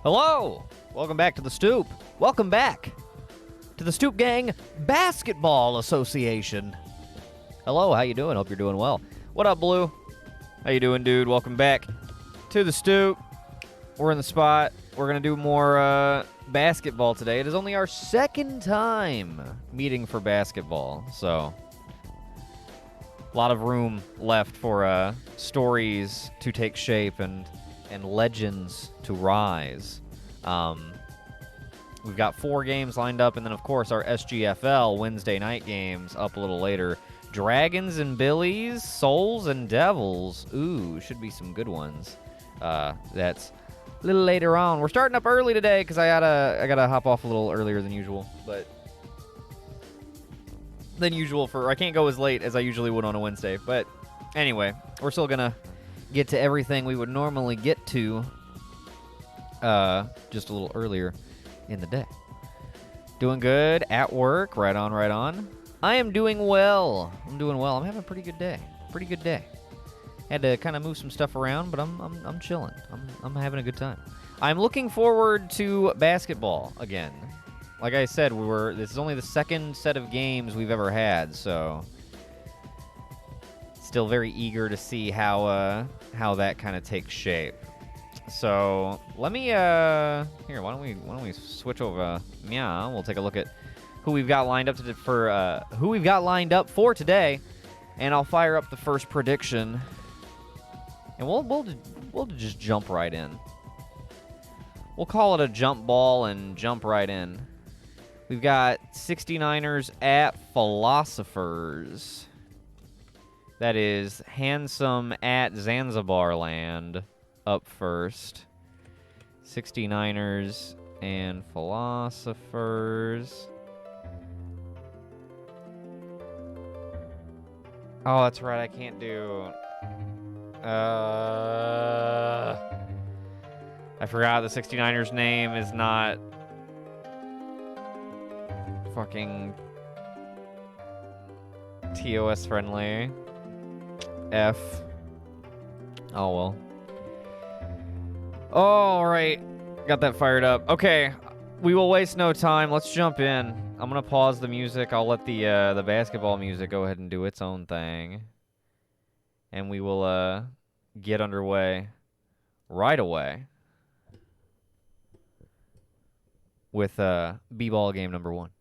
Hello! Welcome back to the Stoop. Welcome back to the Stoop Gang Basketball Association. Hello, how you doing? Hope you're doing well. What up, Blue? How you doing, dude? Welcome back to the Stoop. We're in the spot. We're going to do more basketball today. It is only our second time meeting for basketball, so a lot of room left for stories to take shape and legends to rise. We've got 4 games lined up, and then, of course, our SGFL Wednesday night games up a little later. Dragons and Billies, Souls and Devils. Ooh, should be some good ones. That's a little later on. We're starting up early today because I gotta hop off a little earlier than usual. But I can't go as late as I usually would on a Wednesday. But Anyway, we're still going to get to everything we would normally get to just a little earlier in the day. Doing good at work. Right on, right on. I am doing well. I'm doing well. I'm having a pretty good day. Pretty good day. Had to kind of move some stuff around, but I'm chilling. I'm having a good time. I'm looking forward to basketball again. Like I said, this is only the second set of games we've ever had, so still very eager to see how that kind of takes shape. So let me here. Why don't we switch over? Yeah, we'll take a look at who we've got lined up for today, and I'll fire up the first prediction, and we'll just jump right in. We'll call it a jump ball and jump right in. We've got 69ers at Philosophers. That is Handsome at Zanzibar Land up first. 69ers and Philosophers. Oh, that's right. I can't do... I forgot the 69ers name is not fucking TOS friendly. F. Oh, well. All right. Got that fired up. Okay. We will waste no time. Let's jump in. I'm going to pause the music. I'll let the basketball music go ahead and do its own thing. And we will get underway right away with B-ball game number 1.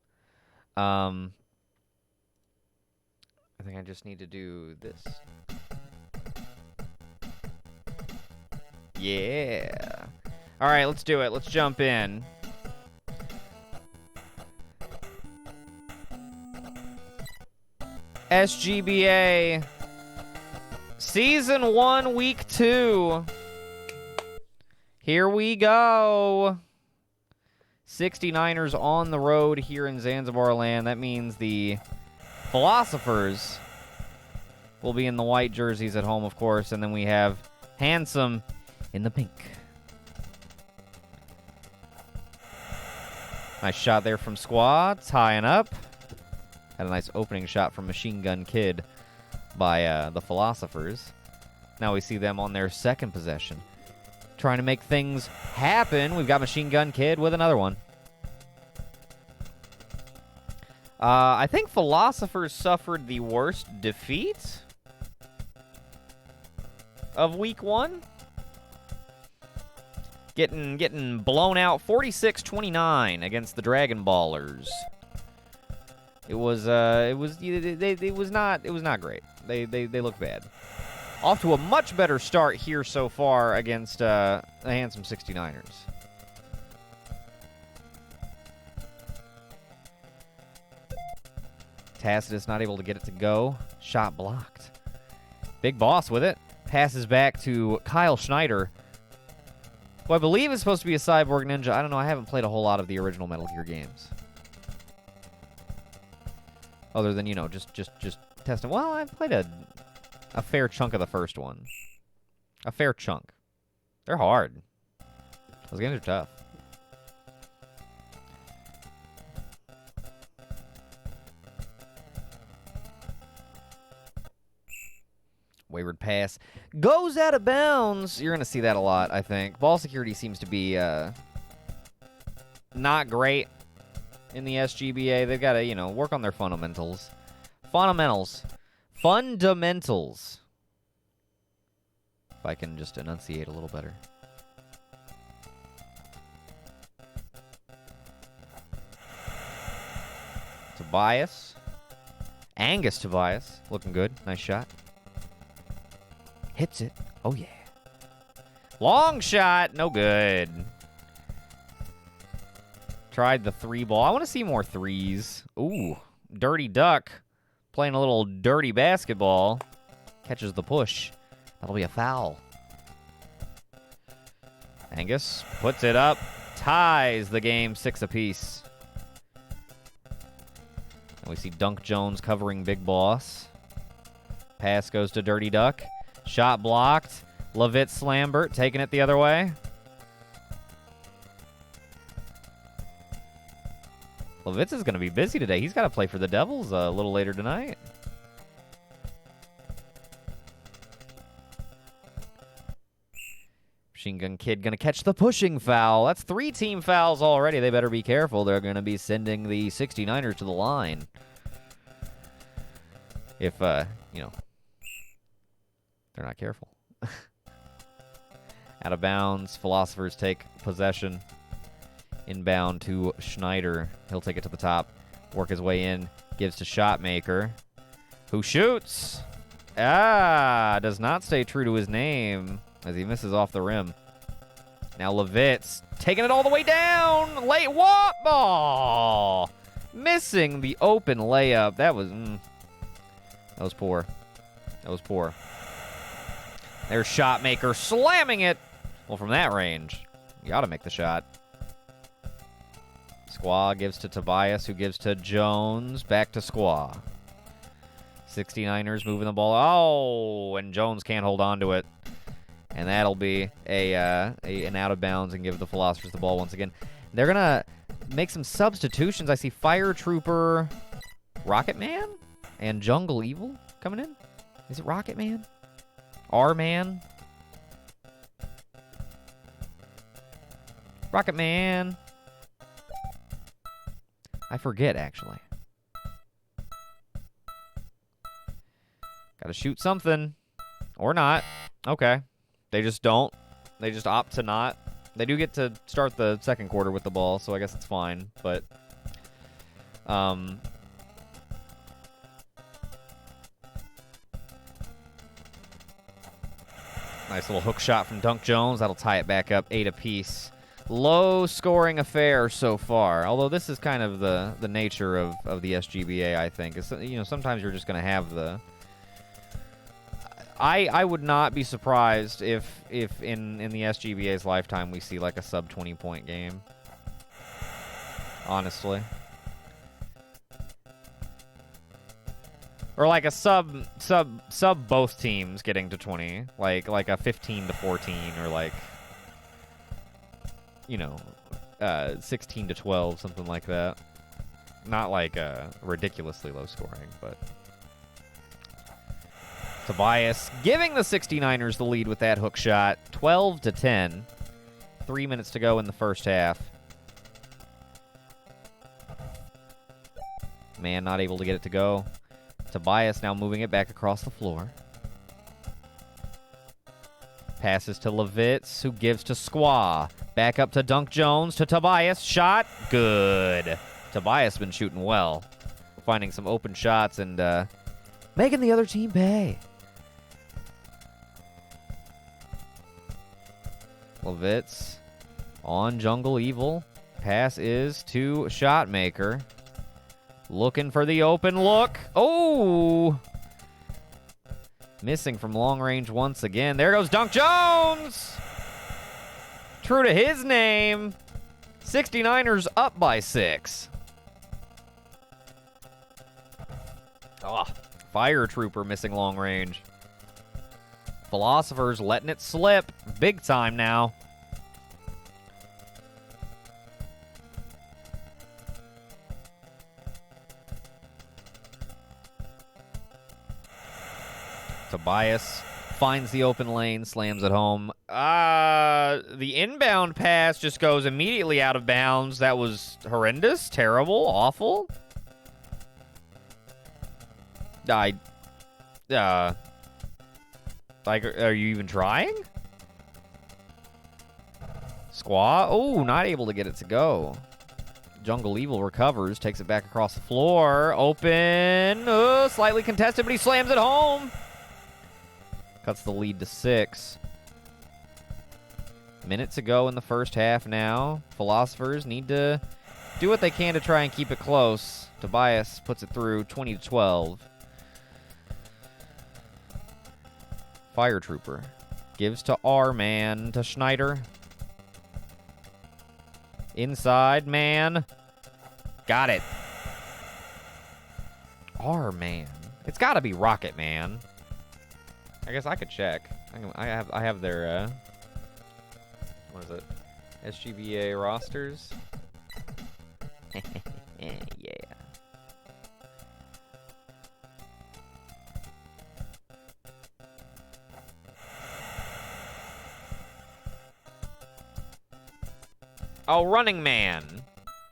I think I just need to do this. Yeah. All right, let's do it. Let's jump in. SGBA Season 1, Week 2. Here we go. 69ers on the road here in Zanzibar Land. That means the Philosophers will be in the white jerseys at home, of course. And then we have Handsome in the pink. Nice shot there from Squad, tying up. Had a nice opening shot from Machine Gun Kid by the Philosophers. Now we see them on their second possession, trying to make things happen. We've got Machine Gun Kid with another one. I think Philosophers suffered the worst defeat of Week 1. Getting blown out 46-29 against the Dragon Ballers. It was not great. They look bad. Off to a much better start here so far against the handsome 69ers. Tacitus not able to get it to go. Shot blocked. Big Boss with it. Passes back to Kyle Schneider, who I believe is supposed to be a cyborg ninja. I don't know. I haven't played a whole lot of the original Metal Gear games. Other than, just testing. Well, I've played a fair chunk of the first one. A fair chunk. They're hard. Those games are tough. Wayward pass. Goes out of bounds. You're going to see that a lot, I think. Ball security seems to be not great in the SGBA. They've got to, work on their fundamentals. Fundamentals. If I can just enunciate a little better. Tobias. Angus Tobias. Looking good. Nice shot. Hits it. Oh, yeah. Long shot. No good. Tried the 3 ball. I want to see more threes. Ooh. Dirty Duck. Playing a little dirty basketball. Catches the push. That'll be a foul. Angus puts it up. Ties the game 6 apiece. And we see Dunk Jones covering Big Boss. Pass goes to Dirty Duck. Shot blocked. Levitz Slambert taking it the other way. Levitz is going to be busy today. He's got to play for the Devils a little later tonight. Machine Gun Kid going to catch the pushing foul. That's 3 team fouls already. They better be careful. They're going to be sending the 69ers to the line. If, you know, they're not careful. Out of bounds. Philosophers take possession. Inbound to Schneider. He'll take it to the top. Work his way in. Gives to Shotmaker. Who shoots? Does not stay true to his name as he misses off the rim. Now Levitz taking it all the way down. Late walk ball. Missing the open layup. That was poor. That was poor. There's Shotmaker slamming it. Well, from that range, you got to make the shot. Squaw gives to Tobias, who gives to Jones. Back to Squaw. 69ers moving the ball. Oh, and Jones can't hold on to it. And that'll be an out of bounds and give the Philosophers the ball once again. They're going to make some substitutions. I see Fire Trooper, Rocket Man, and Jungle Evil coming in. Is it Rocket Man? R-Man? Rocket Man. I forget, actually. Gotta shoot something. Or not. Okay. They just don't. They just opt to not. They do get to start the second quarter with the ball, so I guess it's fine. But, nice little hook shot from Dunk Jones. That'll tie it back up 8 apiece. Low-scoring affair so far. Although this is kind of the nature of the SGBA, I think. It's, you know, sometimes you're just going to have the... I would not be surprised if in the SGBA's lifetime we see like a sub 20-point game. Honestly. Or like a sub both teams getting to 20. Like a 15 to 14 or like, you know, 16 to 12, something like that. Not like ridiculously low scoring, but Tobias giving the 69ers the lead with that hook shot. 12 to 10. 3 minutes to go in the first half. Man not able to get it to go. Tobias now moving it back across the floor. Passes to Levitz, who gives to Squaw. Back up to Dunk Jones, to Tobias. Shot. Good. Tobias been shooting well. Finding some open shots and making the other team pay. Levitz on Jungle Evil. Pass is to Shotmaker. Looking for the open look. Oh! Missing from long range once again. There goes Dunk Jones! True to his name. 69ers up by 6. Oh, Fire Trooper missing long range. Philosophers letting it slip. Big time now. Tobias finds the open lane, slams it home. The inbound pass just goes immediately out of bounds. That was horrendous, terrible, awful. Like, are you even trying? Squaw. Oh, not able to get it to go. Jungle Evil recovers, takes it back across the floor. Open. Slightly contested, but he slams it home. Cuts the lead to 6. Minute to go in the first half now. Philosophers need to do what they can to try and keep it close. Tobias puts it through 20 to 12. Fire Trooper gives to R-Man, to Schneider. Inside, man. Got it. R-Man. It's got to be Rocket Man. I guess I could check. I have their, what is it? SGBA rosters. Yeah. Oh, Running Man.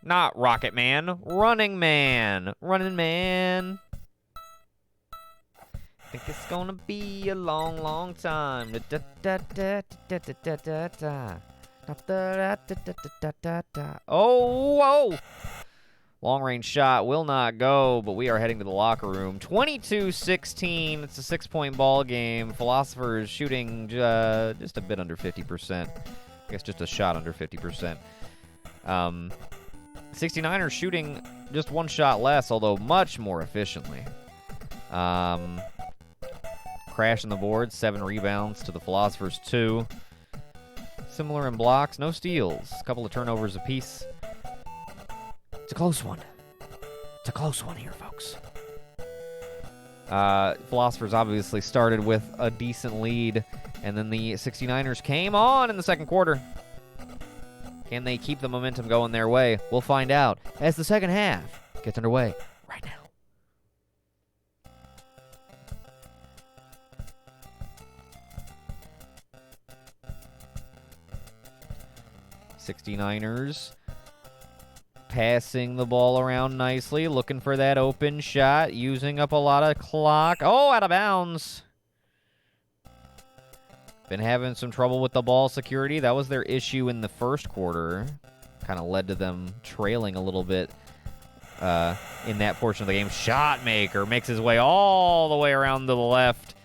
Not Rocket Man. Running Man. Running Man. Think it's gonna be a long, long time. Oh, whoa! Long range shot will not go, but we are heading to the locker room. 22-16. It's a 6-point ball game. Philosophers shooting just a bit under 50%. I guess just a shot under 50%. 69ers shooting just one shot less, although much more efficiently. Crash on the board, 7 rebounds to the Philosophers' 2. Similar in blocks, no steals. A couple of turnovers apiece. It's a close one. It's a close one here, folks. Philosophers obviously started with a decent lead, and then the 69ers came on in the second quarter. Can they keep the momentum going their way? We'll find out as the second half gets underway right now. '69ers passing the ball around nicely, looking for that open shot, using up a lot of clock. Oh, out of bounds. Been having some trouble with the ball security. That was their issue in the first quarter. Kind of led to them trailing a little bit in that portion of the game. Shot maker makes his way all the way around to the left.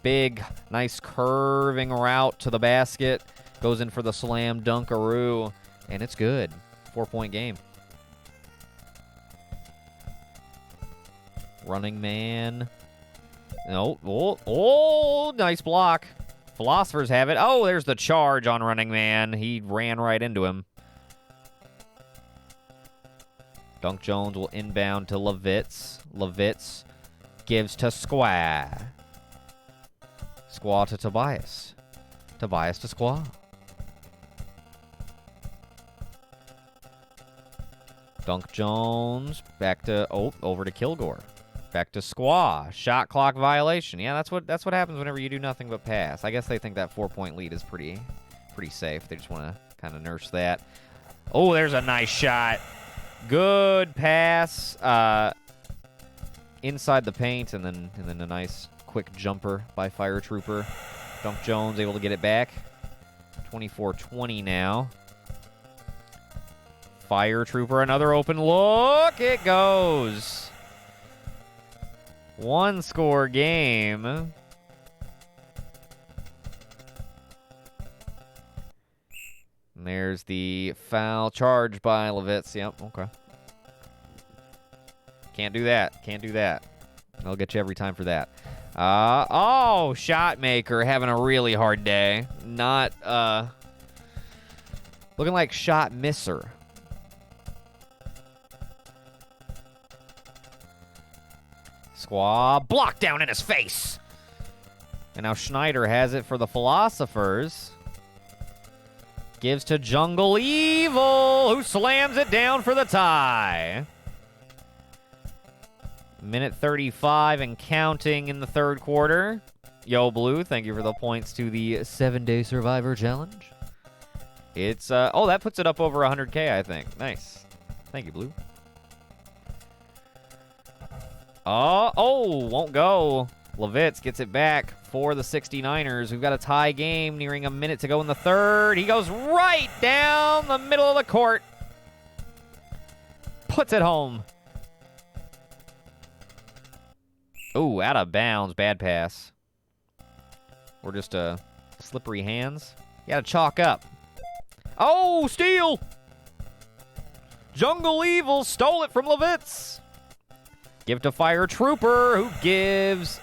Big, nice curving route to the basket. Goes in for the slam dunkaroo, and it's good. 4-point game. Running Man. No. Oh, nice block. Philosophers have it. Oh, there's the charge on Running Man. He ran right into him. Dunk Jones will inbound to Levitz. Levitz gives to Squaw. Squaw to Tobias. Tobias to Squaw. Dunk Jones back to over to Kilgore. Back to Squaw. Shot clock violation. Yeah, that's what happens whenever you do nothing but pass. I guess they think that 4-point lead is pretty safe. They just want to kind of nurse that. Oh, there's a nice shot. Good pass inside the paint, and then a nice quick jumper by Fire Trooper. Dunk Jones able to get it back. 24-20 now. Fire Trooper, another open look. It goes. 1-score game. And there's the foul charged by Levitz. Yep, okay. Can't do that. Can't do that. I'll get you every time for that. Oh, shot maker having a really hard day. Not, looking like shot misser. Squaw blocked down in his face. And now Schneider has it for the Philosophers. Gives to Jungle Evil, who slams it down for the tie. Minute 35 and counting in the third quarter. Yo, Blue, thank you for the points to the 7-Day Survivor Challenge. It's, oh, that puts it up over 100K, I think. Nice. Thank you, Blue. Oh, won't go. Levitz gets it back for the 69ers. We've got a tie game nearing a minute to go in the third. He goes right down the middle of the court. Puts it home. Oh, out of bounds. Bad pass. Or just slippery hands. You gotta chalk up. Oh, steal! Jungle Evil stole it from Levitz. Give to Fire Trooper, who gives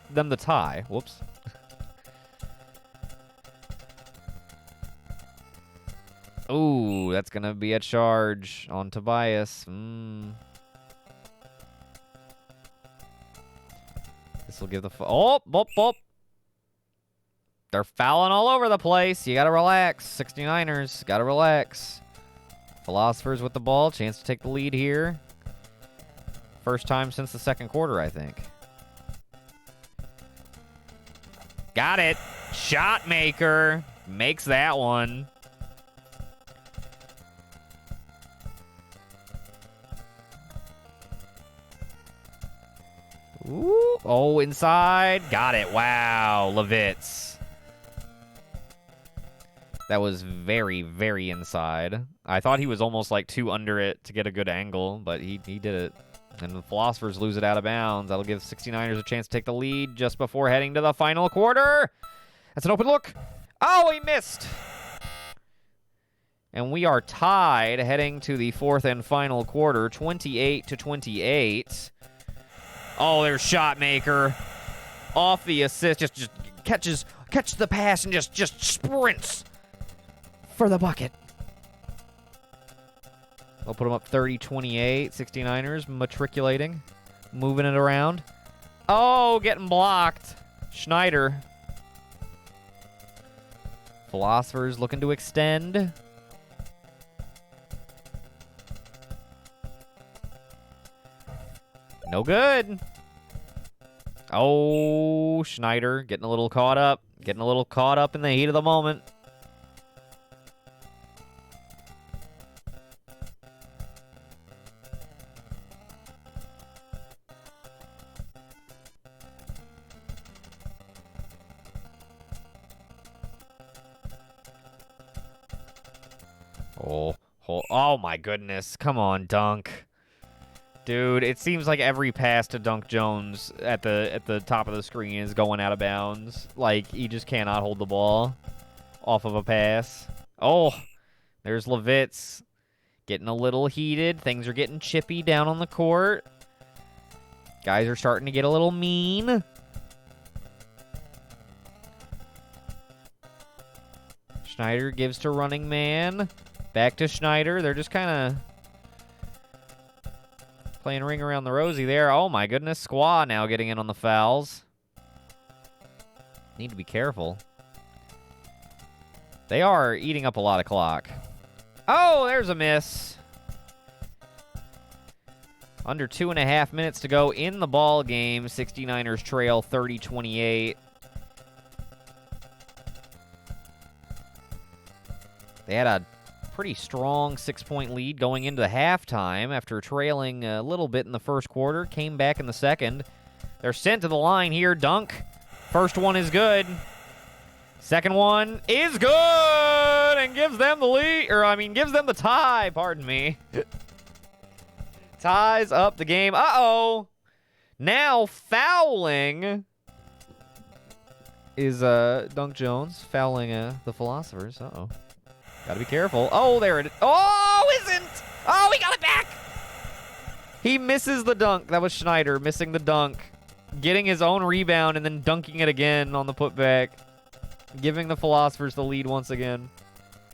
them the tie. Whoops. Ooh, that's going to be a charge on Tobias. This will give the... Oh. They're fouling all over the place. You got to relax. 69ers, got to relax. Philosophers with the ball. Chance to take the lead here. First time since the second quarter, I think. Got it. Shot maker. Makes that one. Ooh. Oh, inside. Got it. Wow. Levitz. That was very, very inside. I thought he was almost like 2 under it to get a good angle, but he did it. And the Philosophers lose it out of bounds. That'll give 69ers a chance to take the lead just before heading to the final quarter. That's an open look. Oh, he missed. And we are tied heading to the fourth and final quarter, 28-28. Oh, there's shot maker. Off the assist, just catches the pass and just sprints for the bucket. They'll put them up 30-28. 69ers matriculating, moving it around. Oh, getting blocked. Schneider. Philosophers looking to extend. No good. Oh, Schneider getting a little caught up. Getting a little caught up in the heat of the moment. Oh my goodness. Come on, Dunk. Dude, it seems like every pass to Dunk Jones at the top of the screen is going out of bounds. Like, he just cannot hold the ball off of a pass. Oh, there's Levitz getting a little heated. Things are getting chippy down on the court. Guys are starting to get a little mean. Schneider gives to running man. Back to Schneider. They're just kind of playing ring around the rosy there. Oh, my goodness. Squaw now getting in on the fouls. Need to be careful. They are eating up a lot of clock. Oh, there's a miss. Under 2.5 minutes to go in the ball game. 69ers trail 30-28. They had a pretty strong 6-point lead going into halftime after trailing a little bit in the first quarter. Came back in the second. They're sent to the line here. Dunk. First one is good. Second one is good and gives them the lead, gives them the tie, pardon me. Ties up the game. Uh-oh. Now fouling is Dunk Jones fouling the Philosophers. Uh-oh. Gotta be careful. Oh, there it is. Oh, isn't! Oh, he got it back! He misses the dunk. That was Schneider missing the dunk. Getting his own rebound and then dunking it again on the putback. Giving the Philosophers the lead once again.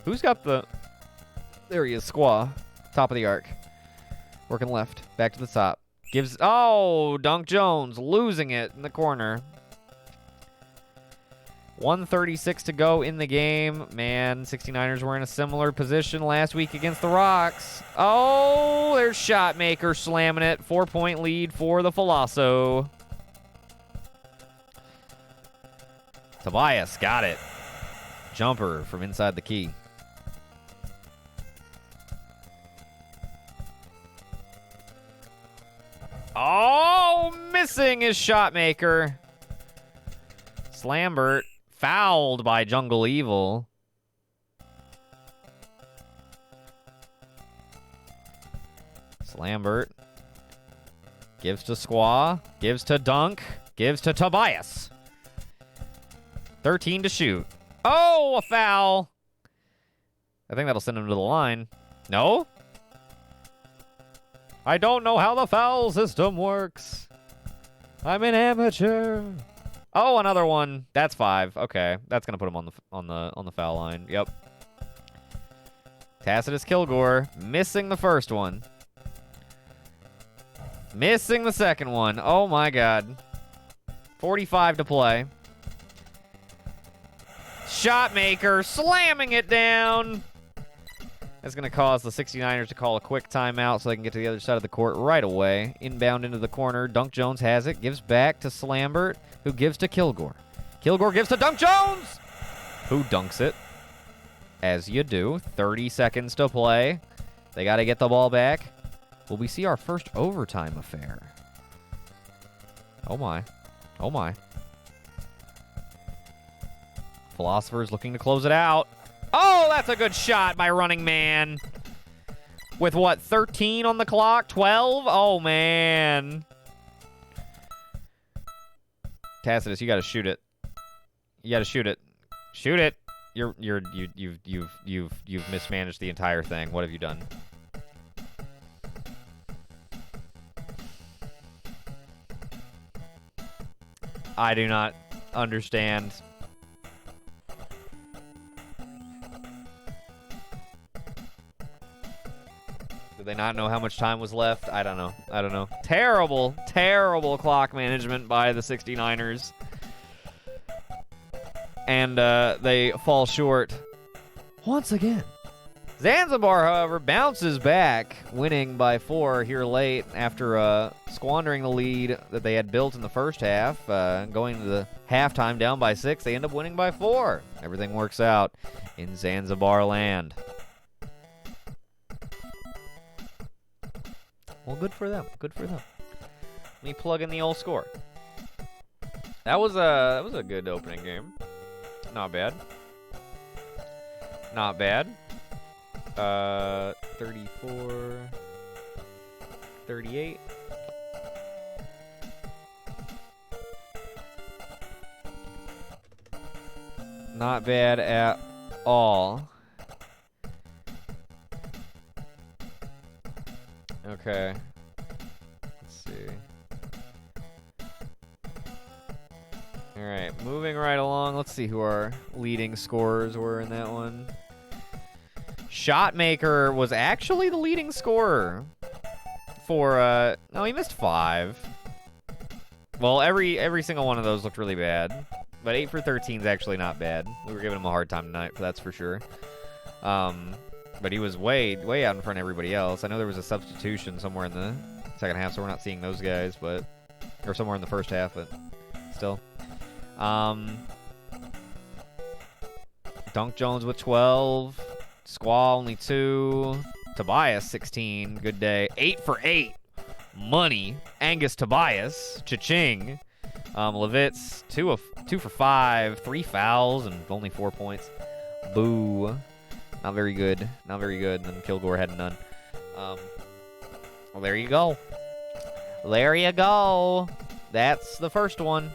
Who's got the... There he is, Squaw. Top of the arc. Working left. Back to the top. Gives... Oh, Dunk Jones losing it in the corner. 1:36 to go in the game. Man, 69ers were in a similar position last week against the Rocks. Oh, there's Shotmaker slamming it. 4-point lead for the Philoso. Tobias got it. Jumper from inside the key. Oh, missing his Shotmaker. Slambert. Fouled by Jungle Evil. Slambert. Gives to Squaw. Gives to Dunk. Gives to Tobias. 13 to shoot. Oh, a foul. I think that'll send him to the line. No? I don't know how the foul system works. I'm an amateur. Oh, another one. That's 5. Okay, that's gonna put him on the foul line. Yep. Tacitus Kilgore missing the first one. Missing the second one. Oh my God. 45 to play. Shot maker slamming it down. That's going to cause the 69ers to call a quick timeout so they can get to the other side of the court right away. Inbound into the corner. Dunk Jones has it. Gives back to Slambert, who gives to Kilgore. Kilgore gives to Dunk Jones, who dunks it. As you do. 30 seconds to play. They got to get the ball back. Will we see our first overtime affair? Oh, my. Oh, my. Philosopher's looking to close it out. Oh, that's a good shot by Running Man. With what, 13 on the clock? 12? Oh, man. Tacitus, you got to shoot it. You got to shoot it. Shoot it. You've mismanaged the entire thing. What have you done? I do not understand. Did they not know how much time was left? I don't know. I don't know. Terrible, terrible clock management by the 69ers. And they fall short once again. Zanzibar, however, bounces back, winning by 4 here late after squandering the lead that they had built in the first half. Going to the halftime down by 6, they end up winning by 4. Everything works out in Zanzibar land. Well, good for them. Good for them. Let me plug in the old score. That was a good opening game. Not bad. Not bad. 34, 38. Not bad at all. Okay. Let's see. All right, moving right along. Let's see who our leading scorers were in that one. Shotmaker was actually the leading scorer for no, he missed 5. Well, every single one of those looked really bad, but 8 for 13 is actually not bad. We were giving him a hard time tonight, that's for sure. But he was way out in front of everybody else. I know there was a substitution somewhere in the second half, so we're not seeing those guys, but or somewhere in the first half, but still. Dunk Jones with 12. Squall only 2. Tobias 16. Good day. 8 for 8. Money. Angus Tobias. Cha-ching. Levitz 2 for 5. 3 fouls and only 4 points. Boo. Not very good. Not very good. And then Kilgore had none. Well, there you go. There you go. That's the first one.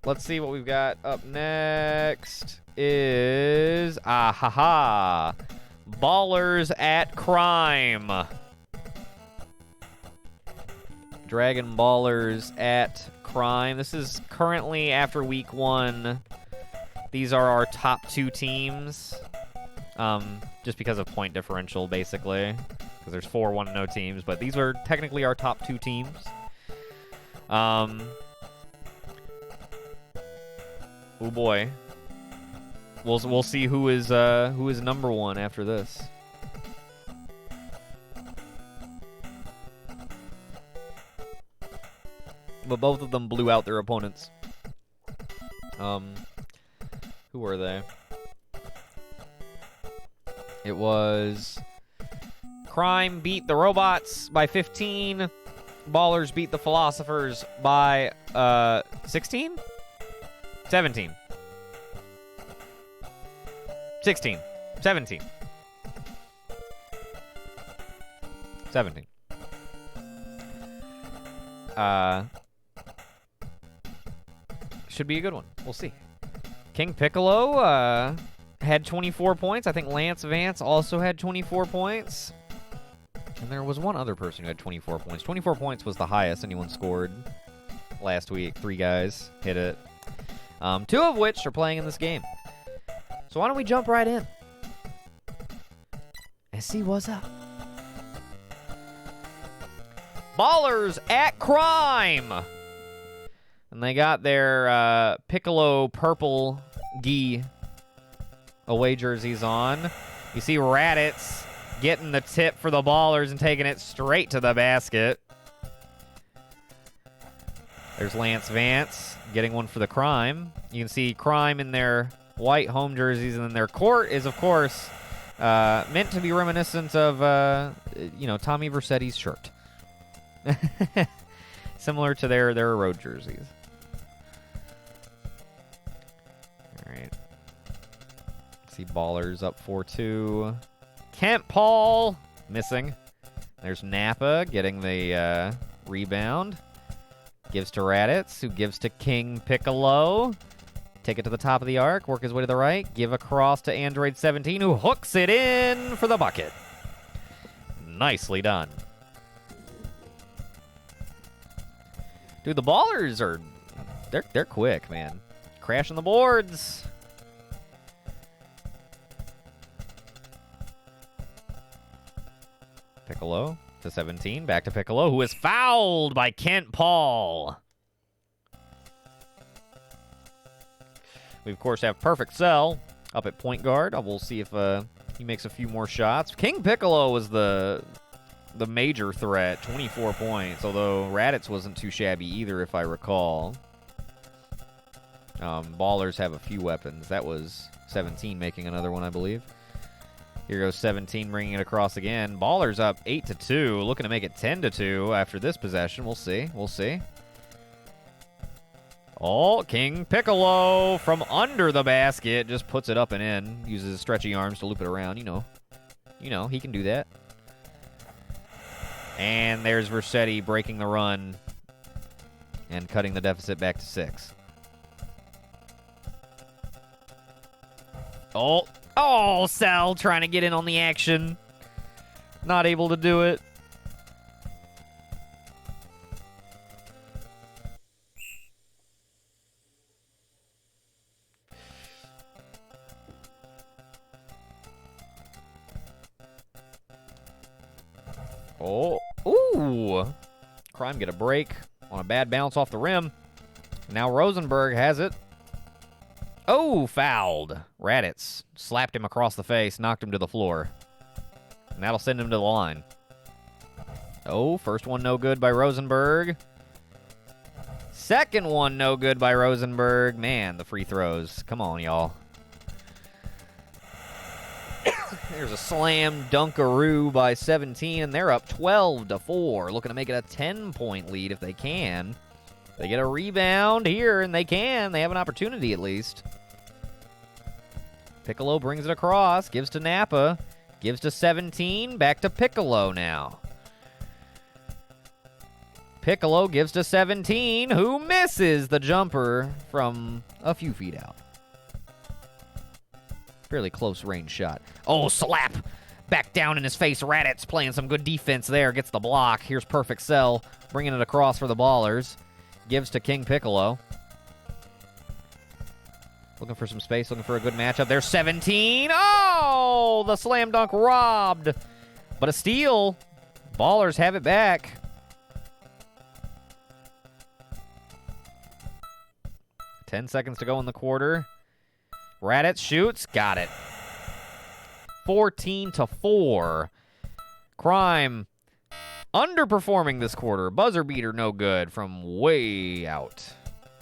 Let's see what we've got up next is Ballers at Crime. Dragon Ballers at Crime. This is currently after week 1. These are our top 2 teams. Just because of point differential, basically. Because there's 4 1-0 teams, but these are technically our top 2 teams. Oh boy. We'll see who is number 1 after this. But both of them blew out their opponents. Who were they? It was Crime beat the Robots by 15. Ballers beat the Philosophers by 16? 17. 16. 17. 17. Should be a good one. We'll see. King Piccolo had 24 points. I think Lance Vance also had 24 points. And there was one other person who had 24 points. 24 points was the highest anyone scored last week. 3 guys hit it. 2 of which are playing in this game. So why don't we jump right in and see what's up. Ballers at Crime. And they got their Piccolo purple gi away jerseys on. You see Raditz getting the tip for the Ballers and taking it straight to the basket. There's Lance Vance getting one for the Crime. You can see Crime in their white home jerseys, and then their court is, of course, meant to be reminiscent of, Tommy Vercetti's shirt. Similar to their road jerseys. All right. See Ballers up 4-2. Kent Paul missing. There's Napa getting the rebound. Gives to Raditz, who gives to King Piccolo. Take it to the top of the arc, work his way to the right, give across to Android 17, who hooks it in for the bucket. Nicely done. Dude, the Ballers are... They're quick, man. Crashing the boards. Piccolo to 17. Back to Piccolo, who is fouled by Kent Paul. We, of course, have Perfect Cell up at point guard. We'll see if he makes a few more shots. King Piccolo was the major threat, 24 points, although Raditz wasn't too shabby either, if I recall. Ballers have a few weapons. That was 17 making another one, I believe. Here goes 17, bringing it across again. Ballers up 8-2, looking to make it 10-2 after this possession. We'll see. We'll see. Oh, King Piccolo from under the basket just puts it up and in. Uses his stretchy arms to loop it around. You know, he can do that. And there's Vercetti breaking the run and cutting the deficit back to 6. Oh, Sal trying to get in on the action. Not able to do it. Oh, ooh. Crime get a break on a bad bounce off the rim. Now Rosenberg has it. Oh, fouled. Raditz slapped him across the face, knocked him to the floor. And that'll send him to the line. Oh, first one no good by Rosenberg. Second one no good by Rosenberg. Man, the free throws. Come on, y'all. There's a slam dunkaroo by 17, and they're up 12-4. Looking to make it a 10-point lead if they can. They get a rebound here, and they can. They have an opportunity at least. Piccolo brings it across, gives to Napa, gives to 17, back to Piccolo now. Piccolo gives to 17, who misses the jumper from a few feet out. Fairly close range shot. Oh, slap! Back down in his face. Raditz playing some good defense there. Gets the block. Here's Perfect Cell, bringing it across for the Ballers. Gives to King Piccolo. Looking for some space, looking for a good matchup. There's 17. Oh, the slam dunk robbed. But a steal. Ballers have it back. Ten seconds to go in the quarter. Raditz shoots. Got it. 14-4. Crime underperforming this quarter. Buzzer beater no good from way out.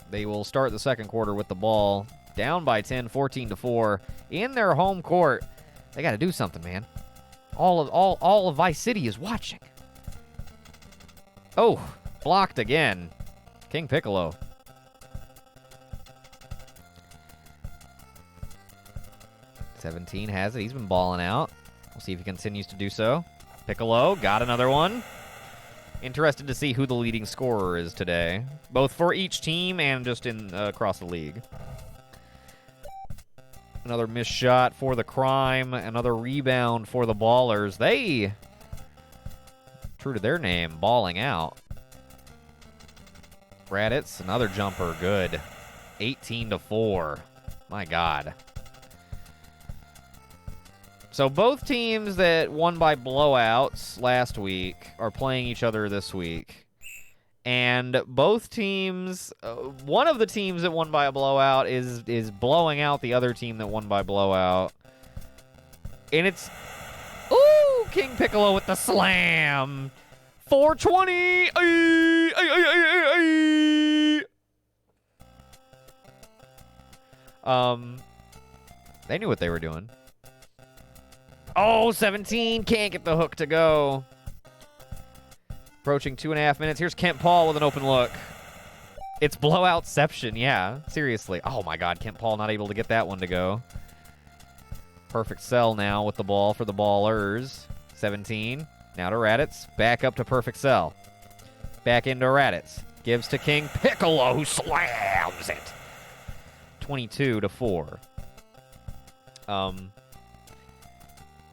They will start the second quarter with the ball down by 10, 14-4 in their home court. They got to do something, man. All of Vice City is watching. Oh, blocked again. King Piccolo. $17 has it. He's been balling out. We'll see if he continues to do so. Piccolo got another one. Interested to see who the leading scorer is today, both for each team and just in across the league. Another missed shot for the Crime. Another rebound for the Ballers. They, true to their name, balling out. Raditz, another jumper, good. 18-4. My God. So both teams that won by blowouts last week are playing each other this week. And both teams, one of the teams that won by a blowout is blowing out the other team that won by blowout. And it's, ooh, King Piccolo with the slam. 420. Ay, ay, ay, ay, ay. They knew what they were doing. Oh, 17. Can't get the hook to go. Approaching 2.5 minutes. Here's Kent Paul with an open look. It's blowoutception, yeah. Seriously. Oh, my God. Kent Paul not able to get that one to go. Perfect sell now with the ball for the ballers. 17. Now to Raditz. Back up to perfect sell. Back into Raditz. Gives to King Piccolo, who slams it. 22-4.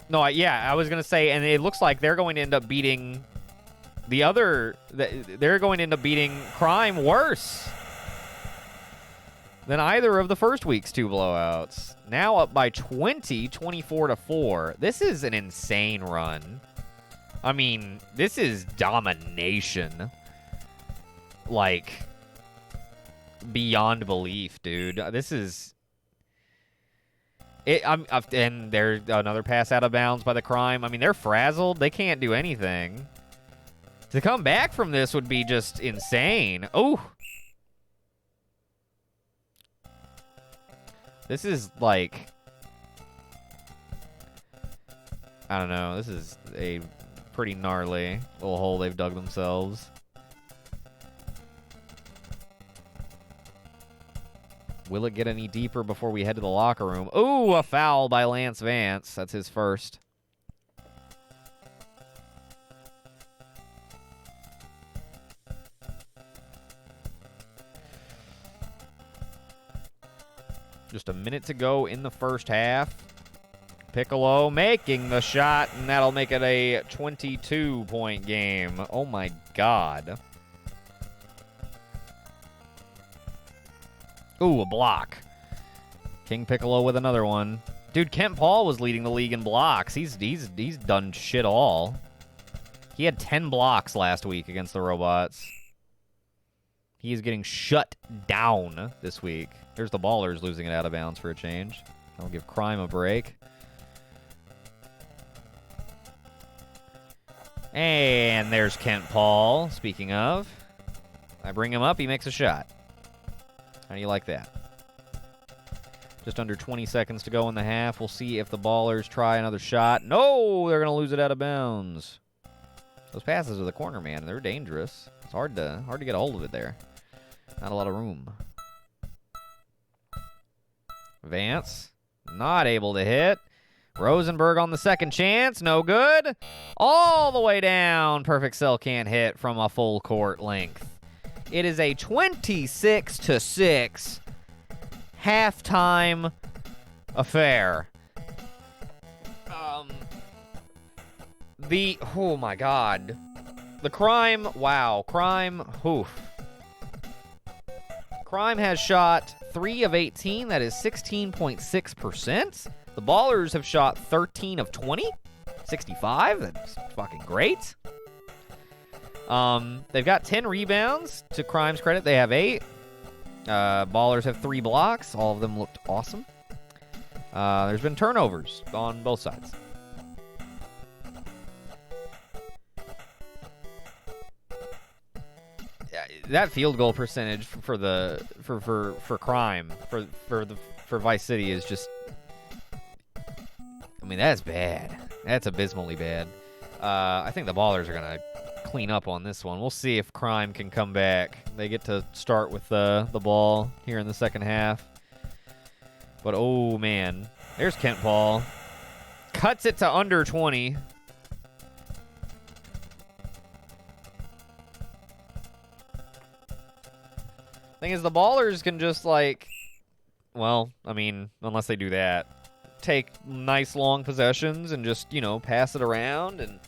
No, yeah, I was going to say, and it looks like they're going to end up beating the other, they're going to end up beating Crime worse than either of the first week's 2 blowouts. Now up by 20, 24-4. This is an insane run. I mean, this is domination. Like, beyond belief, dude. This is... and there's another pass out of bounds by the Crime. I mean, they're frazzled. They can't do anything. To come back from this would be just insane. Oh. This is like... I don't know. This is a pretty gnarly little hole they've dug themselves. Will it get any deeper before we head to the locker room? Ooh, a foul by Lance Vance. That's his first. Just a minute to go in the first half. Piccolo making the shot, and that'll make it a 22-point game. Oh, my God. Ooh, a block. King Piccolo with another one. Dude, Kent Paul was leading the league in blocks. He's done shit all. He had 10 blocks last week against the Robots. He is getting shut down this week. There's the Ballers losing it out of bounds for a change. I'll give Crime a break. And there's Kent Paul, speaking of. I bring him up, he makes a shot. How do you like that? Just under 20 seconds to go in the half. We'll see if the Ballers try another shot. No, they're going to lose it out of bounds. Those passes to the corner, man, they're dangerous. It's hard to get a hold of it there. Not a lot of room. Vance, not able to hit. Rosenberg on the second chance, no good. All the way down. Perfect Cell can't hit from a full court length. It is a 26-6 halftime affair. Oh my God. The Crime, wow. Crime, oof. Crime has shot 3 of 18. That is 16.6%. The Ballers have shot 13 of 20. 65. That's fucking great. They've got 10 rebounds. To Crime's credit, they have 8. Ballers have 3 blocks. All of them looked awesome. There's been turnovers on both sides. That field goal percentage for Crime for Vice City is just, I mean, that's bad. That's abysmally bad. I think the Ballers are gonna clean up on this one. We'll see if Crime can come back. They get to start with the ball here in the second half. But oh man, there's Kent Paul. Cuts it to under 20. Thing is, the Ballers can just, like, well, I mean, unless they do that, take nice long possessions and just, you know, pass it around and,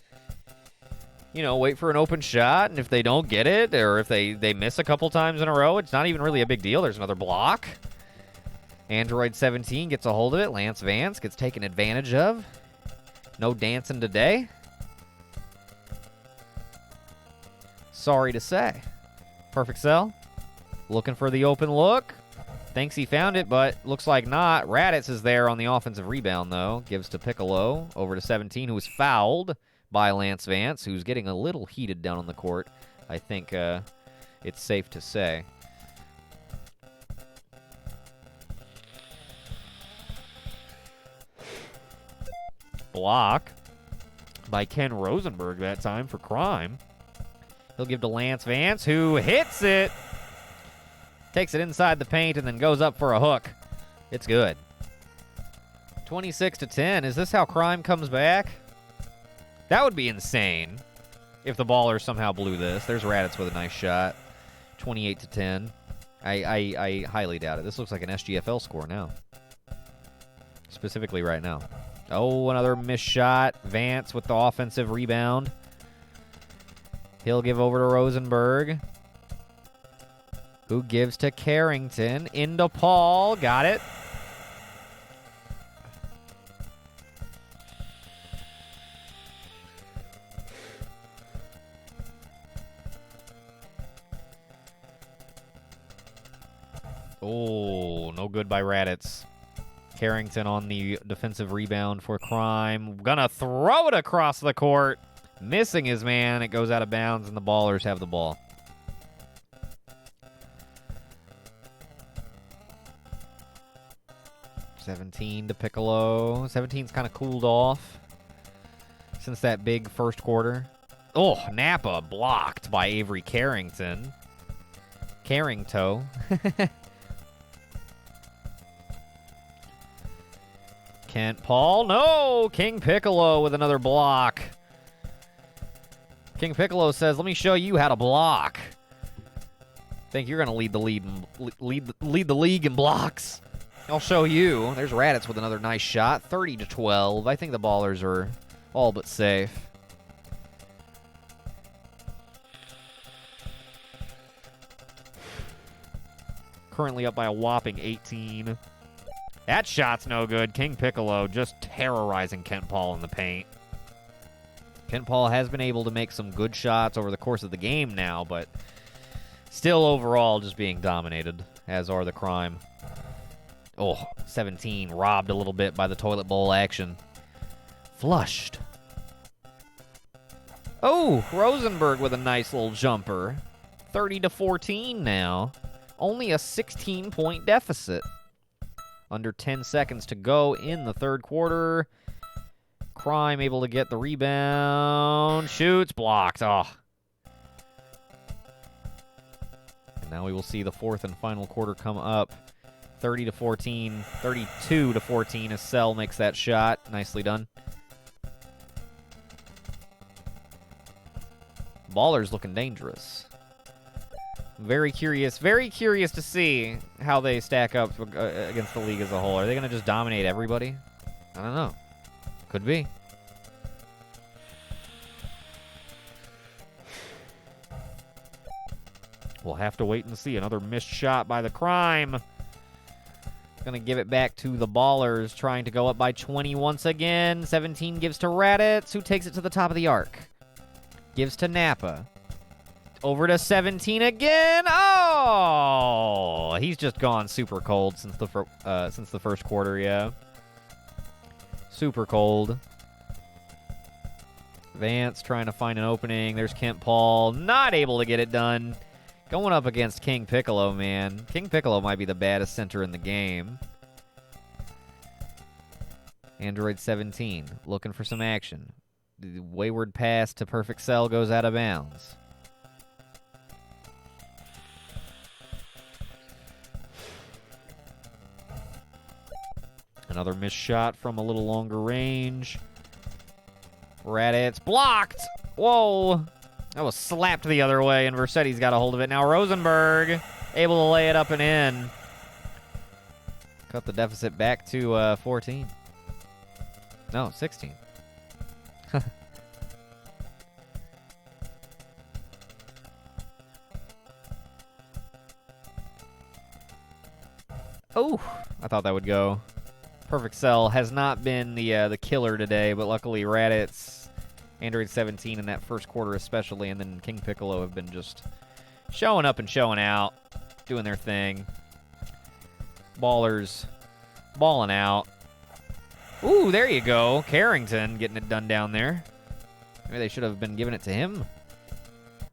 you know, wait for an open shot. And if they don't get it, or if they miss a couple times in a row, it's not even really a big deal. There's another block. Android 17 gets a hold of it. Lance Vance gets taken advantage of. No dancing today. Sorry to say. Perfect Cell. Looking for the open look. Thinks he found it, but looks like not. Raditz is there on the offensive rebound, though. Gives to Piccolo. Over to 17, who was fouled by Lance Vance, who's getting a little heated down on the court. I think it's safe to say. Block by Ken Rosenberg that time for Crime. He'll give to Lance Vance, who hits it. Takes it inside the paint and then goes up for a hook. It's good. 26-10. Is this how Crime comes back? That would be insane if the Ballers somehow blew this. There's Raditz with a nice shot. 28-10. I highly doubt it. This looks like an SGFL score now. Specifically right now. Oh, another missed shot. Vance with the offensive rebound. He'll give over to Rosenberg, who gives to Carrington. Into Paul. Got it. Oh, no good by Raditz. Carrington on the defensive rebound for Crime. Gonna throw it across the court. Missing his man. It goes out of bounds, and the Ballers have the ball. $17 to Piccolo. 17's kind of cooled off since that big first quarter. Oh, Napa blocked by Avery Carrington. Carrington. Kent Paul. No! King Piccolo with another block. King Piccolo says, "Let me show you how to block." Think you're going to lead the league in blocks. I'll show you. There's Raditz with another nice shot. 30-12. I think the Ballers are all but safe. Currently up by a whopping 18. That shot's no good. King Piccolo just terrorizing Kent Paul in the paint. Kent Paul has been able to make some good shots over the course of the game now, but still overall just being dominated, as are the Crime. Oh, 17 robbed a little bit by the toilet bowl action. Flushed. Oh, Rosenberg with a nice little jumper. 30-14 now. Only a 16-point deficit. Under 10 seconds to go in the third quarter. Crime able to get the rebound. Shoots. Blocked. Oh. And now we will see the fourth and final quarter come up. 30-14. 32-14 as Cell makes that shot. Nicely done. Ballers looking dangerous. Very curious to see how they stack up against the league as a whole. Are they going to just dominate everybody? I don't know. Could be. We'll have to wait and see. Another missed shot by the Crime. Going to give it back to the Ballers, trying to go up by 20 once again. 17 gives to Raditz, who takes it to the top of the arc. Gives to Napa. Over to 17 again. Oh! He's just gone super cold since the first quarter, yeah. Super cold. Vance trying to find an opening. There's Kent Paul. Not able to get it done. Going up against King Piccolo, man. King Piccolo might be the baddest center in the game. Android 17 looking for some action. The wayward pass to Perfect Cell goes out of bounds. Another missed shot from a little longer range. Raditz blocked. Whoa. That was slapped the other way, and Versetti's got a hold of it. Now Rosenberg able to lay it up and in. Cut the deficit back to 14. No, 16. Oh, I thought that would go. Perfect Cell has not been the killer today, but luckily Raditz, Android 17 in that first quarter especially, and then King Piccolo have been just Showing up and showing out. Doing their thing. Ballers balling out. Ooh, there you go. Carrington getting it done down there. Maybe they should have been giving it to him.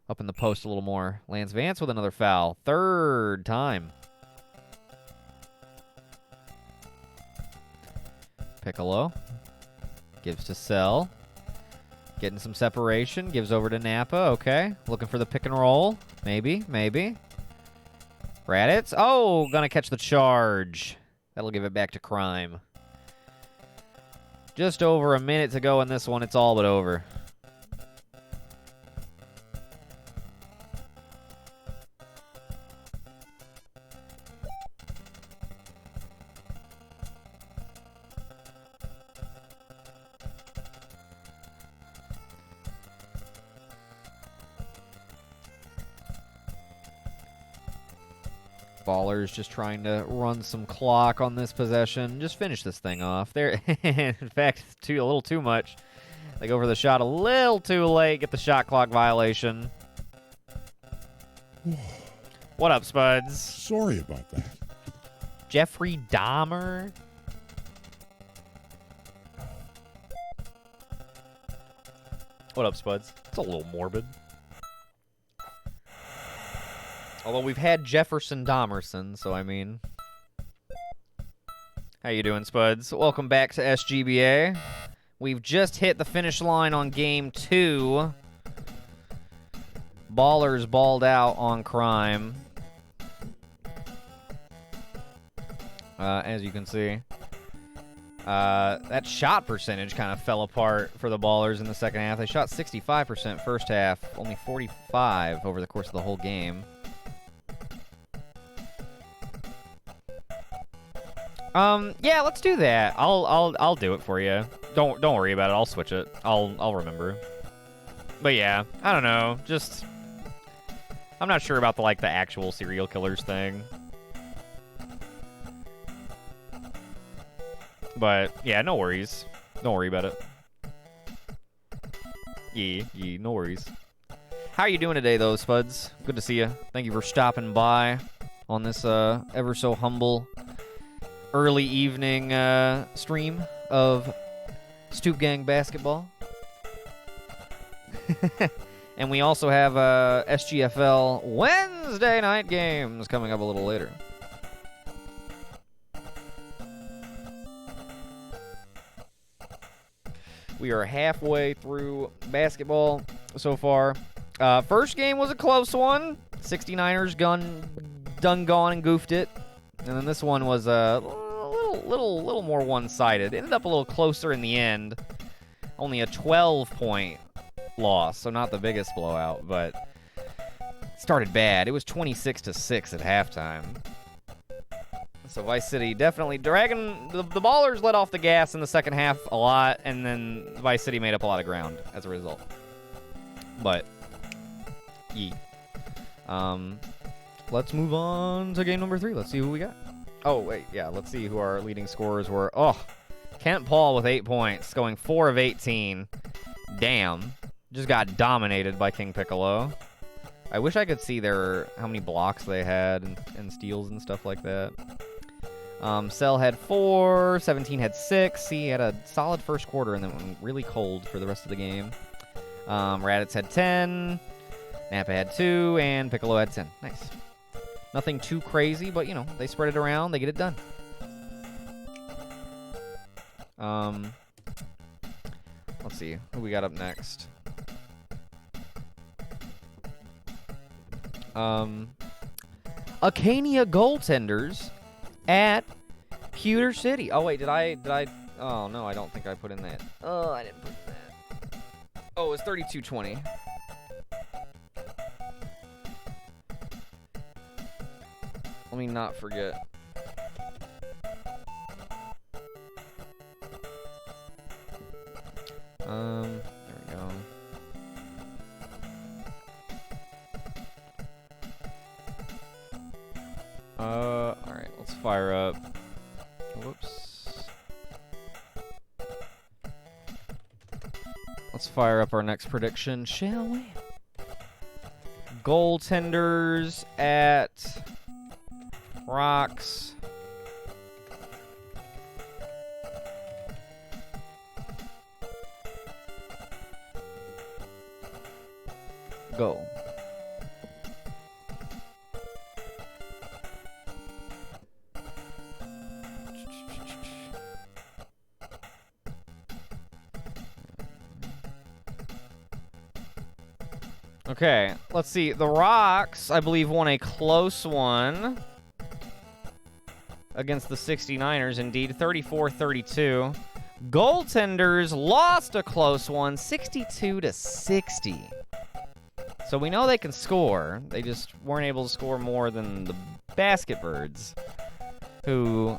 Up in the post a little more. Lance Vance with another foul. Third time. Piccolo. Gives to Sell. Getting some separation. Gives over to Napa. Okay. Looking for the pick and roll. Maybe. Maybe. Raditz. Oh, gonna catch the charge. That'll give it back to Crime. Just over a minute to go in this one. It's all but over. Ballers just trying to run some clock on this possession. Just finish this thing off. There, in fact, a little too much. They go for the shot a little too late. Get the shot clock violation. What up, Spuds? Sorry about that. Jeffrey Dahmer. What up, Spuds? It's a little morbid. Although we've had Jefferson Dahmerson, so I mean. How you doing, Spuds? Welcome back to SGBA. We've just hit the finish line on Game 2. Ballers balled out on Crime. As you can see. That shot percentage kind of fell apart for the Ballers in the second half. They shot 65% first half, only 45 over the course of the whole game. Yeah, let's do that. I'll do it for you. Don't worry about it. I'll switch it. I'll remember. But yeah, I don't know. Just I'm not sure about the actual serial killers thing. But yeah, no worries. Don't worry about it. Yeah, no worries. How are you doing today, though, Spuds? Good to see you. Thank you for stopping by on this ever so humble early evening stream of Stoop Gang basketball. And we also have SGFL Wednesday night games coming up a little later. We are halfway through basketball so far. First game was a close one. 69ers done gone and goofed it. And then this one was a little more one-sided. Ended up a little closer in the end. Only a 12-point loss, so not the biggest blowout, but started bad. It was 26-6 at halftime. So Vice City definitely dragging the Ballers let off the gas in the second half a lot, and then Vice City made up a lot of ground as a result. But let's move on to game number 3. Let's see who we got. Oh, wait, yeah, let's see who our leading scorers were. Oh, Kent Paul with 8 points, going 4 of 18. Damn. Just got dominated by King Piccolo. I wish I could see how many blocks they had and steals and stuff like that. Cell had 4, 17 had 6. He had a solid first quarter and then went really cold for the rest of the game. Raditz had 10. Napa had 2, and Piccolo had 10. Nice. Nothing too crazy, but, you know, they spread it around. They get it done. Let's see. Who we got up next? Acania Goaltenders at Pewter City. Oh, wait, did I... Oh, no, I don't think I put in that. Oh, I didn't put in that. Oh, it's 32-20. Let me not forget. There we go. Alright, let's fire up. Whoops. Let's fire up our next prediction, shall we? Goaltenders at Rocks. Go. Okay, let's see. The Rocks, I believe, won a close one against the 69ers, indeed, 34-32. Goaltenders lost a close one, 62-60. So we know they can score. They just weren't able to score more than the Basket Birds, who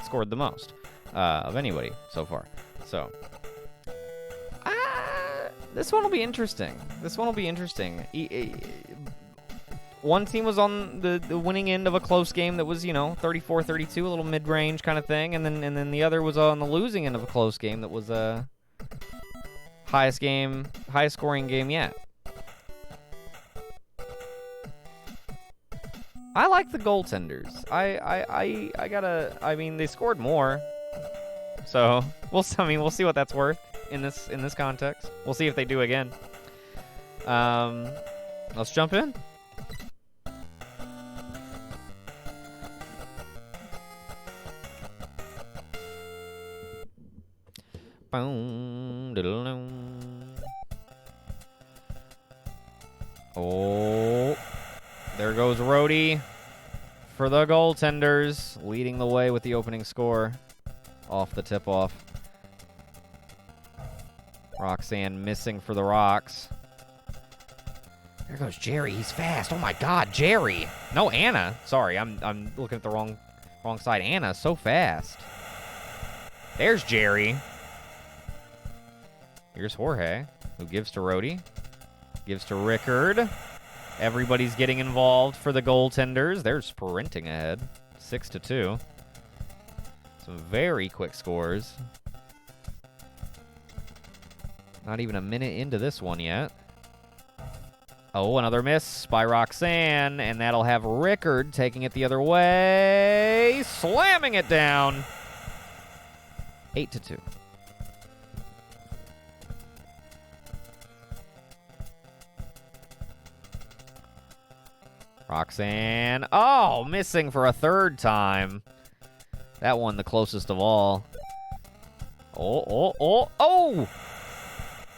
scored the most of anybody so far. So, this one will be interesting. One team was on the winning end of a close game that was, 34-32, a little mid-range kind of thing, and then the other was on the losing end of a close game that was a highest scoring game yet. I like the goaltenders. I mean, they scored more. So, we'll see what that's worth in this context. We'll see if they do again. Let's jump in. Oh, there goes Rhodey for the goaltenders, leading the way with the opening score off the tip-off. Roxanne missing for the Rocks. There goes Jerry. He's fast. Oh my God, Jerry. No, Anna. Sorry, I'm looking at the wrong side. Anna, so fast. There's Jerry. Here's Jorge, who gives to Rhodey. Gives to Rickard. Everybody's getting involved for the goaltenders. They're sprinting ahead. 6-2. Some very quick scores. Not even a minute into this one yet. Oh, another miss by Roxanne, and that'll have Rickard taking it the other way. Slamming it down. 8-2. Roxanne. Oh, missing for a third time. That one the closest of all. Oh!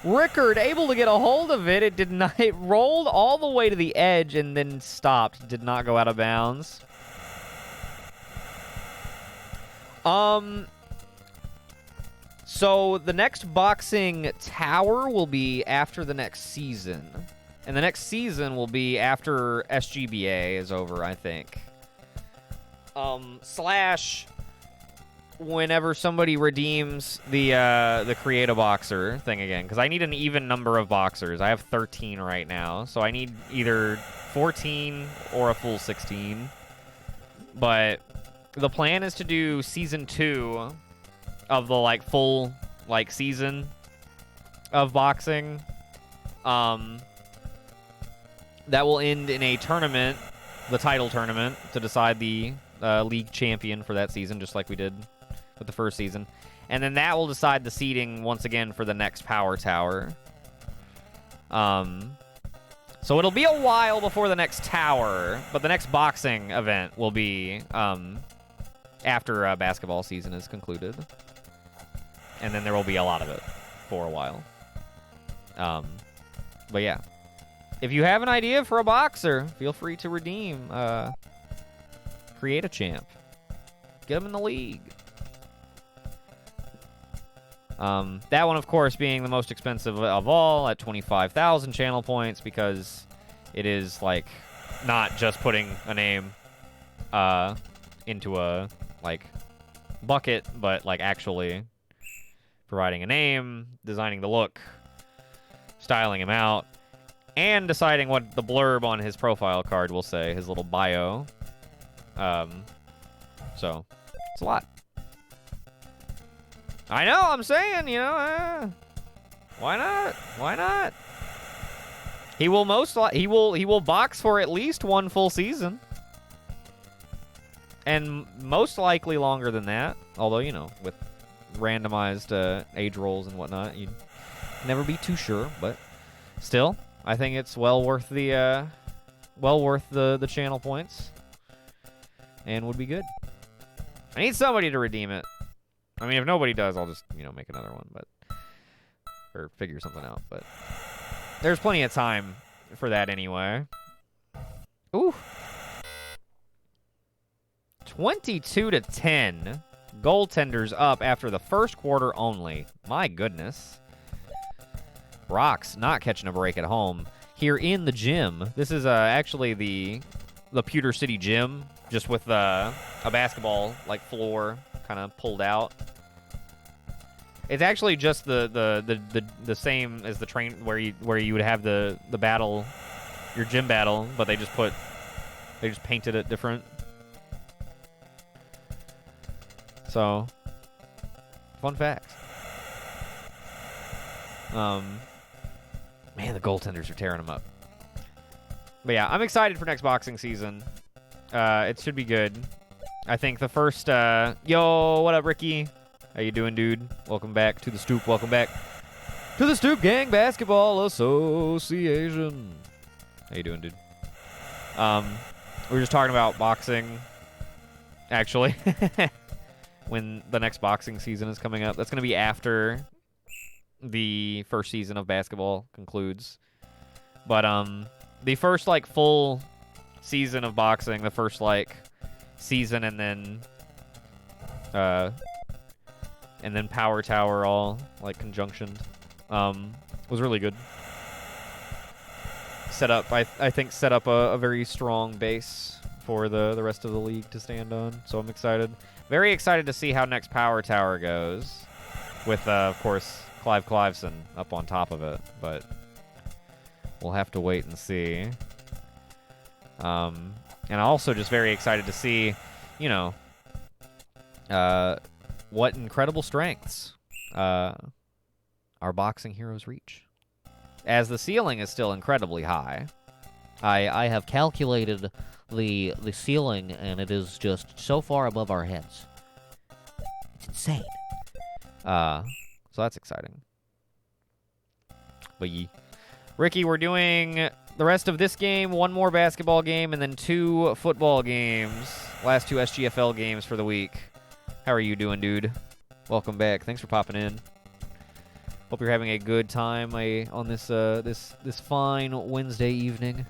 Rickard able to get a hold of it. It did not. It rolled all the way to the edge and then stopped. Did not go out of bounds. So the next boxing tower will be after the next season. And the next season will be after SGBA is over, I think. Slash whenever somebody redeems the Create a Boxer thing again. Because I need an even number of boxers. I have 13 right now. So I need either 14 or a full 16. But the plan is to do Season 2 of the, full, season of boxing. That will end in a tournament, the title tournament, to decide the league champion for that season, just like we did with the first season. And then that will decide the seeding once again for the next Power Tower. So it'll be a while before the next tower, but the next boxing event will be after basketball season is concluded. And then there will be a lot of it for a while. But yeah. If you have an idea for a boxer, feel free to redeem. Create a champ. Get him in the league. That one, of course, being the most expensive of all at 25,000 channel points because it is, not just putting a name into a, bucket, but, actually providing a name, designing the look, styling him out, and deciding what the blurb on his profile card will say, his little bio. So, it's a lot. I know, I'm saying, why not? Why not? He will he will box for at least one full season. And most likely longer than that. Although, you know, with randomized age rolls and whatnot, you'd never be too sure, but still, I think it's well worth the channel points. And would be good. I need somebody to redeem it. I mean, if nobody does, I'll just, you know, make another one, but or figure something out, but there's plenty of time for that anyway. Ooh. 22-10. Goaltenders up after the first quarter only. My goodness. Rocks not catching a break at home. Here in the gym. This is actually the Pewter City gym, just with a basketball like floor kind of pulled out. It's actually just the same as the train where you would have the battle, your gym battle, but they just painted it different. So, fun fact. Man, the goaltenders are tearing them up. But yeah, I'm excited for next boxing season. It should be good. I think the first, yo, what up, Ricky? How you doing, dude? Welcome back to the Stoop. Welcome back to the Stoop Gang Basketball Association. How you doing, dude? We were just talking about boxing, actually. When the next boxing season is coming up. That's going to be after the first season of basketball concludes. But the first like full season of boxing, the first like season and then Power Tower all like conjunctioned was really good. I think set up a very strong base for the rest of the league to stand on. So I'm excited. Very excited to see how next Power Tower goes with, of course, Clive Cliveson up on top of it. But we'll have to wait and see. And I'm also just very excited to see, you know, what incredible strengths our boxing heroes reach. As the ceiling is still incredibly high. I have calculated the ceiling, and it is just so far above our heads. It's insane. So that's exciting. But Ricky, we're doing the rest of this game, one more basketball game, and then 2 football games. Last 2 SGFL games for the week. How are you doing, dude? Welcome back. Thanks for popping in. Hope you're having a good time on this this fine Wednesday evening.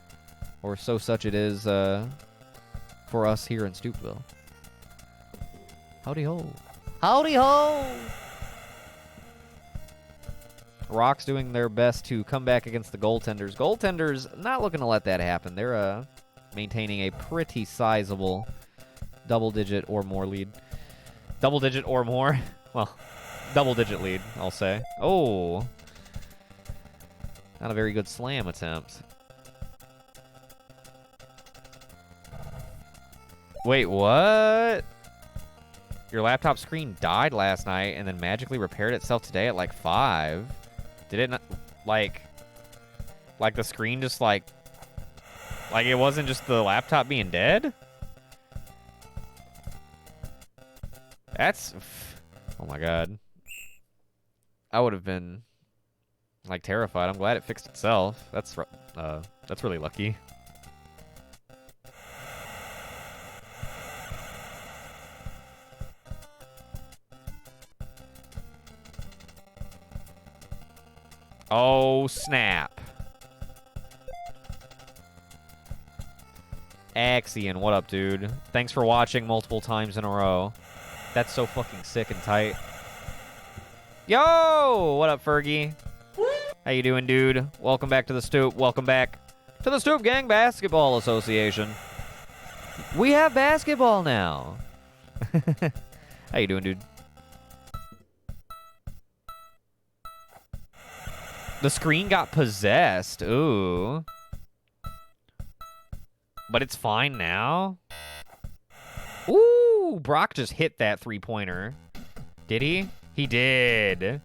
Or so such it is for us here in Stoopville. Howdy ho. Howdy ho! Rock's doing their best to come back against the goaltenders. Goaltenders not looking to let that happen. They're maintaining a pretty sizable double-digit or more lead. Double-digit or more? Well, double-digit lead, I'll say. Oh. Not a very good slam attempt. Wait, what? Your laptop screen died last night and then magically repaired itself today at like 5. Did it not, like the screen just like it wasn't just the laptop being dead? That's, oh my god. I would have been like terrified. I'm glad it fixed itself. That's really lucky. Oh, snap. Axion, what up, dude? Thanks for watching multiple times in a row. That's so fucking sick and tight. Yo! What up, Fergie? How you doing, dude? Welcome back to the Stoop. Welcome back to the Stoop Gang Basketball Association. We have basketball now. How you doing, dude? The screen got possessed. Ooh. But it's fine now. Ooh, Brock just hit that three-pointer. Did he? He did.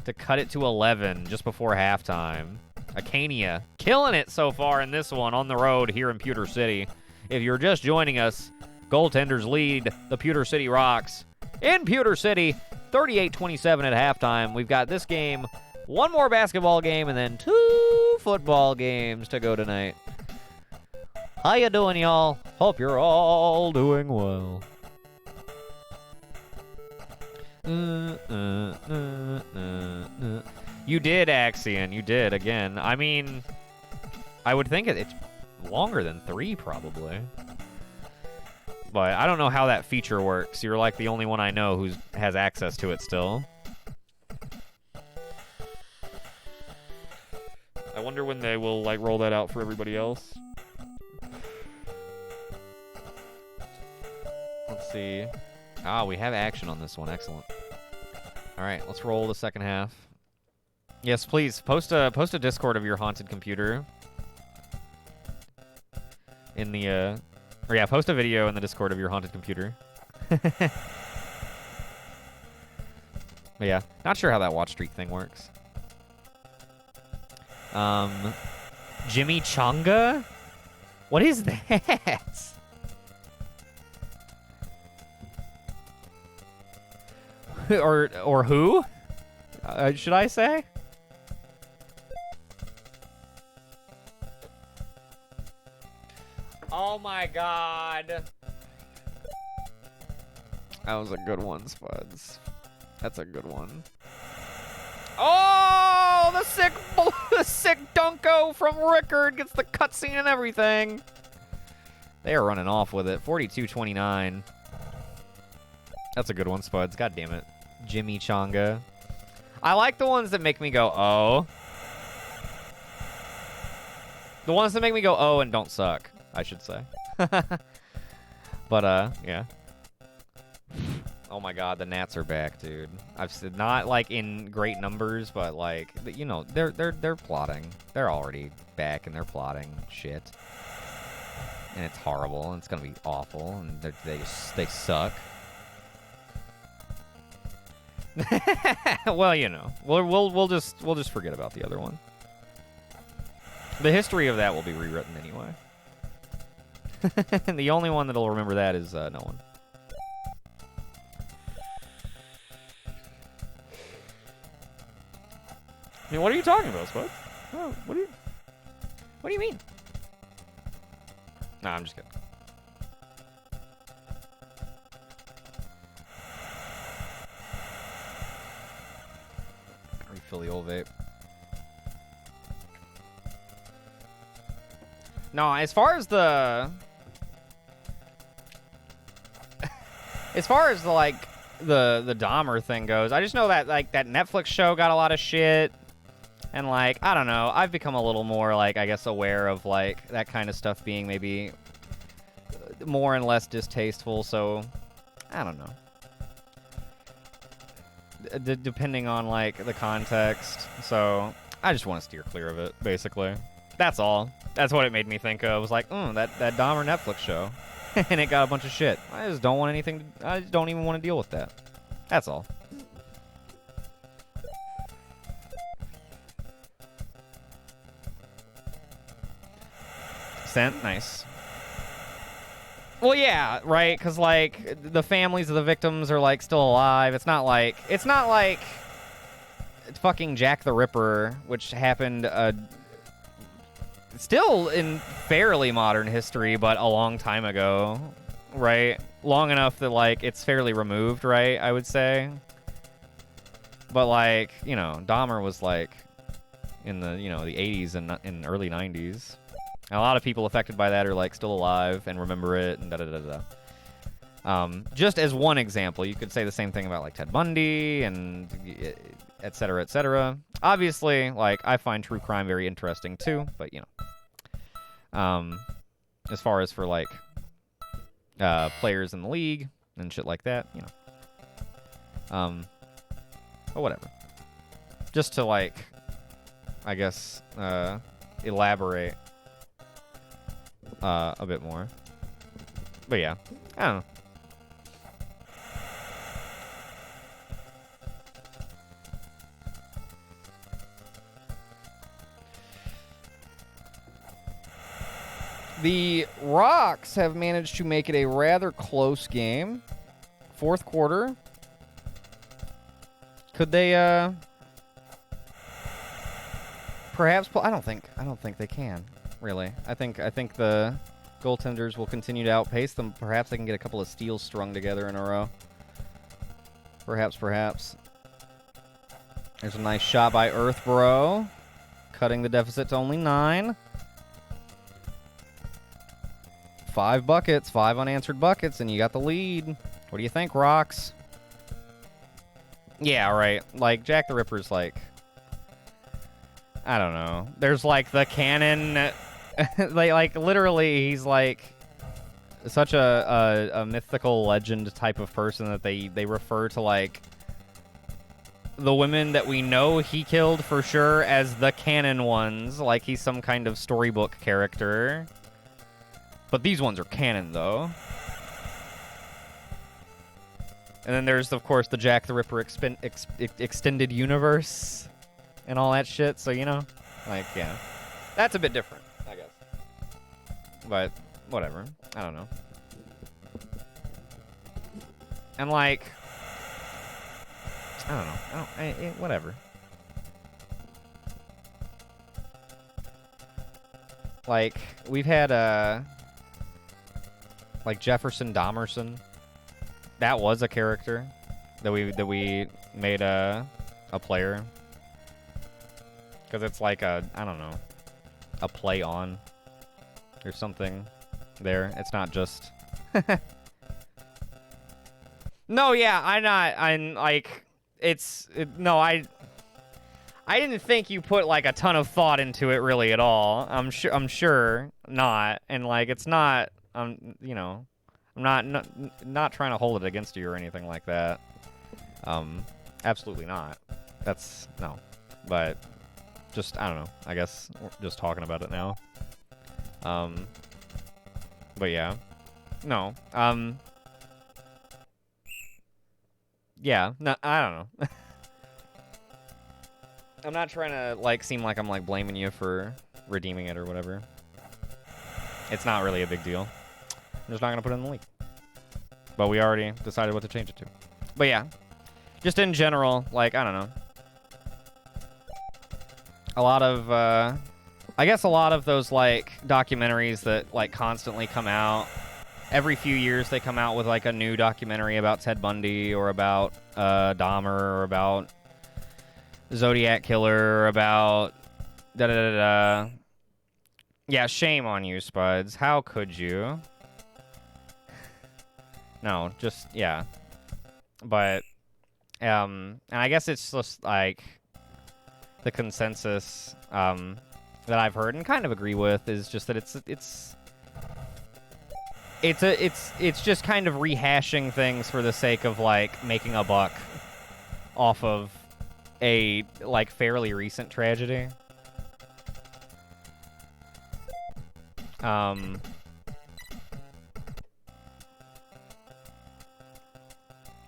To cut it to 11 just before halftime. Acania. Killing it so far in this one on the road here in Pewter City. If you're just joining us, goaltenders lead the Pewter City Rocks. In Pewter City, 38-27 at halftime. We've got this game, one more basketball game, and then 2 football games to go tonight. How you doing, y'all? Hope you're all doing well. You did, Axion. You did, again. I mean, I would think it's longer than 3, probably. But I don't know how that feature works. You're like the only one I know who has access to it still. I wonder when they will, like, roll that out for everybody else. Let's see. Ah, we have action on this one. Excellent. All right, let's roll the second half. Yes, please post a Discord of your haunted computer. In the or yeah, post a video in the Discord of your haunted computer. But yeah, not sure how that watch streak thing works. Jimmy Chonga? What is that? or who? Should I say? Oh my god. That was a good one, Spuds. That's a good one. Oh, the sick Dunko from Rickard gets the cutscene and everything. They are running off with it. 42-29. That's a good one, Spuds. God damn it. Jimmy Chonga. I like the ones that make me go, oh. The ones that make me go, oh, and don't suck, I should say. But, yeah. Oh my god, the Nats are back, dude. I've said not like in great numbers, but like, you know, they're plotting. They're already back and they're plotting shit. And it's horrible, and it's gonna be awful, and they suck. Well, you know, we'll just forget about the other one. The history of that will be rewritten anyway. And the only one that'll remember that is no one. I mean, what are you talking about, Spud? Oh, what do you mean? Nah, I'm just kidding. Refill the old vape. No, as far as the like the Dahmer thing goes, I just know that like that Netflix show got a lot of shit, and like I don't know, I've become a little more like I guess aware of like that kind of stuff being maybe more and less distasteful. So I don't know. Depending on like the context, so I just want to steer clear of it. Basically, that's all. That's what it made me think of. It was like, that Dahmer Netflix show, and it got a bunch of shit. I just don't want anything. I just don't even want to deal with that. That's all. Sent, nice. Well, yeah, right, because, like, the families of the victims are, like, still alive. It's not like fucking Jack the Ripper, which happened, still in fairly modern history, but a long time ago, right? Long enough that, like, it's fairly removed, right, I would say. But, like, you know, Dahmer was, like, in the, you know, the 80s and in early 90s. And a lot of people affected by that are like still alive and remember it and da-da-da-da. Just as one example, you could say the same thing about like Ted Bundy and et cetera, et cetera. Obviously, like I find true crime very interesting too, but you know, as far as for like players in the league and shit like that, you know, but whatever. Just to like, I guess, elaborate a bit more. But yeah, I don't know. The Rocks have managed to make it a rather close game. Fourth quarter. Could they perhaps I don't think they can, really. I think the goaltenders will continue to outpace them. Perhaps they can get a couple of steals strung together in a row. Perhaps. There's a nice shot by Earthbro, cutting the deficit to only 9. 5 buckets, 5 unanswered buckets, and you got the lead. What do you think, Rocks? Yeah, right. Like, Jack the Ripper's like, I don't know. There's like the canon, like literally, he's like such a mythical legend type of person that they refer to like the women that we know he killed for sure as the canon ones. Like he's some kind of storybook character. But these ones are canon, though. And then there's, of course, the Jack the Ripper extended universe and all that shit. So, you know, like, yeah. That's a bit different, I guess. But, whatever. I don't know. And, like, I don't know. Whatever. Like, we've had, like Jefferson Dahmerson. That was a character that we made a player. Because it's like a, I don't know, a play on or something there. It's not just... No, yeah, I'm like, no, I didn't think you put like a ton of thought into it really at all. I'm sure not. And like, it's not, you know, I'm not trying to hold it against you or anything like that. Absolutely not. That's, no. But just, I don't know. I guess we're just talking about it now. But yeah. No. Yeah. No, I don't know. I'm not trying to, like, seem like I'm, like, blaming you for redeeming it or whatever. It's not really a big deal. I'm just not going to put it in the league. But we already decided what to change it to. But yeah. Just in general, like, I don't know. A lot of, I guess a lot of those, like, documentaries that, like, constantly come out. Every few years they come out with, like, a new documentary about Ted Bundy or about Dahmer or about Zodiac Killer, about da-da-da-da. Yeah, shame on you, Spuds. How could you? No, just, yeah. But, and I guess it's just, like, the consensus that I've heard and kind of agree with is just that it's just kind of rehashing things for the sake of, like, making a buck off of a, like, fairly recent tragedy.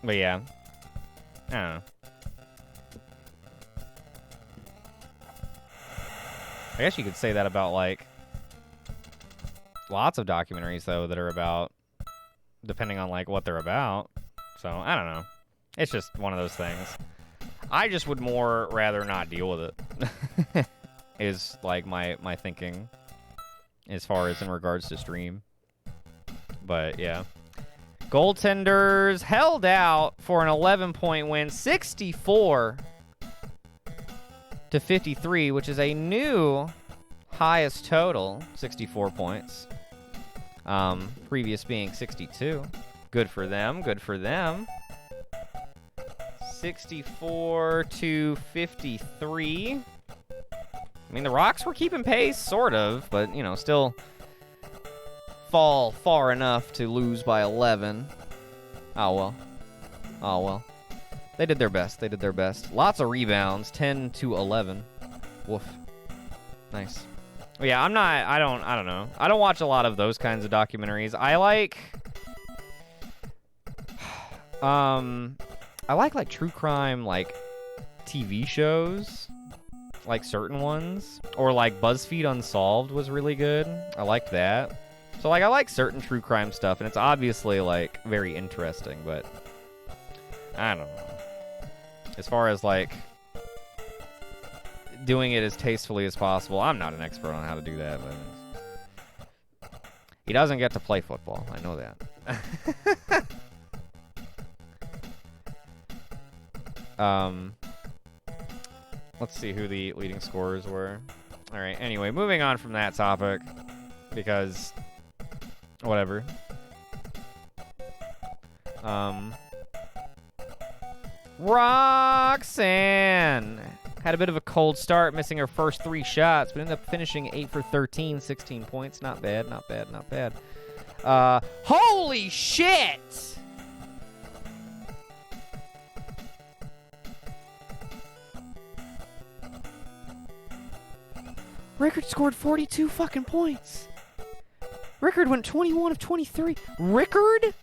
But yeah. I don't know. I guess you could say that about, like, lots of documentaries, though, that are about, depending on, like, what they're about. So, I don't know. It's just one of those things. I just would more rather not deal with it. Is, like, my thinking as far as in regards to stream. But, yeah. Goaltenders held out for an 11-point win, 64-53, which is a new highest total, 64 points. Previous being 62. Good for them, good for them. 64-53. I mean, the Rocks were keeping pace, sort of, but, you know, still fall far enough to lose by 11. Oh, well. Oh, well. They did their best. They did their best. Lots of rebounds, 10-11. Woof. Nice. But yeah, I don't know. I don't watch a lot of those kinds of documentaries. I like like true crime, like TV shows, like certain ones, or like BuzzFeed Unsolved was really good. I liked that. So, like, I like certain true crime stuff, and it's obviously, like, very interesting, but I don't know. As far as, like, doing it as tastefully as possible, I'm not an expert on how to do that, but he doesn't get to play football. I know that. Let's see who the leading scorers were. All right, anyway, moving on from that topic, because whatever. Roxanne had a bit of a cold start, missing her first 3 shots, but ended up finishing 8 for 13, 16 points. Not bad, not bad, not bad. Holy shit! Rickard scored 42 fucking points. Rickard went 21 of 23. Rickard?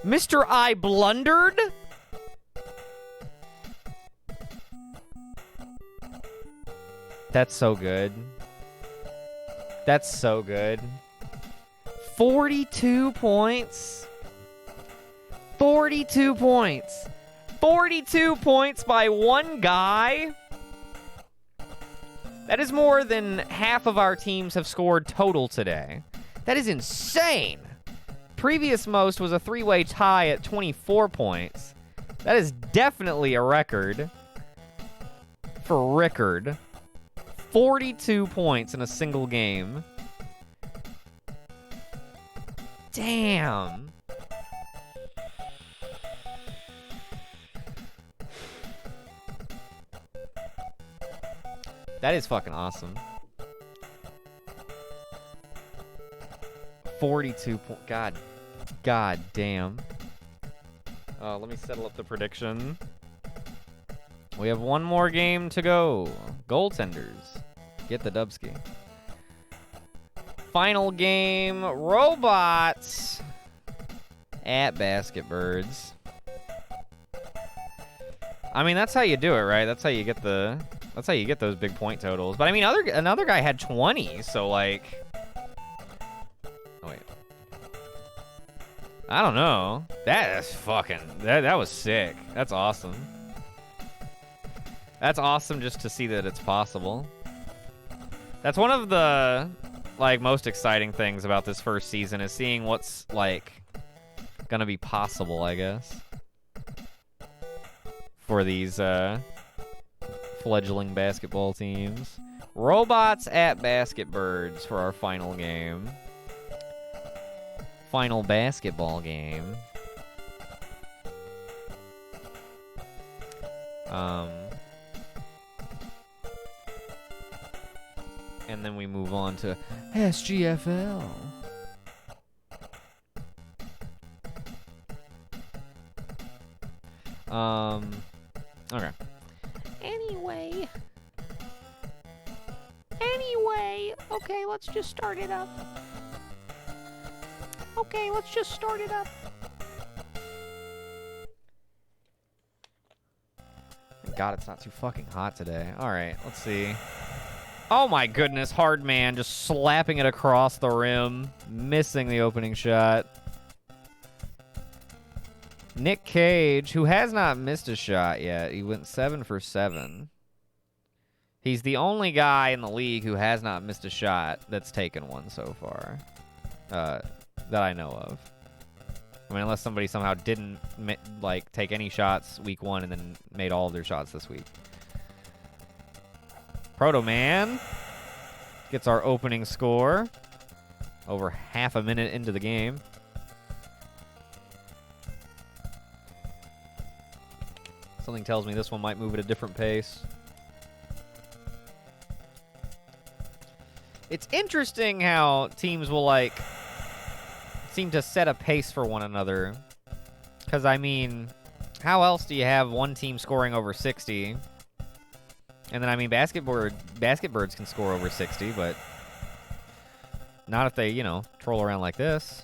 Mr. I blundered? That's so good. That's so good. 42 points. 42 points. 42 points by one guy? That is more than half of our teams have scored total today. That is insane. Previous most was a 3-way tie at 24 points. That is definitely a record for Rickard. 42 points in a single game. Damn. That is fucking awesome. 42 points. God damn. Let me settle up the prediction. We have one more game to go. Goaltenders. Get the Dubsky. Final game. Robots at Basketbirds. I mean, that's how you do it, right? That's how you get those big point totals. But I mean, another guy had 20, so like, oh wait, I don't know. That is fucking that was sick. That's awesome. That's awesome just to see that it's possible. That's one of the like most exciting things about this first season is seeing what's like gonna be possible, I guess, for these fledgling basketball teams. Robots at Basketbirds for our final game. Final basketball game. And then we move on to SGFL. Okay. Anyway, okay, let's just start it up. Thank God it's not too fucking hot today. All right, let's see. Oh my goodness, Hardman just slapping it across the rim, missing the opening shot. Nick Cage, who has not missed a shot yet. He went 7 for 7. He's the only guy in the league who has not missed a shot that's taken one so far, that I know of. I mean, unless somebody somehow didn't like take any shots week 1 and then made all of their shots this week. Proto Man gets our opening score over half a minute into the game. Something tells me this one might move at a different pace. It's interesting how teams will, like, seem to set a pace for one another. Because, I mean, how else do you have one team scoring over 60? And then, I mean, Basketbirds can score over 60, but not if they, you know, troll around like this.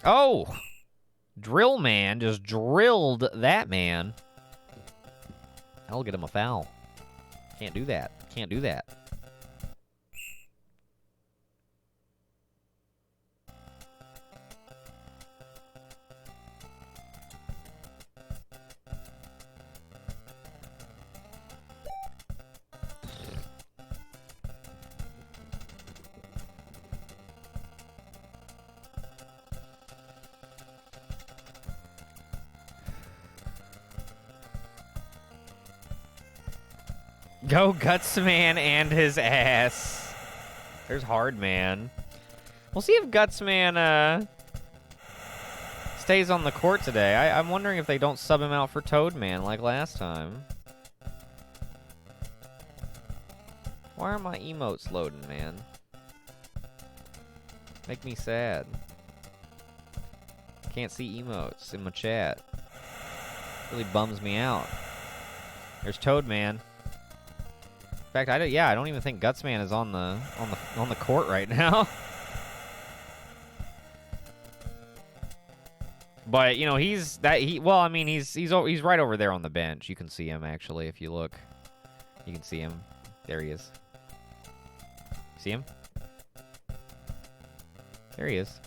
Oh! Drill Man just drilled that man. I'll get him a foul. Can't do that. Can't do that. Go Gutsman and his ass. There's Hardman. We'll see if Gutsman stays on the court today. I'm wondering if they don't sub him out for Toadman like last time. Why aren't my emotes loading, man? Make me sad. Can't see emotes in my chat. Really bums me out. There's Toadman. In fact, I don't even think Gutsman is on the court right now. But you know, he's right over there on the bench. You can see him actually if you look. You can see him. There he is. See him? There he is.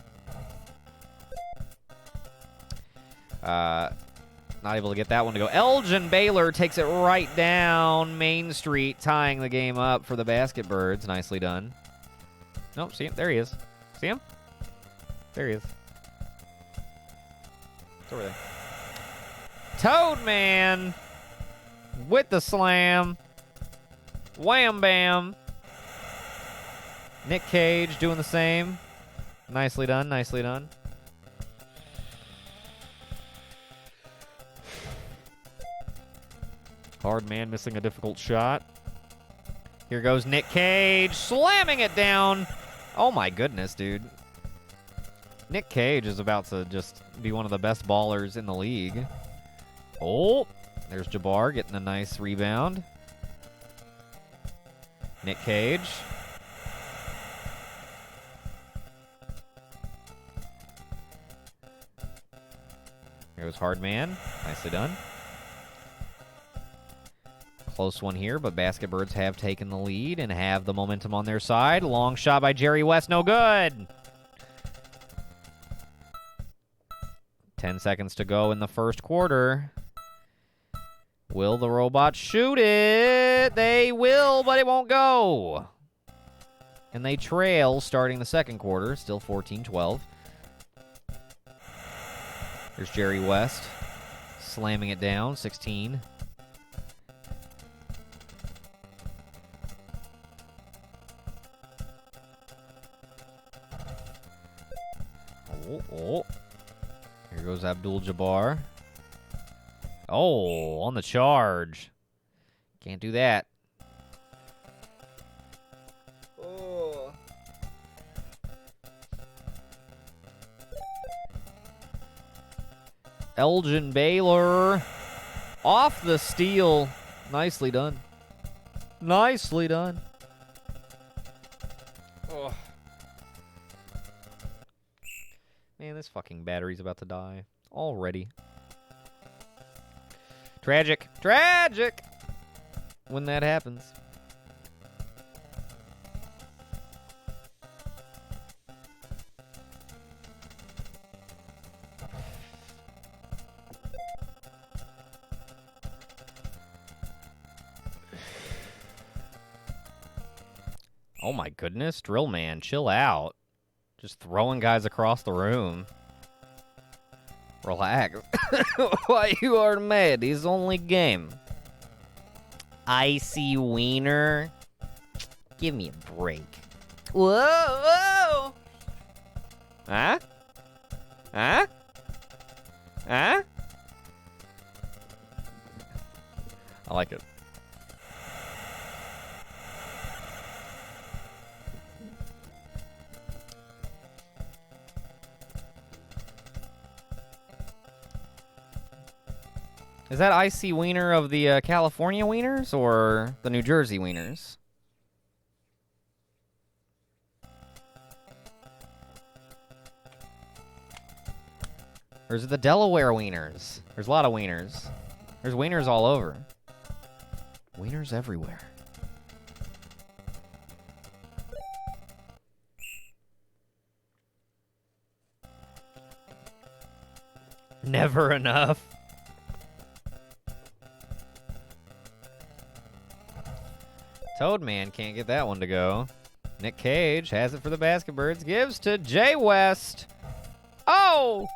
Not able to get that one to go. Elgin Baylor takes it right down Main Street, tying the game up for the Basket Birds. Nicely done. Nope, see him? There he is. See him? There he is. It's over there. Toadman with the slam. Wham bam. Nick Cage doing the same. Nicely done, nicely done. Hardman missing a difficult shot. Here goes Nick Cage, slamming it down. Oh my goodness, dude. Nick Cage is about to just be one of the best ballers in the league. Oh, there's Jabbar getting a nice rebound. Nick Cage. Here goes Hardman. Nicely done. Close one here, but Basket Birds have taken the lead and have the momentum on their side. Long shot by Jerry West, no good. 10 seconds to go in the first quarter. Will the Robots shoot it? They will, but it won't go. And they trail starting the second quarter, still 14-12. There's Jerry West slamming it down, 16. Oh. Here goes Abdul-Jabbar. Oh, on the charge. Can't do that. Oh. Elgin Baylor off the steal. Nicely done. Nicely done. Oh. Man, this fucking battery's about to die already. Tragic. Tragic! When that happens. Oh my goodness, Drill Man, chill out. Just throwing guys across the room. Relax. Why you are mad? He's only game. Icy wiener. Give me a break. Whoa, whoa. Huh? Huh? Huh? I like it. Is that Icy Wiener of the California Wieners or the New Jersey Wieners? Or is it the Delaware Wieners? There's a lot of Wieners. There's Wieners all over. Wieners everywhere. Never enough. Toadman can't get that one to go. Nick Cage has it for the Basket Birds. Gives to Jay West. Oh!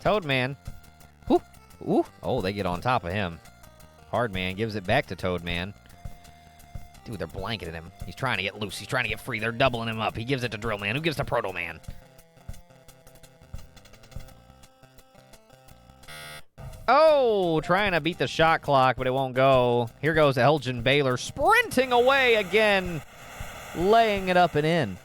Toadman. Ooh. Ooh. Oh, they get on top of him. Hard man gives it back to Toad Man. Dude, they're blanketing him. He's trying to get loose. He's trying to get free. They're doubling him up. He gives it to Drill Man. Who gives to Proto Man? Oh, trying to beat the shot clock, but it won't go. Here goes Elgin Baylor sprinting away again, laying it up and in.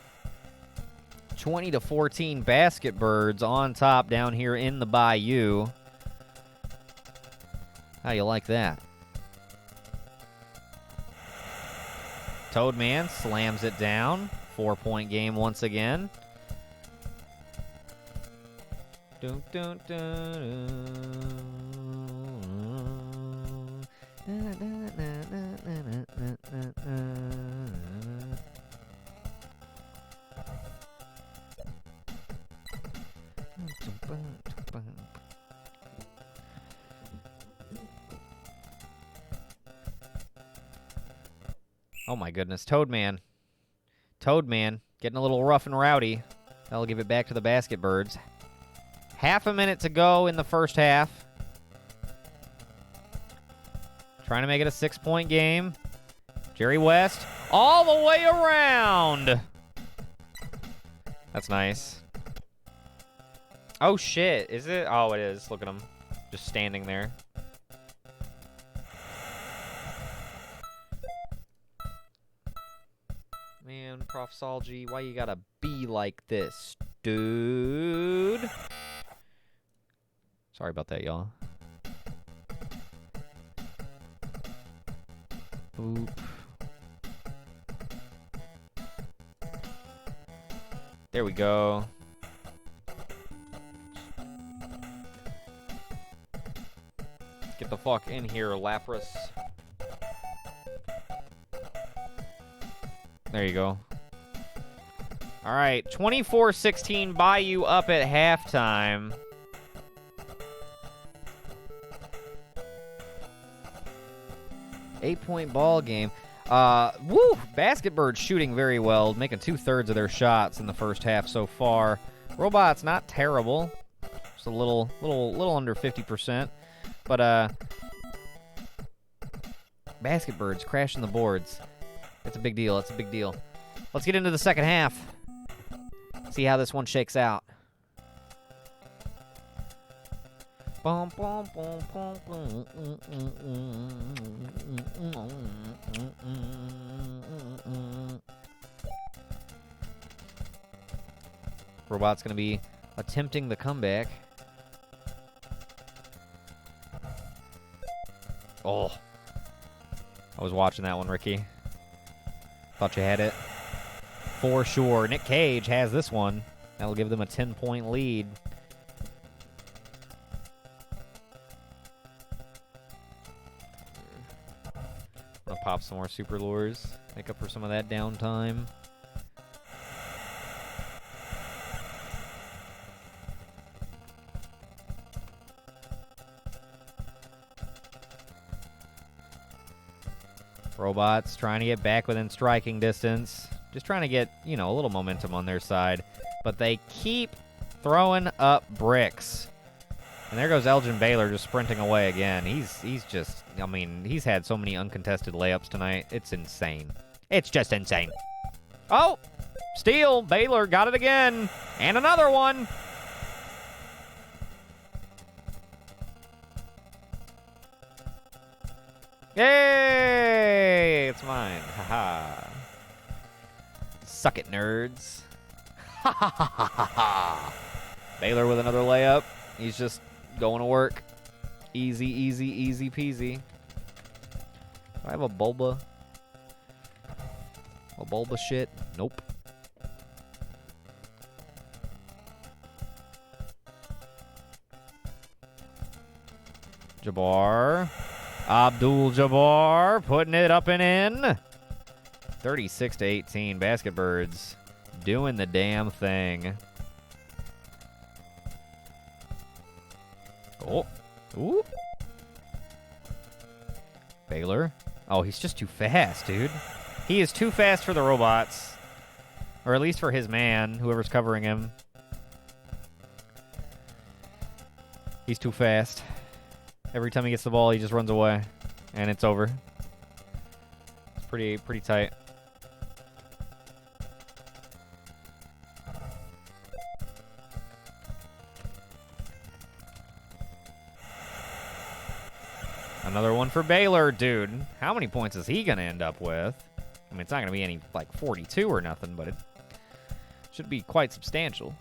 20-14 Basket Birds on top down here in the Bayou. How you like that? Toad Man slams it down. 4-point game once again. Dun, dun, dun, oh my goodness, Toad Man. Toad Man getting a little rough and rowdy. That'll give it back to the Basket Birds. Half a minute to go in the first half. Trying to make it a 6-point game. Jerry West all the way around. That's nice. Oh, shit. Is it? Oh, it is. Look at him. Just standing there. Man, Profsolgy, why you gotta be like this, dude? Sorry about that, y'all. Oop. There we go. Get the fuck in here, Lapras. There you go. All right, 24-16 Bayou up at halftime. Eight-point ball game. Woo! Basket Birds shooting very well, making 2/3 of their shots in the first half so far. Robots not terrible, just a little under 50%, but Basket Birds crashing the boards. It's a big deal. It's a big deal. Let's get into the second half. See how this one shakes out. Robot's going to be attempting the comeback. Oh. I was watching that one, Ricky. Thought you had it. For sure. Nick Cage has this one. That'll give them a 10-point lead. I'm gonna pop some more super lures. Make up for some of that downtime. Robots trying to get back within striking distance. Just trying to get, you know, a little momentum on their side. But they keep throwing up bricks. And there goes Elgin Baylor just sprinting away again. He's just, I mean, he's had so many uncontested layups tonight. It's insane. It's just insane. Oh, steal. Baylor got it again. And another one. Yay! It's mine. Haha. Suck it, nerds. Ha ha ha ha ha ha. Baylor with another layup. He's just going to work. Easy, easy, easy peasy. Do I have a Bulba? A Bulba shit? Nope. Jabbar. Abdul Jabbar putting it up and in. 36-18. Basket Birds doing the damn thing. Oh. Ooh. Baylor. Oh, he's just too fast, dude. He is too fast for the robots. Or at least for his man, whoever's covering him. He's too fast. Every time he gets the ball, he just runs away. and it's over. It's pretty tight. Another one for Baylor, dude. How many points is he gonna end up with? I mean, it's not gonna be any like 42 or nothing, but it should be quite substantial.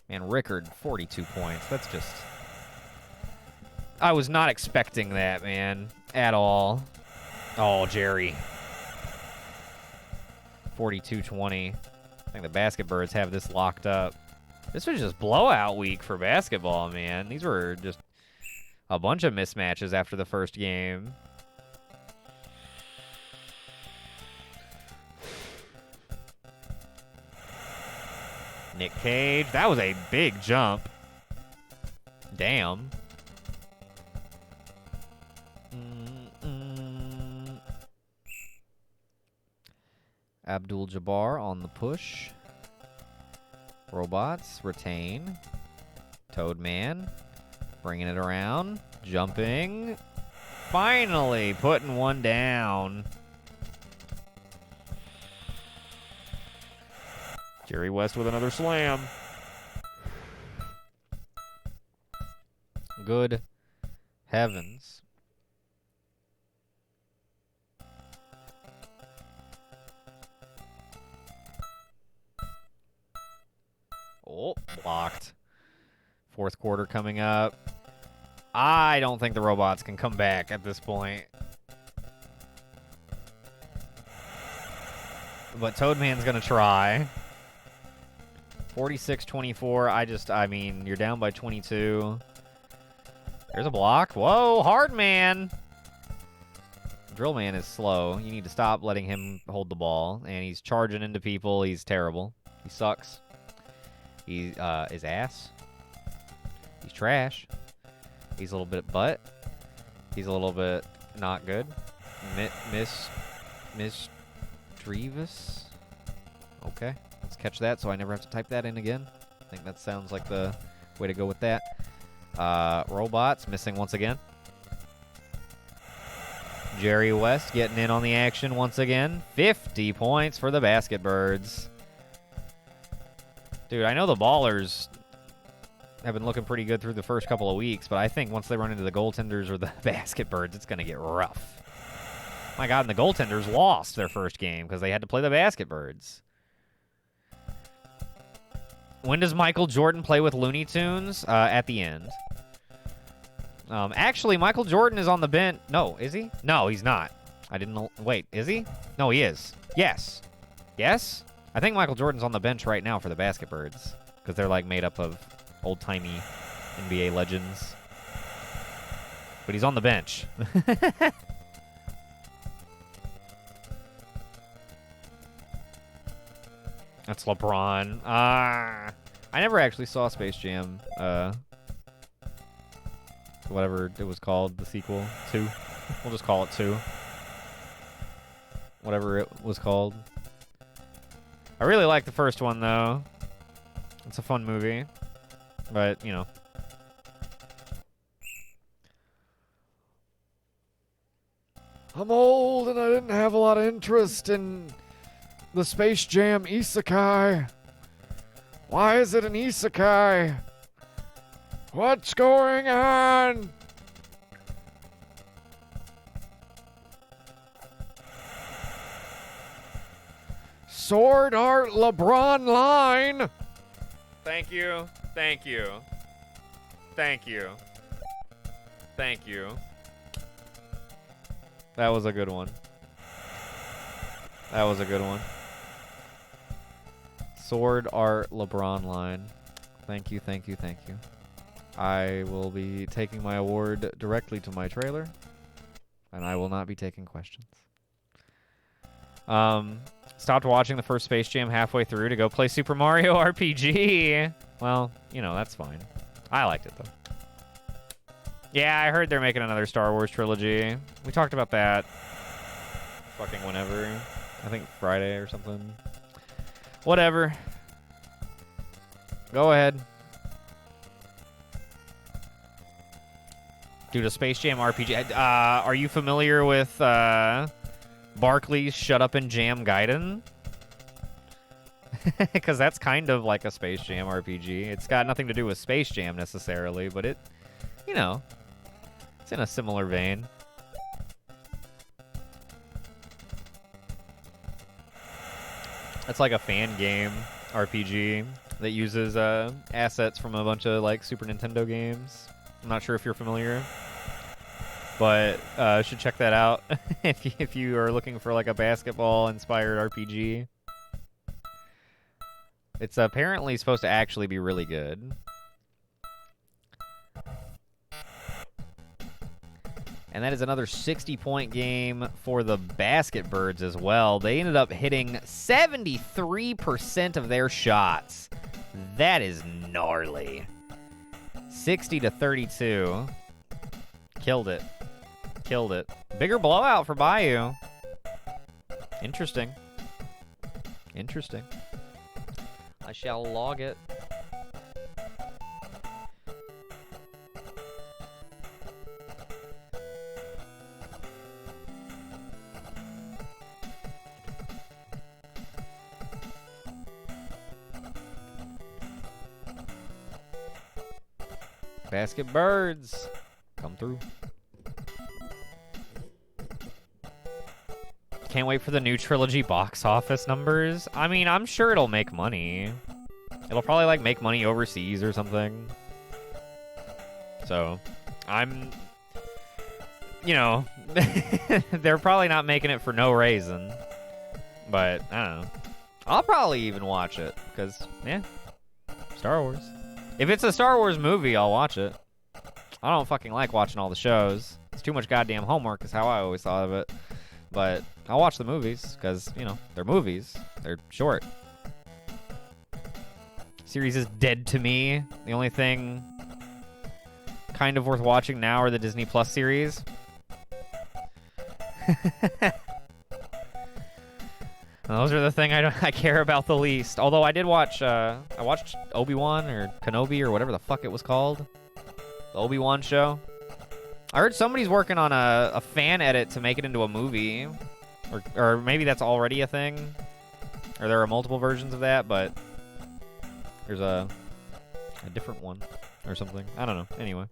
Man, Rickard, 42 points. That's just... I was not expecting that, man, at all. Oh, Jerry. 42-20. I think the Basket Birds have this locked up. This was just blowout week for basketball, man. These were just a bunch of mismatches after the first game. Nick Cage. That was a big jump. Damn. Abdul-Jabbar on the push. Robots retain. Toadman bringing it around. Jumping. Finally putting one down. Jerry West with another slam. Good heavens. Oh, blocked. Fourth quarter coming up. I don't think the robots can come back at this point. But Toadman's going to try. 46-24. I mean, you're down by 22. There's a block. Whoa, hard man. Drill man is slow. You need to stop letting him hold the ball. And he's charging into people. He's terrible. He sucks. He is ass. He's trash. He's a little bit butt. He's a little bit not good. Miss Drevis. Okay, let's catch that so I never have to type that in again. I think that sounds like the way to go with that. Robots missing once again. Jerry West getting in on the action once again. 50 points for the Basket Birds. Dude, I know the Ballers have been looking pretty good through the first couple of weeks, but I think once they run into the Goaltenders or the Basket Birds, it's going to get rough. My God, and the Goaltenders lost their first game because they had to play the Basket Birds. When does Michael Jordan play with Looney Tunes? At the end. Actually, Michael Jordan is on the bench. No, is he? No, he's not. I didn't know. Wait, is he? No, he is. Yes. Yes? I think Michael Jordan's on the bench right now for the Basket Birds because they're like made up of old-timey NBA legends. But he's on the bench. That's LeBron. I never actually saw Space Jam. Whatever it was called, the sequel. 2. We'll just call it 2. Whatever it was called. I really like the first one, though. It's a fun movie. But, you know. I'm old and I didn't have a lot of interest in the Space Jam isekai. Why is it an isekai? What's going on? Sword Art LeBron line. Thank you. Thank you. Thank you. Thank you. That was a good one. That was a good one. Sword Art LeBron line. Thank you, thank you, thank you. I will be taking my award directly to my trailer, and I will not be taking questions. Stopped watching the first Space Jam halfway through to go play Super Mario RPG. Well, you know, that's fine. I liked it, though. Yeah, I heard they're making another Star Wars trilogy. We talked about that fucking whenever. I think Friday or something. Whatever. Go ahead. Dude, a Space Jam RPG. Are you familiar with Barkley's Shut Up and Jam Gaiden? Because that's kind of like a Space Jam RPG. It's got nothing to do with Space Jam necessarily, but it, you know, it's in a similar vein. It's like a fan game RPG that uses assets from a bunch of like Super Nintendo games. I'm not sure if you're familiar, but should check that out if you are looking for like a basketball-inspired RPG. It's apparently supposed to actually be really good. And that is another 60-point game for the Basket Birds as well. They ended up hitting 73% of their shots. That is gnarly. 60-32. Killed it. Killed it. Bigger blowout for Bayou. Interesting. Interesting. I shall log it. Basket Birds, come through. Can't wait for the new trilogy box office numbers. I mean, I'm sure it'll make money. It'll probably like make money overseas or something. So, you know, they're probably not making it for no reason. But, I don't know. I'll probably even watch it, because, yeah, Star Wars. If it's a Star Wars movie, I'll watch it. I don't fucking like watching all the shows. It's too much goddamn homework is how I always thought of it. But I'll watch the movies, because, you know, they're movies. They're short. Series is dead to me. The only thing kind of worth watching now are the Disney Plus series. Those are the thing I care about the least. Although I did watch, I watched Obi-Wan or Kenobi or whatever the fuck it was called. The Obi-Wan show. I heard somebody's working on a fan edit to make it into a movie. Or maybe that's already a thing. Or there are multiple versions of that, but there's a different one or something. I don't know. Anyway.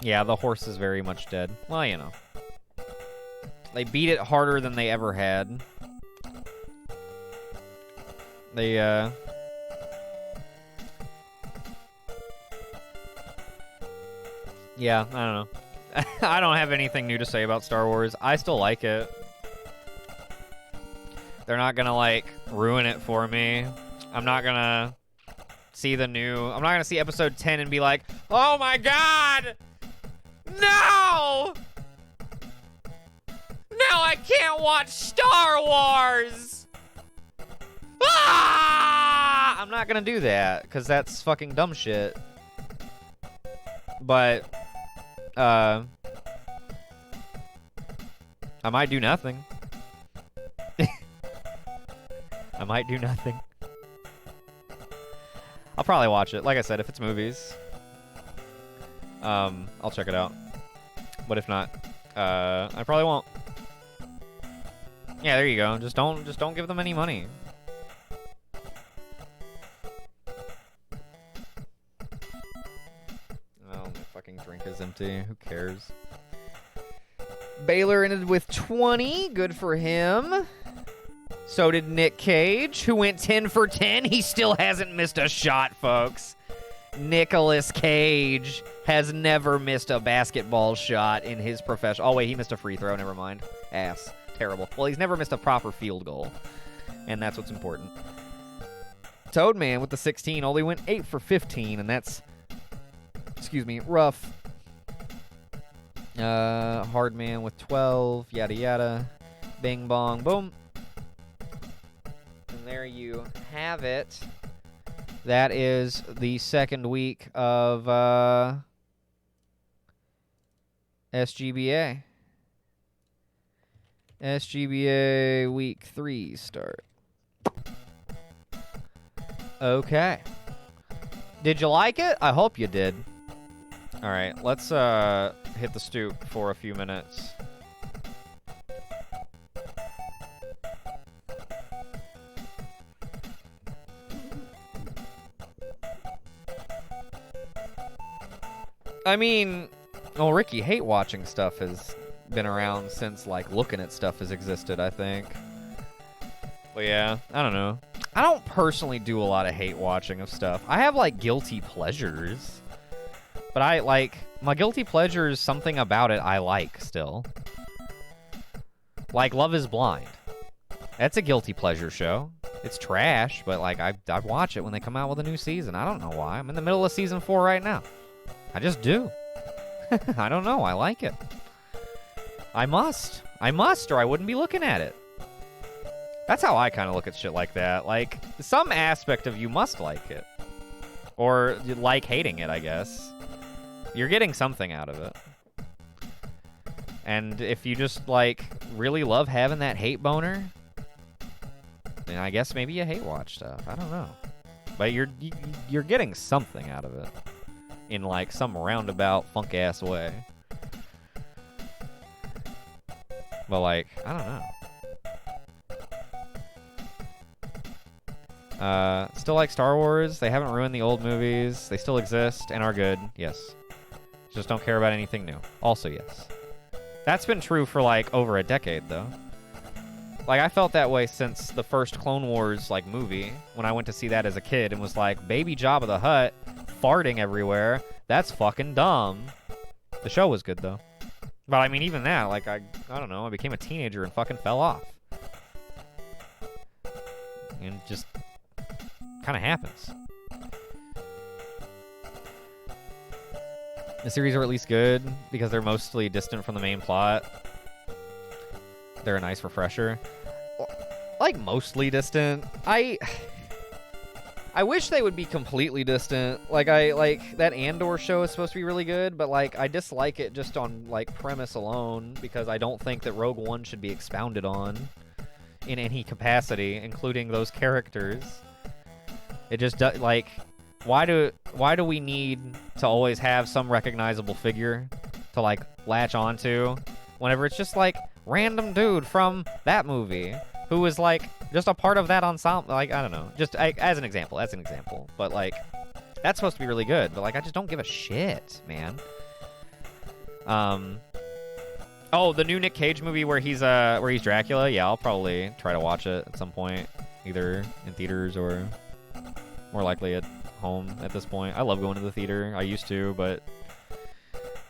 Yeah, the horse is very much dead. Well, you know. They beat it harder than they ever had. They, yeah, I don't know. I don't have anything new to say about Star Wars. I still like it. They're not gonna, like, ruin it for me. I'm not gonna see I'm not gonna see episode 10 and be like, oh my god! No! Now I can't watch Star Wars! Ah! I'm not gonna do that, because that's fucking dumb shit. But, I might do nothing. I might do nothing. I'll probably watch it. Like I said, if it's movies, I'll check it out. But if not, I probably won't. Yeah, there you go. Just don't give them any money. Oh, my fucking drink is empty. Who cares? Baylor ended with 20. Good for him. So did Nick Cage, who went 10 for 10. He still hasn't missed a shot, folks. Nicolas Cage has never missed a basketball shot in his profession. Oh, wait, he missed a free throw. Never mind. Ass. Terrible. Well, he's never missed a proper field goal, and that's what's important. Toadman with the 16 only went 8 for 15, and that's, excuse me, rough. Hardman with 12, yada yada. Bing bong boom. And there you have it. That is the second week of SGBA. SGBA week 3 start. Okay. Did you like it? I hope you did. All right, let's hit the stoop for a few minutes. I mean, well, Ricky, hate watching stuff has been around since, like, looking at stuff has existed, I think. But yeah, I don't know. I don't personally do a lot of hate watching of stuff. I have, like, guilty pleasures. But I, like, my guilty pleasure is something about it I like still. Like, Love is Blind. That's a guilty pleasure show. It's trash, but, like, I watch it when they come out with a new season. I don't know why. I'm in the middle of season 4 right now. I just do. I don't know. I like it. I must, or I wouldn't be looking at it. That's how I kind of look at shit like that. Like, some aspect of you must like it. Or you like hating it, I guess. You're getting something out of it. And if you just, like, really love having that hate boner, then I guess maybe you hate watch stuff. I don't know. But you're getting something out of it. In, like, some roundabout, funk-ass way. But, like, I don't know. Still like Star Wars. They haven't ruined the old movies. They still exist and are good. Yes. Just don't care about anything new. Also, yes. That's been true for, like, over a decade, though. Like, I felt that way since the first Clone Wars, like, movie. When I went to see that as a kid and was like, Baby Jabba the Hutt farting everywhere. That's fucking dumb. The show was good, though. But, I mean, even that, like, I don't know. I became a teenager and fucking fell off. And just kind of happens. The series are at least good because they're mostly distant from the main plot. They're a nice refresher. Like, mostly distant. I wish they would be completely distant. Like, that Andor show is supposed to be really good, but, like, I dislike it just on, like, premise alone because I don't think that Rogue One should be expounded on in any capacity, including those characters. It just, like, why do we need to always have some recognizable figure to, like, latch onto whenever it's just, like, random dude from that movie who was, like, just a part of that ensemble. Like, I don't know. Just as an example. But, like, that's supposed to be really good. But, like, I just don't give a shit, man. Oh, the new Nick Cage movie where he's Dracula. Yeah, I'll probably try to watch it at some point, either in theaters or more likely at home at this point. I love going to the theater. I used to, but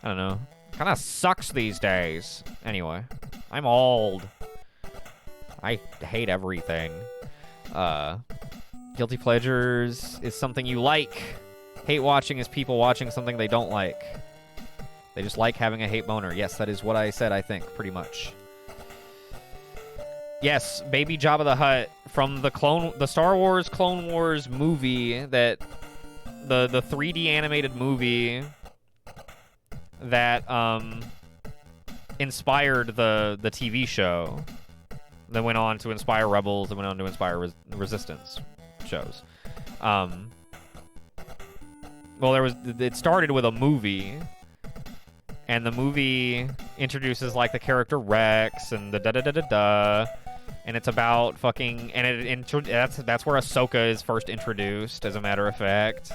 I don't know. Kind of sucks these days. Anyway, I'm old. I hate everything. Guilty pleasures is something you like. Hate watching is people watching something they don't like. They just like having a hate boner. Yes, that is what I said, I think, pretty much. Yes, Baby Jabba the Hutt from the Star Wars Clone Wars movie, that the 3D animated movie that inspired the TV show that went on to inspire Rebels, that went on to inspire Resistance shows. Well, it started with a movie, and the movie introduces, like, the character Rex and the da-da-da-da-da, and it's about fucking, and that's where Ahsoka is first introduced, as a matter of fact.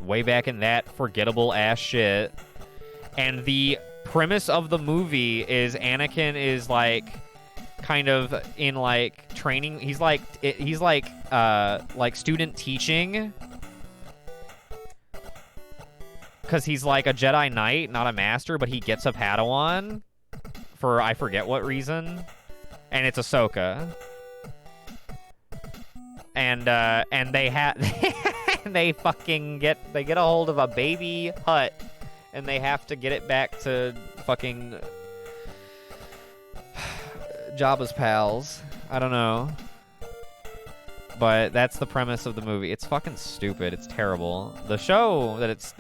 Way back in that forgettable ass shit. And the premise of the movie is Anakin is, like, kind of in, like, training. He's like student teaching, because he's like a Jedi Knight, not a master, but he gets a Padawan for I forget what reason, and it's Ahsoka. And they fucking get a hold of a baby Hutt, and they have to get it back to fucking Jabba's pals. I don't know. But that's the premise of the movie. It's fucking stupid. It's terrible. The show that it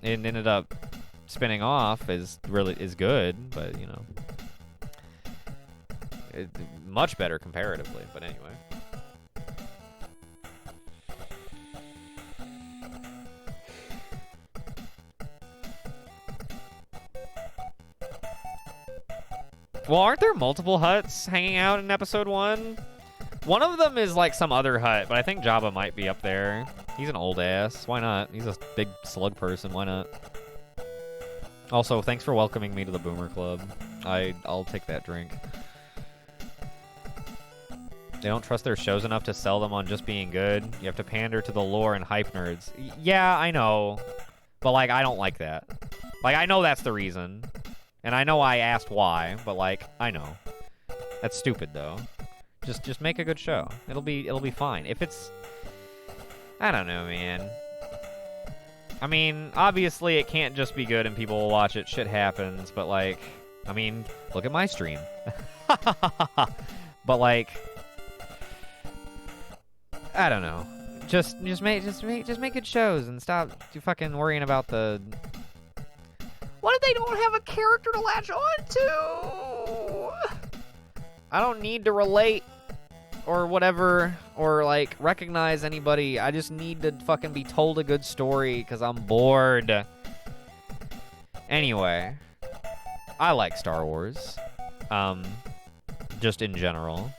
ended up spinning off is good, but, you know, much better comparatively. But anyway. Well, aren't there multiple Hutts hanging out in episode 1? One of them is like some other Hutt, but I think Jabba might be up there. He's an old ass. Why not? He's a big slug person. Why not? Also, thanks for welcoming me to the Boomer Club. I'll take that drink. They don't trust their shows enough to sell them on just being good. You have to pander to the lore and hype nerds. Yeah, I know. But, like, I don't like that. Like, I know that's the reason. And I know I asked why, but, like, I know. That's stupid, though. Just make a good show. It'll be fine. If it's... I don't know, man. I mean, obviously it can't just be good and people will watch it. Shit happens, but, like... I mean, look at my stream. But, like... I don't know. Just make good shows and stop fucking worrying about the... What if they don't have a character to latch on to? I don't need to relate or whatever or like recognize anybody. I just need to fucking be told a good story because I'm bored. Anyway, I like Star Wars, just in general.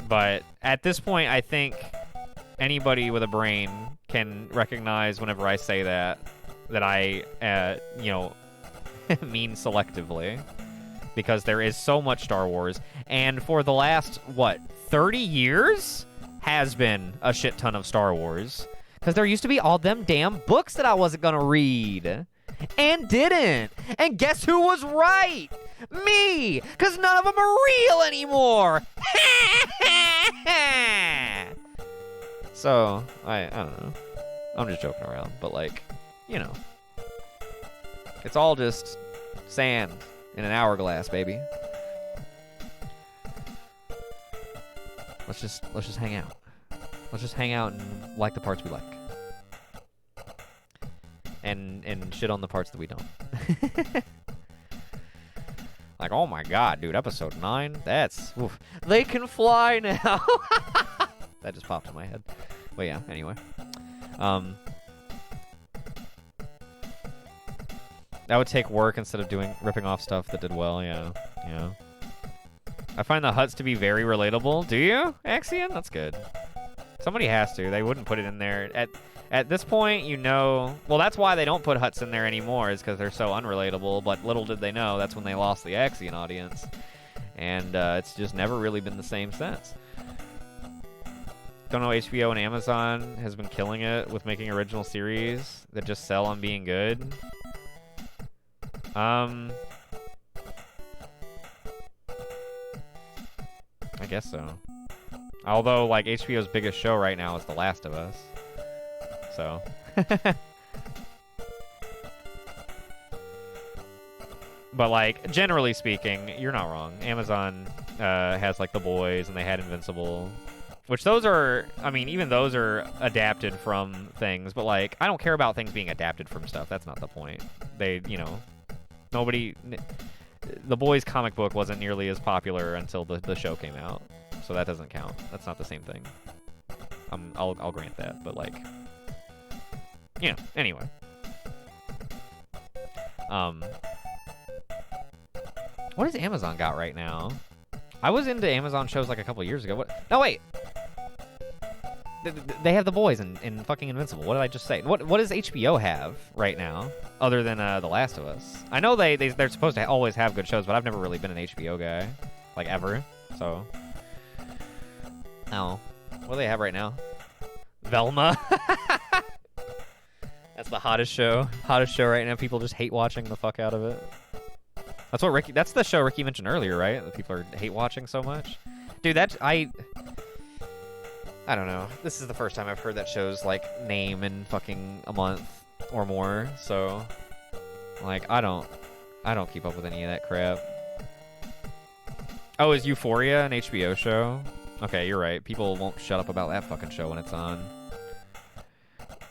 But at this point, I think anybody with a brain can recognize whenever I say that I, mean selectively. Because there is so much Star Wars. And for the last, 30 years? Has been a shit ton of Star Wars. Because there used to be all them damn books that I wasn't going to read. And didn't. And guess who was right? Me! Because none of them are real anymore! So, I don't know. I'm just joking around, but like, it's all just sand in an hourglass, baby. Let's just hang out. Let's just hang out and like the parts we like. And shit on the parts that we don't. Like, oh my god, dude, episode 9? That's... Oof. They can fly now! That just popped in my head. But yeah, anyway. That would take work instead of ripping off stuff that did well, yeah. I find the Hutts to be very relatable. Do you, Axion? That's good. Somebody has to. They wouldn't put it in there. At this point, well, that's why they don't put Hutts in there anymore, is because they're so unrelatable, but little did they know, that's when they lost the Axion audience. And it's just never really been the same since. Don't know, HBO and Amazon has been killing it with making original series that just sell on being good. I guess so. Although, like, HBO's biggest show right now is The Last of Us. So. But, like, generally speaking, you're not wrong. Amazon has, like, The Boys, and they had Invincible. Which those are, I mean, even those are adapted from things. But, like, I don't care about things being adapted from stuff. That's not the point. Nobody... The Boys comic book wasn't nearly as popular until the show came out. So that doesn't count. That's not the same thing. I'll grant that, but like... anyway. What has Amazon got right now? I was into Amazon shows like a couple years ago. No, wait! They have The Boys and fucking Invincible. What did I just say? What does HBO have right now, other than The Last of Us? I know they're supposed to always have good shows, but I've never really been an HBO guy, like ever. So, what do they have right now? Velma. That's the hottest show right now. People just hate watching the fuck out of it. That's the show Ricky mentioned earlier, right? That people hate watching so much. Dude, I don't know. This is the first time I've heard that show's, like, name in fucking a month or more, so... Like, I don't keep up with any of that crap. Oh, is Euphoria an HBO show? Okay, you're right. People won't shut up about that fucking show when it's on.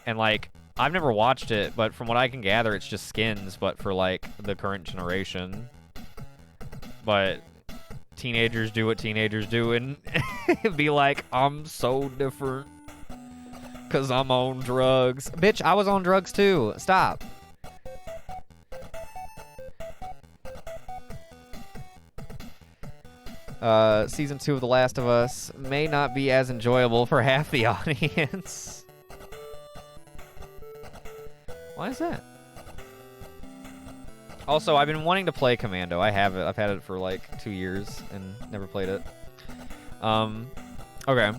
And, like, I've never watched it, but from what I can gather, it's just Skins, but for, like, the current generation. But... teenagers do what teenagers do and be like, I'm so different because I'm on drugs. Bitch, I was on drugs too. Stop. Season 2 of The Last of Us may not be as enjoyable for half the audience. Why is that? Also, I've been wanting to play Commando. I have it. I've had it for like 2 years and never played it. Okay.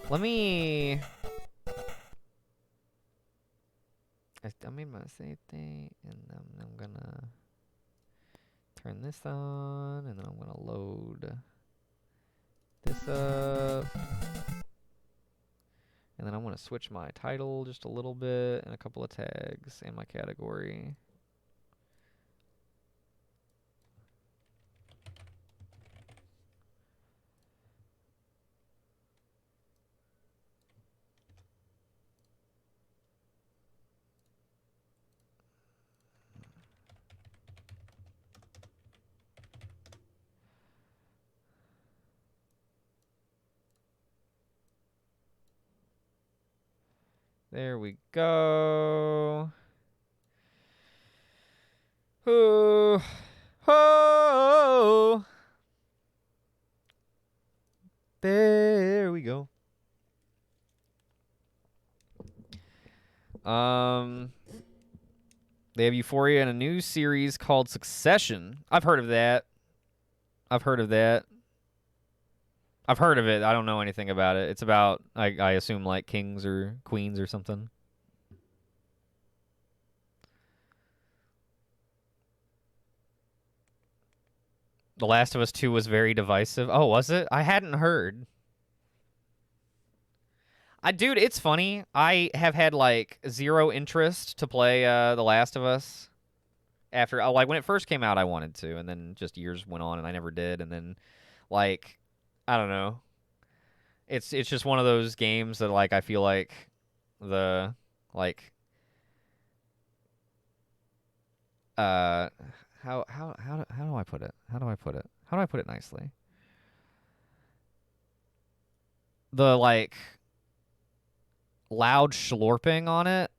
Let me... I made my save thing, and I'm gonna turn this on, and then I'm gonna load this up. And then I'm gonna switch my title just a little bit, and a couple of tags, and my category. There we go. Oh, oh. There we go. They have Euphoria and a new series called Succession. I've heard of that. I've heard of it. I don't know anything about it. It's about, I assume, like kings or queens or something. The Last of Us 2 was very divisive. Oh, was it? I hadn't heard. Dude, it's funny. I have had, like, zero interest to play The Last of Us. After, like, when it first came out, I wanted to. And then just years went on, and I never did. And then, like, I don't know. It's just one of those games that, like, I feel like the, like... How do I put it? How do I put it nicely? The, like... loud schlorping on it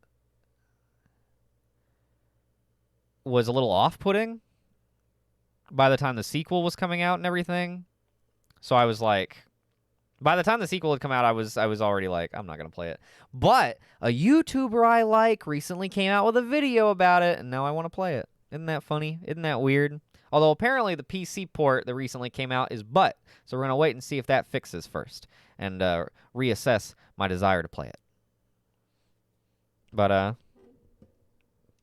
was a little off-putting by the time the sequel was coming out and everything. So I was like, by the time the sequel had come out, I was already like, I'm not gonna play it. But a YouTuber I like recently came out with a video about it, and now I want to play it. Isn't that funny? Isn't that weird? Although apparently the PC port that recently came out is butt, so we're gonna wait and see if that fixes first, and reassess my desire to play it. But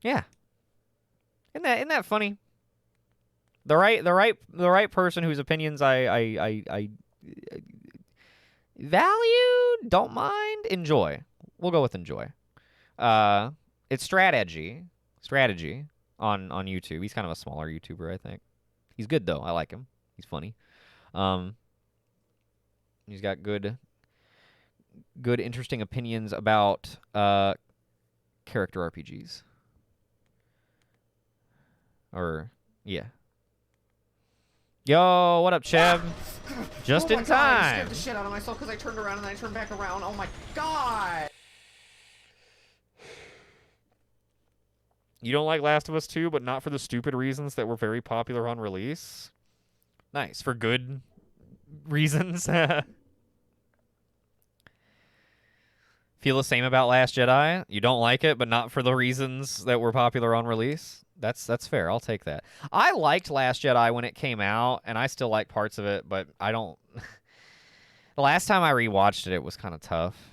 yeah, isn't that funny? The right person whose opinions I value, don't mind, enjoy. We'll go with enjoy. It's strategy on YouTube. He's kind of a smaller YouTuber, I think. He's good though. I like him. He's funny. He's got good, interesting opinions about character RPGs. Or yeah. Yo, what up, Chev? Just in time. I scared the shit out of myself because I turned around and then I turned back around. Oh my god. You don't like Last of Us 2, but not for the stupid reasons that were very popular on release? Nice. For good reasons. Feel the same about Last Jedi? You don't like it, but not for the reasons that were popular on release? That's fair. I'll take that. I liked Last Jedi when it came out, and I still like parts of it, but I don't... The last time I rewatched it, it was kind of tough.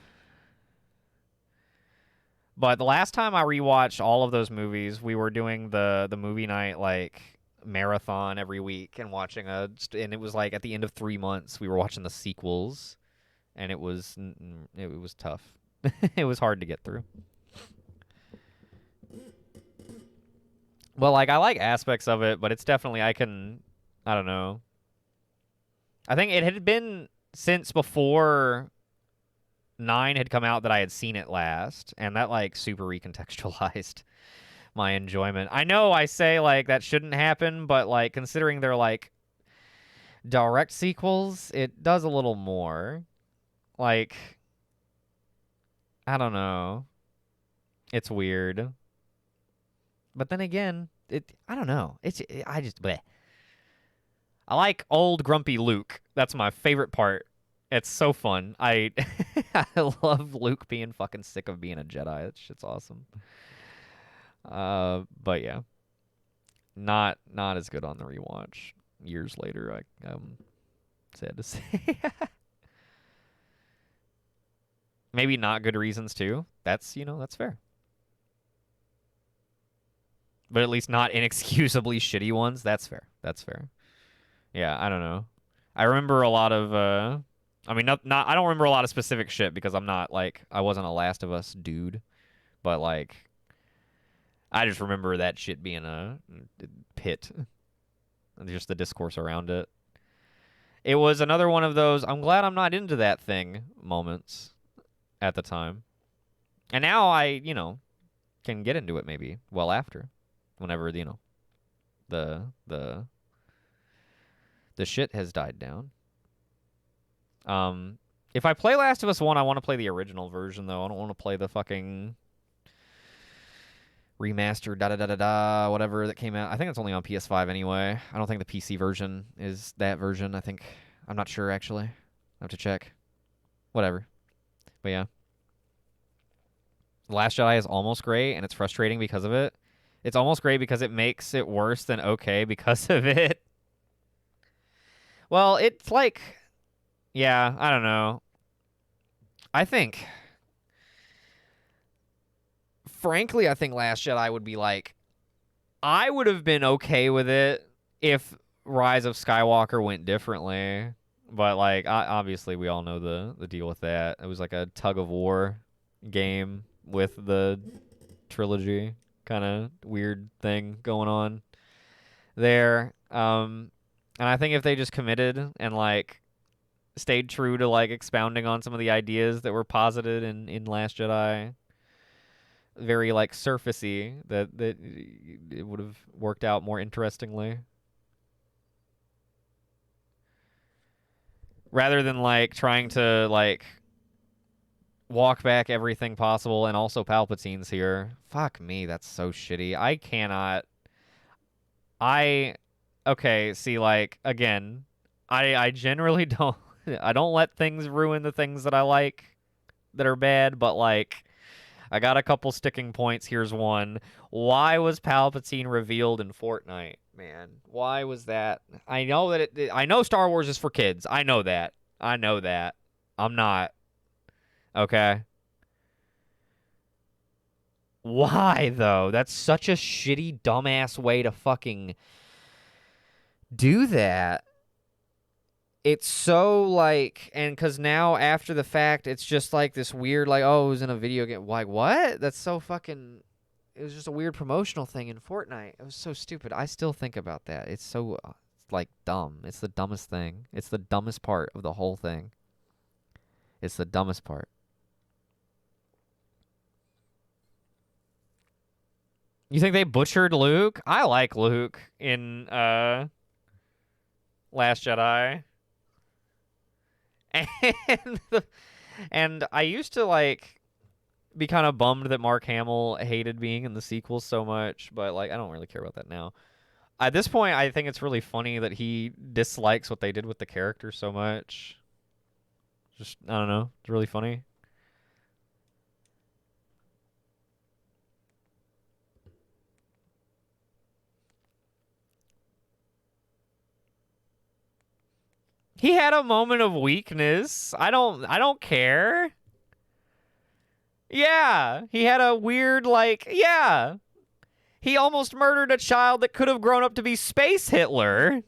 But the last time I rewatched all of those movies, we were doing the movie night, like, marathon every week and watching and it was like at the end of 3 months, we were watching the sequels, and it was tough. It was hard to get through. Well, like, I like aspects of it, but it's definitely, I don't know. I think it had been since before 9 had come out that I had seen it last, and that, like, super recontextualized my enjoyment. I know I say, like, that shouldn't happen, but, like, considering they're, like, direct sequels, it does a little more. Like, I don't know. It's weird. But then again, I don't know. I just bleh. I like old grumpy Luke. That's my favorite part. It's so fun. I I love Luke being fucking sick of being a Jedi. That shit's awesome. But yeah, not as good on the rewatch. Years later, I'm sad to say. Maybe not good reasons too. That's fair. But at least not inexcusably shitty ones. That's fair. That's fair. Yeah, I don't know. I remember a lot of I mean not I don't remember a lot of specific shit because I'm not like I wasn't a Last of Us dude, but like I just remember that shit being a pit. And just the discourse around it. It was another one of those I'm glad I'm not into that thing moments at the time. And now I, can get into it maybe well after. Whenever, the shit has died down. If I play Last of Us 1, I want to play the original version though. I don't want to play the fucking remastered da-da-da-da-da whatever that came out. I think it's only on PS5 anyway. I don't think the PC version is that version. I'm not sure actually. I have to check. Whatever. But yeah. Last Jedi is almost great, and it's frustrating because of it. It's almost great because it makes it worse than okay because of it. Well, it's like, yeah, I don't know. Frankly, I think Last Jedi would be like, I would have been okay with it if Rise of Skywalker went differently. But, like, obviously we all know the deal with that. It was like a tug of war game with the trilogy kind of weird thing going on there. And I think if they just committed and like stayed true to like expounding on some of the ideas that were posited in Last Jedi, very like surfacey, that it would have worked out more interestingly. Rather than like trying to like walk back everything possible, and also Palpatine's here. Fuck me, that's so shitty. I cannot. Okay, see, like, again, I generally don't. I don't let things ruin the things that I like that are bad, but like, I got a couple sticking points. Here's one. Why was Palpatine revealed in Fortnite, man? Why was that? I know that I know Star Wars is for kids. I know that. I'm not. Okay. Why, though? That's such a shitty, dumbass way to fucking do that. It's so, like, and because now, after the fact, it's just, like, this weird, like, oh, it was in a video game. Like, what? That's so fucking... It was just a weird promotional thing in Fortnite. It was so stupid. I still think about that. It's so, like, dumb. It's the dumbest thing. It's the dumbest part of the whole thing. It's the dumbest part. You think they butchered Luke? I like Luke in Last Jedi. And and I used to like be kind of bummed that Mark Hamill hated being in the sequels so much, but like I don't really care about that now. At this point, I think it's really funny that he dislikes what they did with the character so much. Just I don't know, it's really funny. He had a moment of weakness. I don't care. Yeah, he had a weird like, yeah. He almost murdered a child that could have grown up to be Space Hitler.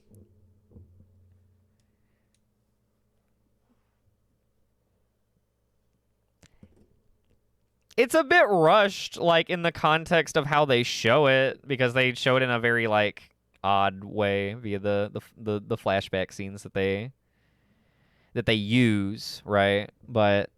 It's a bit rushed, like, in the context of how they show it, because they show it in a very, like, odd way via the flashback scenes that they use, right? But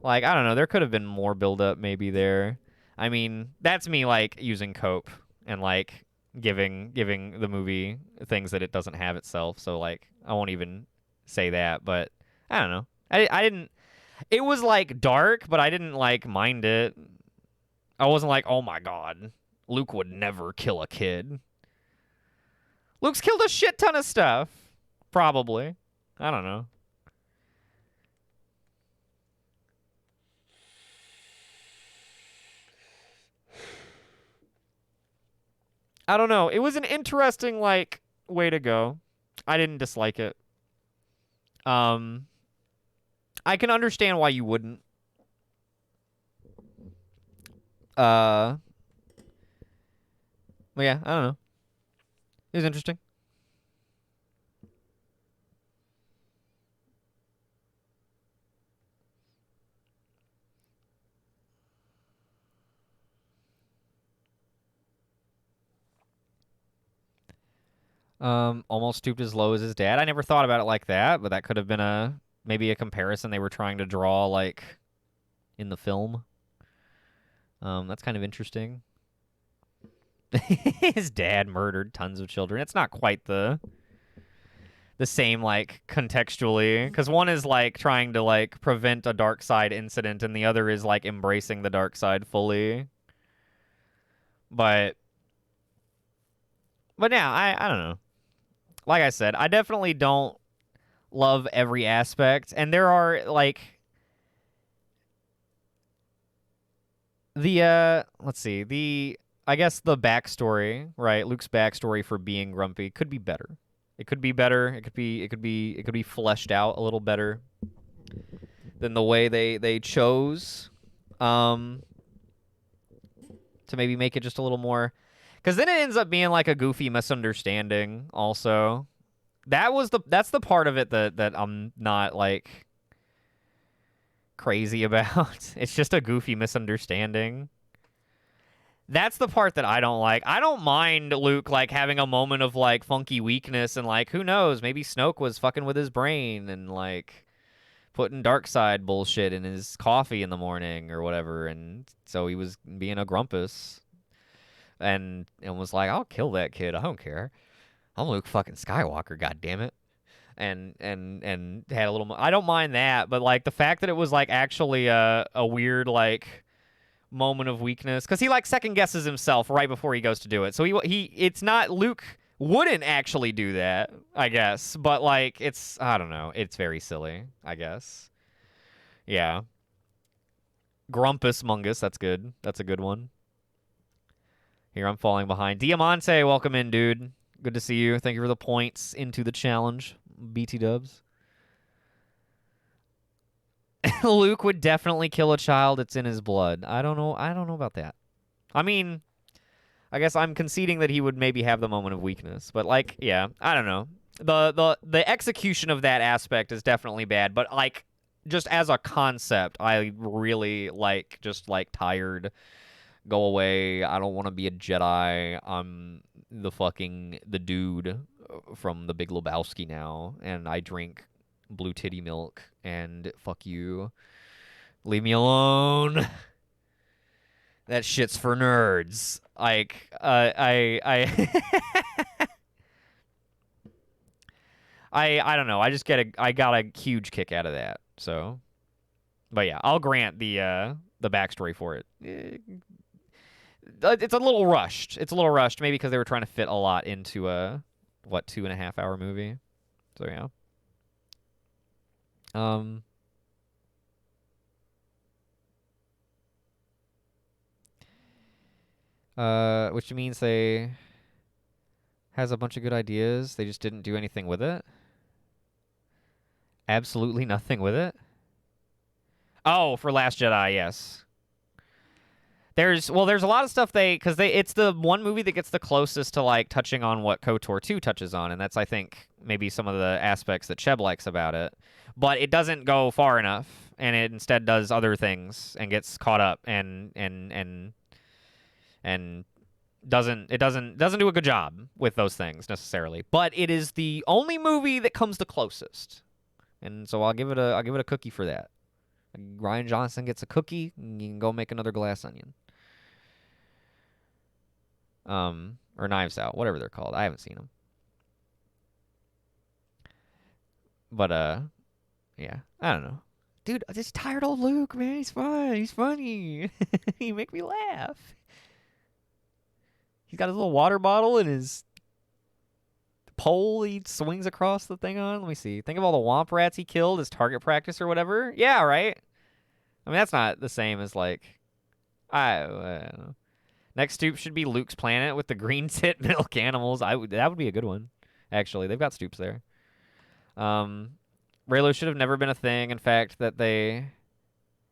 like I don't know, there could have been more build-up maybe there. I mean, that's me like using cope and like giving the movie things that it doesn't have itself. So like I won't even say that, but I don't know. I didn't. It was like dark, but I didn't like mind it. I wasn't like, oh my god, Luke would never kill a kid. Luke's killed a shit ton of stuff. Probably. I don't know. I don't know. It was an interesting, like, way to go. I didn't dislike it. I can understand why you wouldn't. But yeah, I don't know. It was interesting. Almost stooped as low as his dad. I never thought about it like that, but that could have been maybe a comparison they were trying to draw, like, in the film. That's kind of interesting. His dad murdered tons of children. It's not quite the same, like, contextually, because one is, like, trying to, like, prevent a dark side incident, and the other is, like, embracing the dark side fully. But yeah, I don't know. Like I said, I definitely don't love every aspect, and there are, like, let's see, I guess the backstory, right? Luke's backstory for being grumpy could be better. It could be better. It could be fleshed out a little better than the way they chose to maybe make it just a little more, because then it ends up being like a goofy misunderstanding also. That's the part of it that I'm not, like, crazy about. It's just a goofy misunderstanding. That's the part that I don't like. I don't mind Luke, like, having a moment of, like, funky weakness and, like, who knows, maybe Snoke was fucking with his brain and, like, putting dark side bullshit in his coffee in the morning or whatever, and so he was being a grumpus and was like, I'll kill that kid, I don't care, I'm Luke fucking Skywalker, goddammit. And had a little I don't mind that, but, like, the fact that it was, like, actually a weird, like, moment of weakness, because he, like, second guesses himself right before he goes to do it, so he it's not, Luke wouldn't actually do that, I guess, but, like, it's, I don't know, it's very silly, I guess. Yeah. Grumpus Mungus, that's good. That's a good one. Here, I'm falling behind. Diamante, welcome in, dude. Good to see you. Thank you for the points into the challenge, BT dubs. Luke would definitely kill a child. It's in his blood. I don't know about that. I mean, I guess I'm conceding that he would maybe have the moment of weakness, but, like, yeah, I don't know. The execution of that aspect is definitely bad, but, like, just as a concept, I really, like, just, like, tired. Go away. I don't want to be a Jedi. I'm the dude from The Big Lebowski now, and I drink blue titty milk, and fuck you. Leave me alone. That shit's for nerds. Like, I I don't know. I got a huge kick out of that. So, but yeah, I'll grant the backstory for it. It's a little rushed. Maybe because they were trying to fit a lot into a 2.5 hour movie. So yeah. Which means they has a bunch of good ideas. They just didn't do anything with it. Absolutely nothing with it. Oh, for Last Jedi, yes. There's a lot of stuff it's the one movie that gets the closest to, like, touching on what KOTOR 2 touches on, and that's, I think, maybe some of the aspects that Cheb likes about it. But it doesn't go far enough, and it instead does other things and gets caught up and doesn't do a good job with those things necessarily. But it is the only movie that comes the closest. And so I'll give it a cookie for that. Ryan Johnson gets a cookie, and you can go make another Glass Onion. Or Knives Out, whatever they're called. I haven't seen them. But, yeah, I don't know. Dude, I just tired old Luke, man. He's fun. He's funny. He make me laugh. He's got his little water bottle and his pole he swings across the thing on? Let me see. Think of all the womp rats he killed as target practice or whatever. Yeah, right? I mean, that's not the same as, like... I don't know. Next stoop should be Luke's planet with the green tit milk animals. That would be a good one, actually. They've got stoops there. Raylo should have never been a thing. In fact, that they...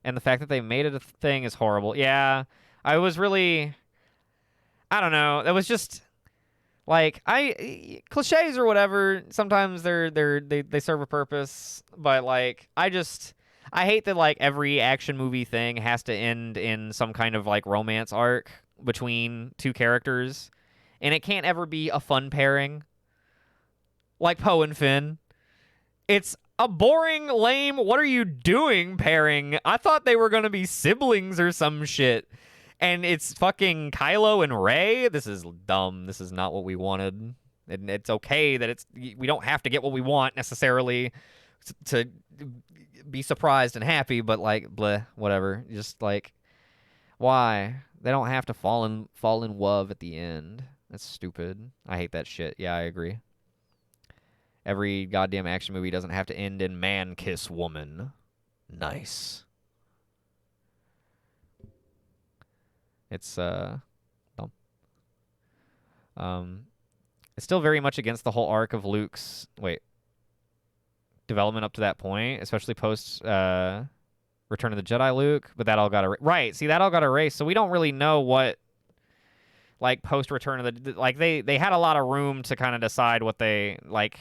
And the fact that they made it a thing is horrible. Yeah, I was really... I don't know. That was just... Like, cliches or whatever, sometimes they serve a purpose, but, like, I hate that, like, every action movie thing has to end in some kind of, like, romance arc between two characters, and it can't ever be a fun pairing, like Poe and Finn. It's a boring, lame, what are you doing pairing. I thought they were gonna be siblings or some shit. And it's fucking Kylo and Rey. This is dumb. This is not what we wanted. And it's okay that we don't have to get what we want necessarily to be surprised and happy, but like, bleh, whatever. Just like, why? They don't have to fall in love at the end. That's stupid. I hate that shit. Yeah, I agree. Every goddamn action movie doesn't have to end in man kiss woman. Nice. It's dumb. It's still very much against the whole arc of Luke's development up to that point, especially post Return of the Jedi Luke. But that all got right. See, that all got erased, so we don't really know what, like, post Return of the, like, they had a lot of room to kind of decide what they, like,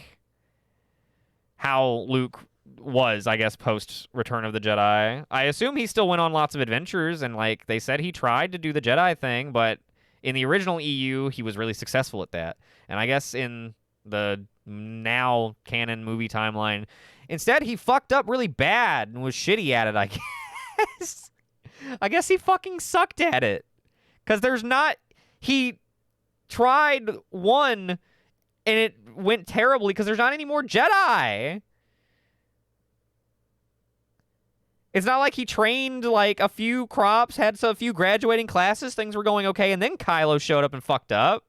how Luke was, I guess, post Return of the Jedi. I assume he still went on lots of adventures, and, like, they said he tried to do the Jedi thing, but in the original EU, he was really successful at that. And I guess in the now canon movie timeline, instead he fucked up really bad and was shitty at it, I guess. I guess he fucking sucked at it. Because he tried one, and it went terribly because there's not any more Jedi. It's not like he trained, like, a few crops, had a few graduating classes, things were going okay, and then Kylo showed up and fucked up.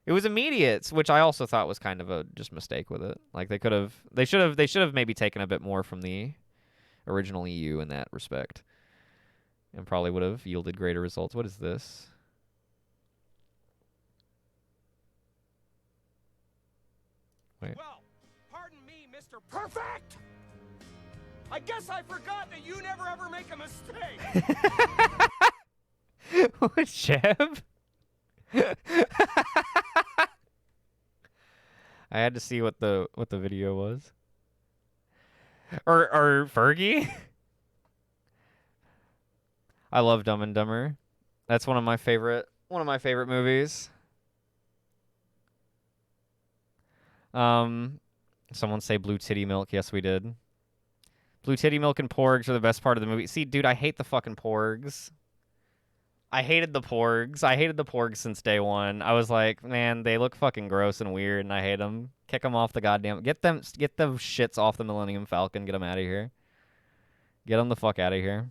It was immediate, which I also thought was kind of a just mistake with it. Like, they should have maybe taken a bit more from the original EU in that respect, and probably would have yielded greater results. What is this? Wait. Well, pardon me, Mr. Perfect! I guess I forgot that you never ever make a mistake. What, Jeb? I had to see what the video was. Or Fergie? I love Dumb and Dumber. That's one of my favorite movies. Someone say blue titty milk. Yes, we did. Blue titty milk and porgs are the best part of the movie. See, dude, I hate the fucking porgs. I hated the porgs. I hated the porgs since day one. I was like, man, they look fucking gross and weird, and I hate them. Kick them off the goddamn... Get them shits off the Millennium Falcon. Get them out of here. Get them the fuck out of here.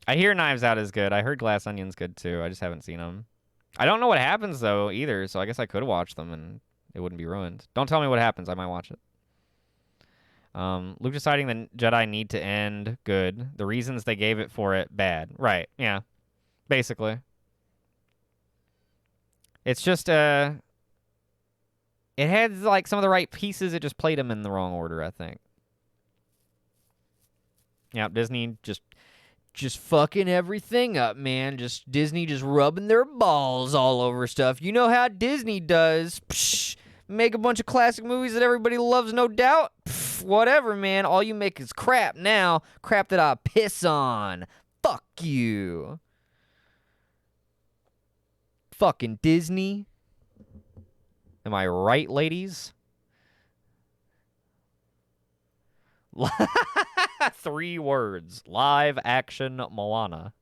I hear Knives Out is good. I heard Glass Onion's good, too. I just haven't seen them. I don't know what happens, though, either, so I guess I could watch them, and it wouldn't be ruined. Don't tell me what happens. I might watch it. Luke deciding the Jedi need to end, good. The reasons they gave it for it, bad. Right, yeah. Basically. It's just, it had, like, some of the right pieces, it just played them in the wrong order, I think. Yeah, Disney just fucking everything up, man. Disney just rubbing their balls all over stuff. You know how Disney does. Psh, make a bunch of classic movies that everybody loves, no doubt. Pff, whatever, man. All you make is crap now. Crap that I piss on. Fuck you. Fucking Disney. Am I right, ladies? 3 words. Live action Moana.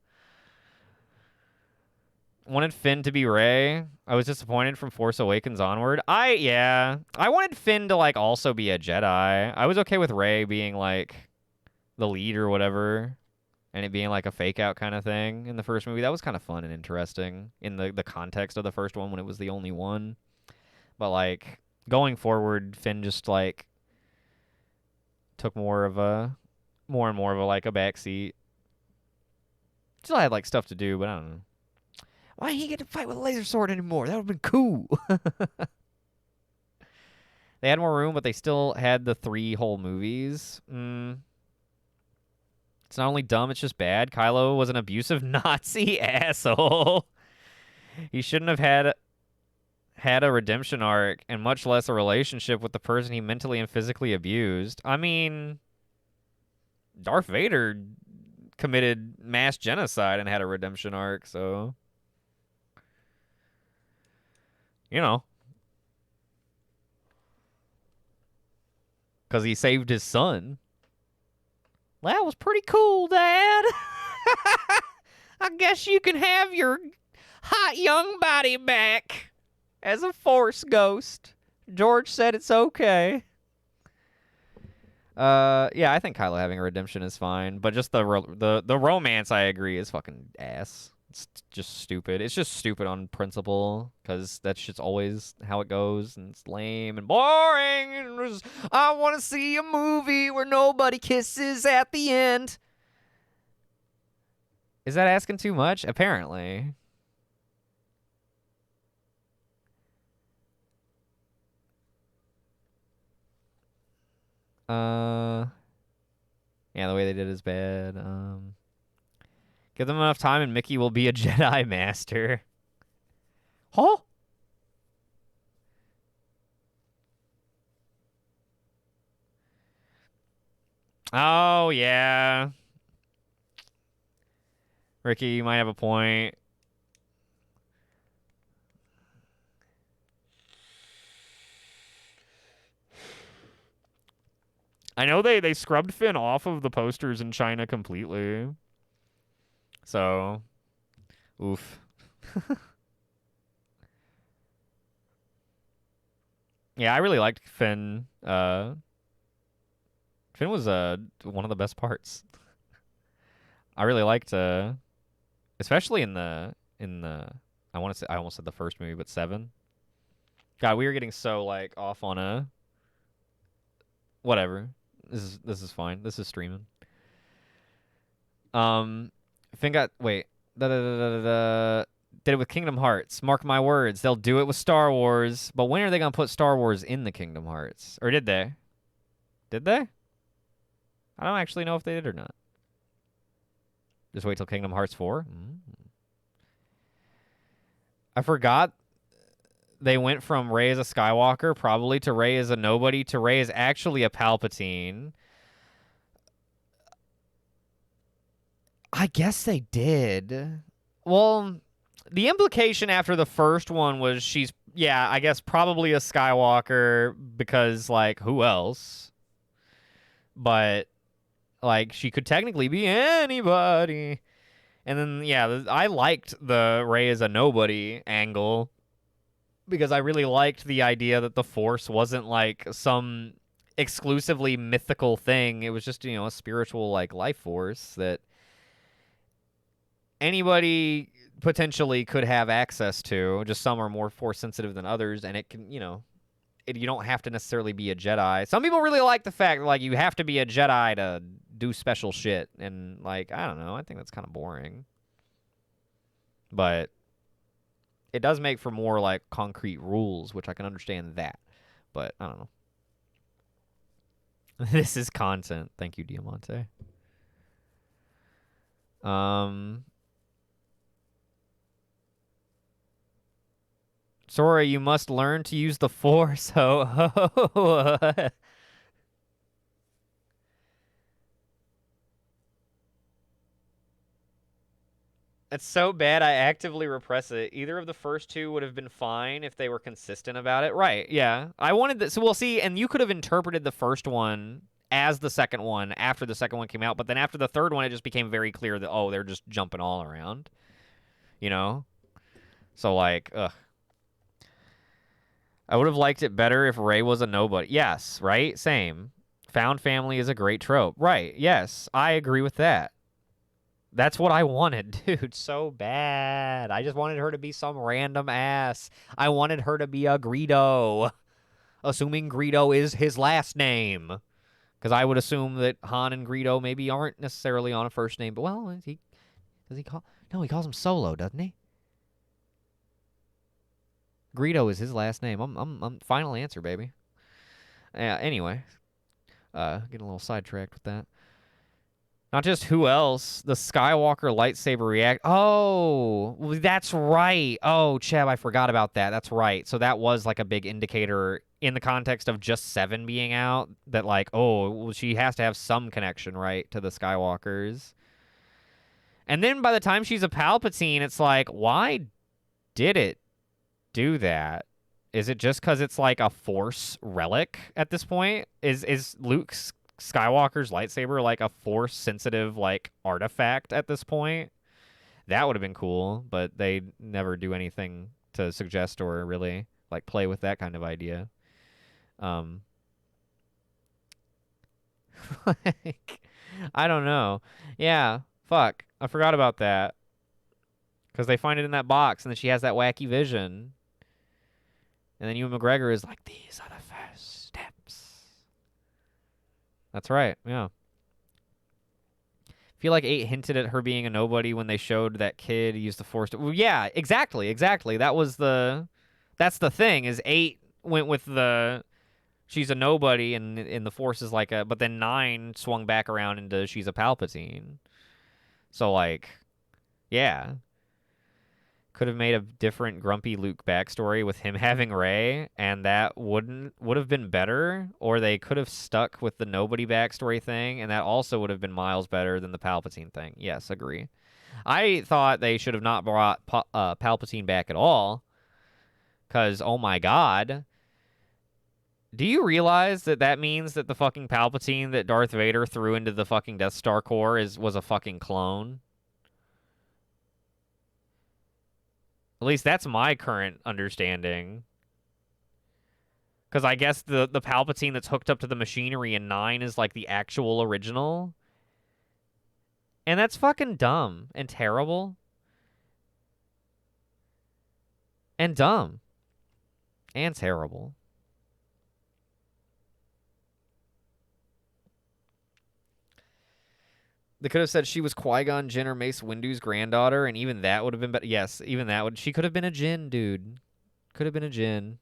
Wanted Finn to be Rey. I was disappointed from Force Awakens onward. I wanted Finn to, like, also be a Jedi. I was okay with Rey being, like, the lead or whatever, and it being, like, a fake-out kind of thing in the first movie. That was kind of fun and interesting in the context of the first one when it was the only one. But, like, going forward, Finn just like took more and more of a like a backseat. Still had like stuff to do, but I don't know. Why didn't he get to fight with a laser sword anymore? That would have been cool. They had more room, but they still had the 3 whole movies. It's not only dumb, it's just bad. Kylo was an abusive Nazi asshole. He shouldn't have had a redemption arc, and much less a relationship with the person he mentally and physically abused. I mean, Darth Vader committed mass genocide and had a redemption arc, so... You know. Because he saved his son. That was pretty cool, Dad. I guess you can have your hot young body back as a Force ghost. George said it's okay. Yeah, I think Kylo having a redemption is fine, but just the romance, I agree, is fucking ass. It's just stupid. It's just stupid on principle, because that's just always how it goes, and it's lame and boring. And I want to see a movie where nobody kisses at the end. Is that asking too much? Apparently. Yeah, the way they did is bad. Give them enough time and Mickey will be a Jedi Master. Huh? Oh, yeah. Ricky, you might have a point. I know they scrubbed Finn off of the posters in China completely. So, oof. Yeah, I really liked Finn. Finn was one of the best parts. I really liked especially in the I almost said the first movie, but 7. God, we were getting so like off on a whatever. This is fine. This is streaming. Finn got wait. Did it with Kingdom Hearts. Mark my words, they'll do it with Star Wars. But when are they gonna put Star Wars in the Kingdom Hearts? Or did they? Did they? I don't actually know if they did or not. Just wait till Kingdom Hearts 4. I forgot they went from Rey as a Skywalker, probably, to Rey as a nobody, to Rey as actually a Palpatine. I guess they did. Well, the implication after the first one was she's, yeah, I guess probably a Skywalker because, like, who else? But, like, she could technically be anybody. And then, yeah, I liked the Rey as a nobody angle because I really liked the idea that the Force wasn't, like, some exclusively mythical thing. It was just, you know, a spiritual, like, life force that anybody potentially could have access to. Just some are more Force sensitive than others, and it can, you know, you don't have to necessarily be a Jedi. Some people really like the fact that, like, you have to be a Jedi to do special shit, and, like, I don't know, I think that's kind of boring. But it does make for more, like, concrete rules, which I can understand that. But I don't know. This is content. Thank you, Diamante. Sora, you must learn to use the Force. Ho ho. It's so bad I actively repress it. Either of the first two would have been fine if they were consistent about it. Right, yeah. I wanted this. So we'll see, and you could have interpreted the first one as the second one after the second one came out, but then after the third one, it just became very clear that, oh, they're just jumping all around. You know? So, like, ugh. I would have liked it better if Rey was a nobody. Yes, right? Same. Found family is a great trope. Right, yes. I agree with that. That's what I wanted, dude, so bad. I just wanted her to be some random ass. I wanted her to be a Greedo. assuming Greedo is his last name. Because I would assume that Han and Greedo maybe aren't necessarily on a first name. But, well, does he call... No, he calls him Solo, doesn't he? Greedo is his last name. I'm final answer, baby. Anyway, getting a little sidetracked with that. Not just who else, the Skywalker lightsaber react. Oh, that's right. Oh, Cheb, I forgot about that. That's right. So that was like a big indicator in the context of just 7 being out that like, oh, well, she has to have some connection, right, to the Skywalkers. And then by the time she's a Palpatine, it's like, why did it do that? Is it just because it's like a Force relic at this point? Is Luke Skywalker's lightsaber like a Force sensitive like artifact at this point? That would have been cool, but they never do anything to suggest or really like play with that kind of idea. Like, I don't know. Yeah, fuck. I forgot about that. Because they find it in that box, and then she has that wacky vision. And then Ewan McGregor is like, these are the first steps. That's right, yeah. I feel like 8 hinted at her being a nobody when they showed that kid use the Force. Well, yeah, exactly. That's the thing, is 8 went with the she's a nobody and the Force is like a... But then 9 swung back around into she's a Palpatine. So, like, yeah. Could have made a different grumpy Luke backstory with him having Rey, and that would have been better, or they could have stuck with the nobody backstory thing, and that also would have been miles better than the Palpatine thing. Yes, agree. I thought they should have not brought Palpatine back at all, because, oh my god. Do you realize that means that the fucking Palpatine that Darth Vader threw into the fucking Death Star core was a fucking clone? At least that's my current understanding. Because I guess the Palpatine that's hooked up to the machinery in 9 is like the actual original. And that's fucking dumb and terrible. And dumb. And terrible. They could have said she was Qui-Gon Jinn or Mace Windu's granddaughter, and even that would have been better. Yes, even that would... She could have been a Jinn, dude. Could have been a Jinn.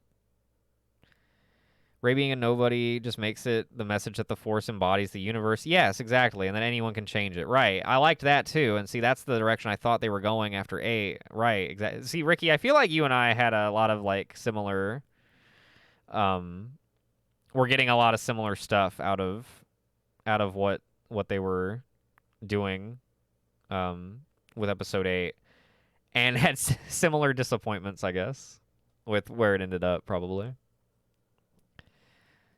Rey being a nobody just makes it the message that the Force embodies the universe. Yes, exactly, and then anyone can change it. Right, I liked that too, and see, that's the direction I thought they were going after 8. Right, exactly. See, Ricky, I feel like you and I had a lot of, like, similar... We're getting a lot of similar stuff out of what they were doing with episode 8, and had similar disappointments, I guess, with where it ended up, probably.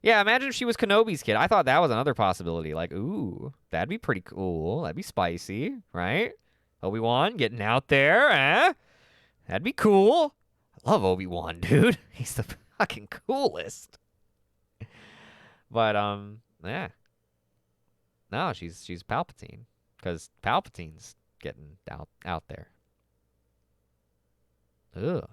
Yeah, imagine if she was Kenobi's kid. I thought that was another possibility. Like, ooh, that'd be pretty cool. That'd be spicy, right? Obi-Wan getting out there, eh? That'd be cool. I love Obi-Wan, dude. He's the fucking coolest. But, yeah. No, she's Palpatine. Because Palpatine's getting out there. Ugh.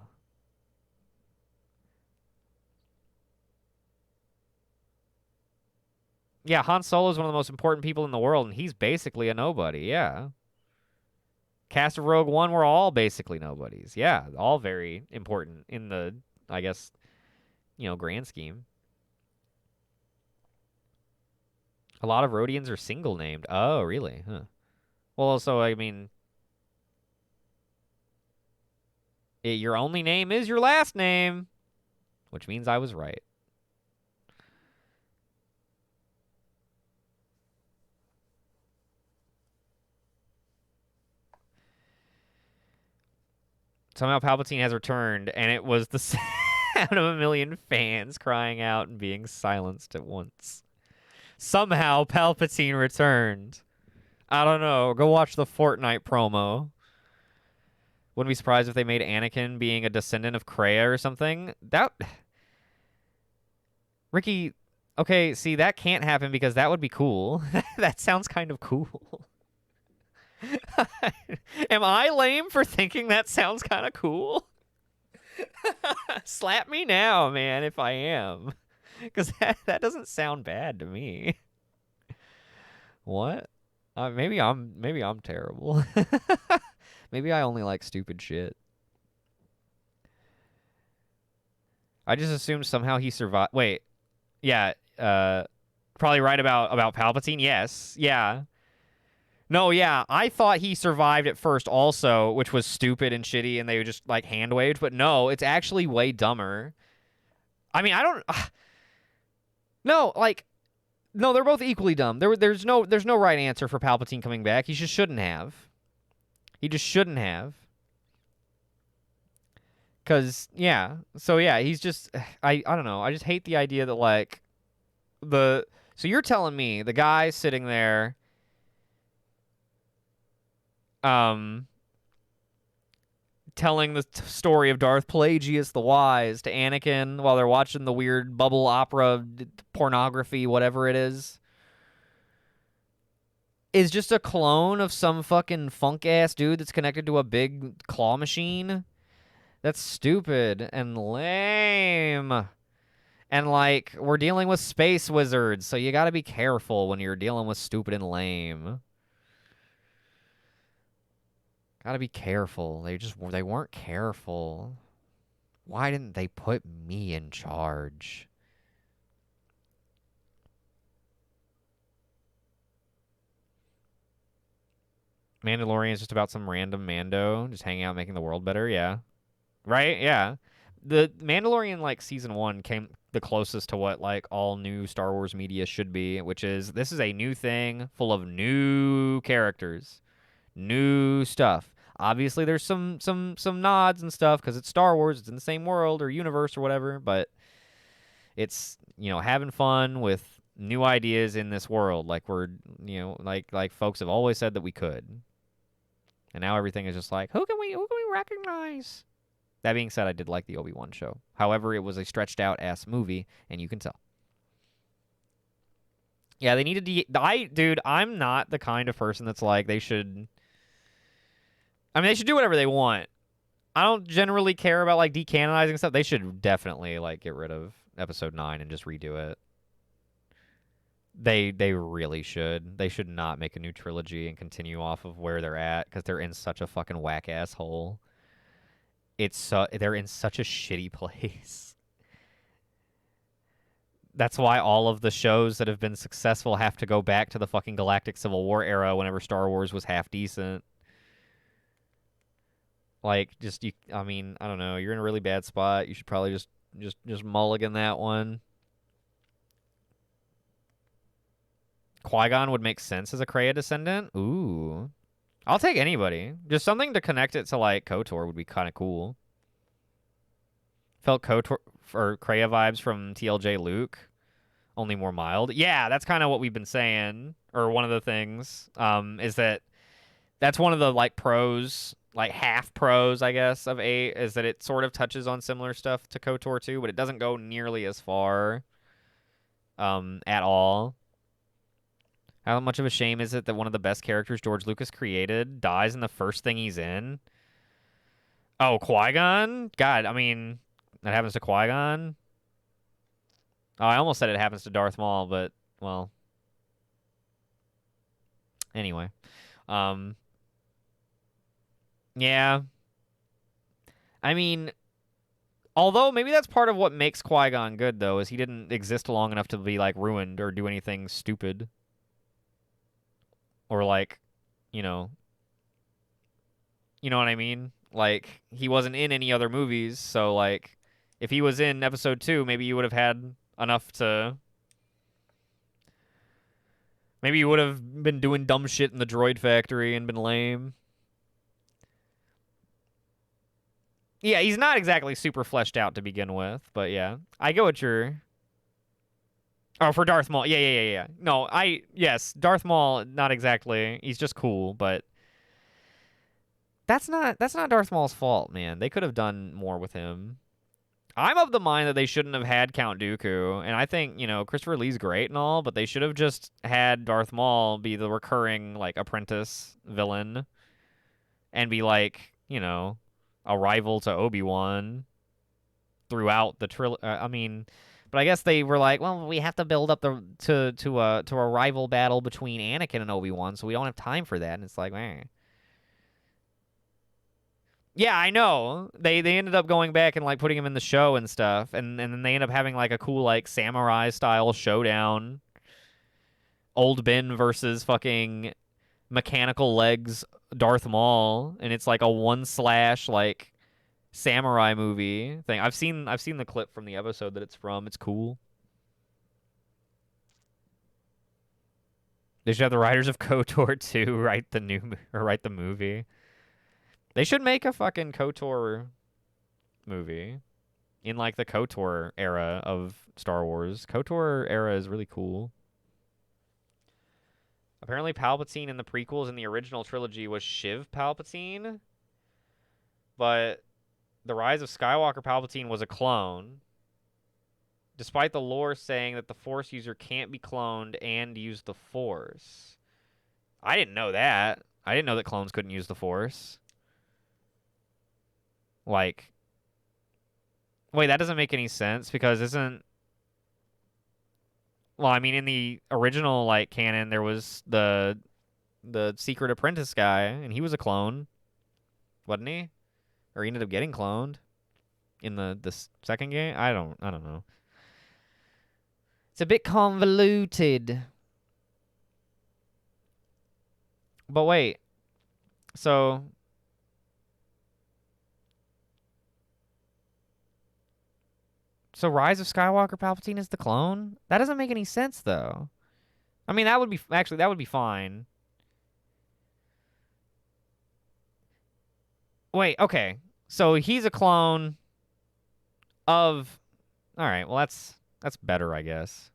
Yeah, Han Solo is one of the most important people in the world, and he's basically a nobody, yeah. Cast of Rogue One were all basically nobodies. Yeah, all very important in the, I guess, grand scheme. A lot of Rhodians are single named. Oh, really? Huh. Well, so, I mean, your only name is your last name, which means I was right. Somehow Palpatine has returned, and it was the sound of a million fans crying out and being silenced at once. Somehow Palpatine returned. I don't know. Go watch the Fortnite promo. Wouldn't be surprised if they made Anakin being a descendant of Kreia or something. Ricky, okay, see, that can't happen because that would be cool. That sounds kind of cool. Am I lame for thinking that sounds kind of cool? Slap me now, man, if I am. Because that doesn't sound bad to me. What? Maybe I'm terrible. Maybe I only like stupid shit. I just assumed somehow he survived. Wait, yeah, probably right about Palpatine. Yes, yeah. No, yeah, I thought he survived at first also, which was stupid and shitty, and they just like hand waved. But no, it's actually way dumber. I mean, I don't. No, like, no, they're both equally dumb. There's no right answer for Palpatine coming back. He just shouldn't have. He just shouldn't have. Cause yeah, so yeah, he's just I don't know. I just hate the idea that like the so you're telling me the guy sitting there um telling the story of Darth Pelagius the Wise to Anakin while they're watching the weird bubble opera pornography, whatever it is just a clone of some fucking funk ass dude that's connected to a big claw machine. That's stupid and lame. And like we're dealing with space wizards, so you got to be careful when you're dealing with stupid and lame. Got to be careful. They weren't careful. Why didn't they put me in charge? Mandalorian is just about some random Mando just hanging out making the world better, yeah. Right? Yeah. The Mandalorian like season 1 came the closest to what like all new Star Wars media should be, which is this is a new thing full of new characters, new stuff. Obviously there's some nods and stuff cuz it's Star Wars, it's in the same world or universe or whatever, but it's, you know, having fun with new ideas in this world like we're, you know, like folks have always said that we could. And now everything is just like, who can we recognize? That being said, I did like the Obi-Wan show. However, it was a stretched out ass movie, and you can tell. Yeah, they needed to. Dude, I'm not the kind of person that's like they should. I mean, they should do whatever they want. I don't generally care about like decanonizing stuff. They should definitely like get rid of Episode 9 and just redo it. They really should. They should not make a new trilogy and continue off of where they're at because they're in such a fucking whack ass hole. They're in such a shitty place. That's why all of the shows that have been successful have to go back to the fucking Galactic Civil War era whenever Star Wars was half decent. Like, I mean, I don't know. You're in a really bad spot. You should probably just mulligan that one. Qui-Gon would make sense as a Kreia descendant. Ooh. I'll take anybody. Just something to connect it to, like, KOTOR would be kind of cool. Felt KOTOR or Kreia vibes from TLJ Luke, only more mild. Yeah, that's kind of what we've been saying, or one of the things, is that's one of the, like, pros, like, half pros, I guess, of 8, is that it sort of touches on similar stuff to KOTOR 2, but it doesn't go nearly as far, at all. How much of a shame is it that one of the best characters George Lucas created dies in the first thing he's in? Oh, Qui-Gon? God, I mean, that happens to Qui-Gon? Oh, I almost said it happens to Darth Maul, but, well. Anyway. Yeah. I mean, although maybe that's part of what makes Qui-Gon good, though, is he didn't exist long enough to be, like, ruined or do anything stupid. Or like, you know what I mean? Like, he wasn't in any other movies, so like, if he was in episode 2, maybe you would have had enough to. Maybe you would have been doing dumb shit in the droid factory and been lame. Yeah, he's not exactly super fleshed out to begin with, but yeah, I go with your. Oh, for Darth Maul. Yeah. No, yes, Darth Maul, not exactly. He's just cool, but that's not Darth Maul's fault, man. They could have done more with him. I'm of the mind that they shouldn't have had Count Dooku, and I think, Christopher Lee's great and all, but they should have just had Darth Maul be the recurring, like, apprentice villain and be like, a rival to Obi-Wan throughout the trilogy. I mean, But I guess they were like, well, we have to build up to a rival battle between Anakin and Obi-Wan, so we don't have time for that. And it's like, man. Yeah, I know. They ended up going back and like putting him in the show and stuff, and then they end up having like a cool like samurai style showdown. Old Ben versus fucking mechanical legs Darth Maul, and it's like a 1/ like samurai movie thing. I've seen the clip from the episode that it's from. It's cool. They should have the writers of KOTOR 2 write the movie. They should make a fucking KOTOR movie in like the KOTOR era of Star Wars. KOTOR era is really cool. Apparently Palpatine in the prequels in the original trilogy was Shiv Palpatine, but the Rise of Skywalker Palpatine was a clone, despite the lore saying that the Force user can't be cloned and use the Force. I didn't know that. I didn't know that clones couldn't use the Force. Like, wait, that doesn't make any sense because isn't... Well, I mean, in the original, like, canon, there was the Secret Apprentice guy, and he was a clone, wasn't he? Or he ended up getting cloned in the second game? I don't know. It's a bit convoluted. But wait. So Rise of Skywalker Palpatine is the clone? That doesn't make any sense though. I mean, that would be fine. Wait, okay. So he's a clone of... All right, well, that's better, I guess.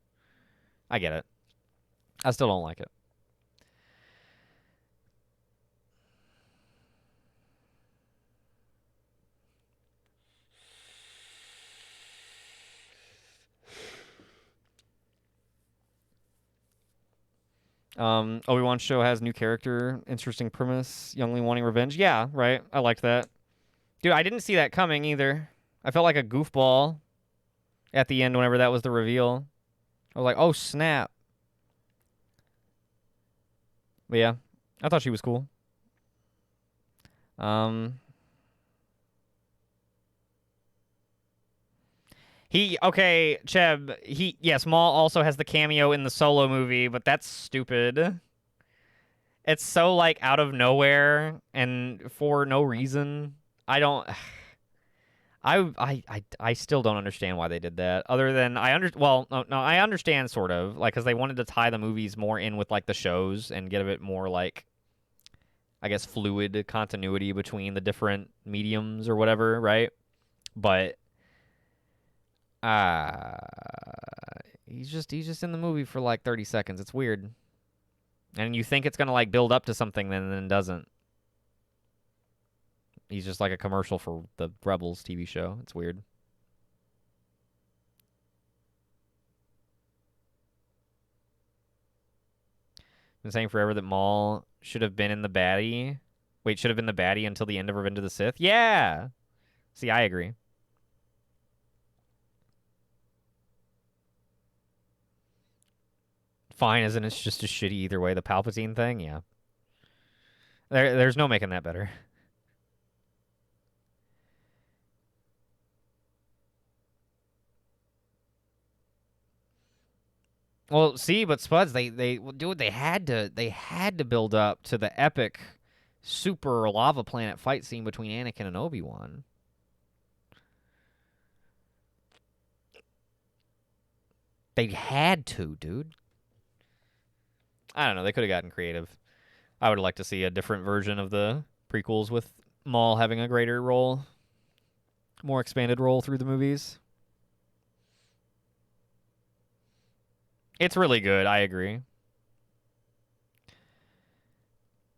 I get it. I still don't like it. Obi-Wan show has new character, interesting premise, youngling wanting revenge. Yeah, right. I liked that. Dude, I didn't see that coming either. I felt like a goofball at the end whenever that was the reveal. I was like, oh, snap. But yeah, I thought she was cool. Okay, Cheb, yes, Maul also has the cameo in the Solo movie, but that's stupid. It's so, like, out of nowhere and for no reason. I don't... I still don't understand why they did that. Other than I understand sort of, like, because they wanted to tie the movies more in with like the shows and get a bit more like, I guess, fluid continuity between the different mediums or whatever, right? But he's just in the movie for like 30 seconds. It's weird, and you think it's gonna like build up to something, then it doesn't. He's just like a commercial for the Rebels TV show. It's weird. Been saying forever that Maul should have been in the baddie. Wait, should have been the baddie until the end of Revenge of the Sith? Yeah! See, I agree. Fine, isn't it just as shitty either way? The Palpatine thing? Yeah. There's no making that better. Well, see, but Spuds, they had to build up to the epic super lava planet fight scene between Anakin and Obi-Wan. They had to, dude. I don't know, they could have gotten creative. I would like to see a different version of the prequels with Maul having a greater role, more expanded role through the movies. It's really good. I agree.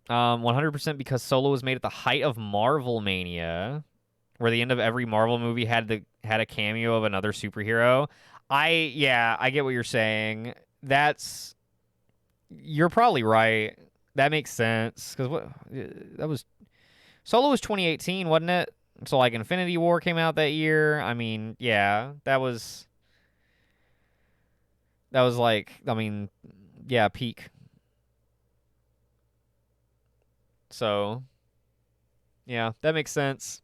100% because Solo was made at the height of Marvel Mania, where the end of every Marvel movie had a cameo of another superhero. I get what you're saying. You're probably right. That makes sense because Solo was 2018, wasn't it? So like Infinity War came out that year. I mean, yeah, that was That was like, I mean, yeah, peak. So, yeah, that makes sense.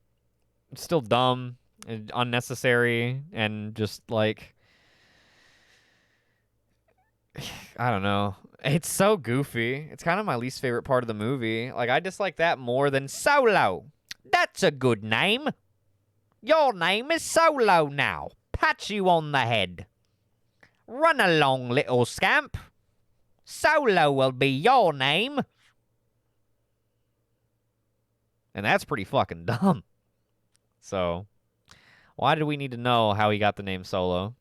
It's still dumb and unnecessary and just like, I don't know. It's so goofy. It's kind of my least favorite part of the movie. Like, I dislike that more than Solo. That's a good name. Your name is Solo now. Pat you on the head. Run along, little scamp. Solo will be your name. And that's pretty fucking dumb. So, why did we need to know how he got the name Solo?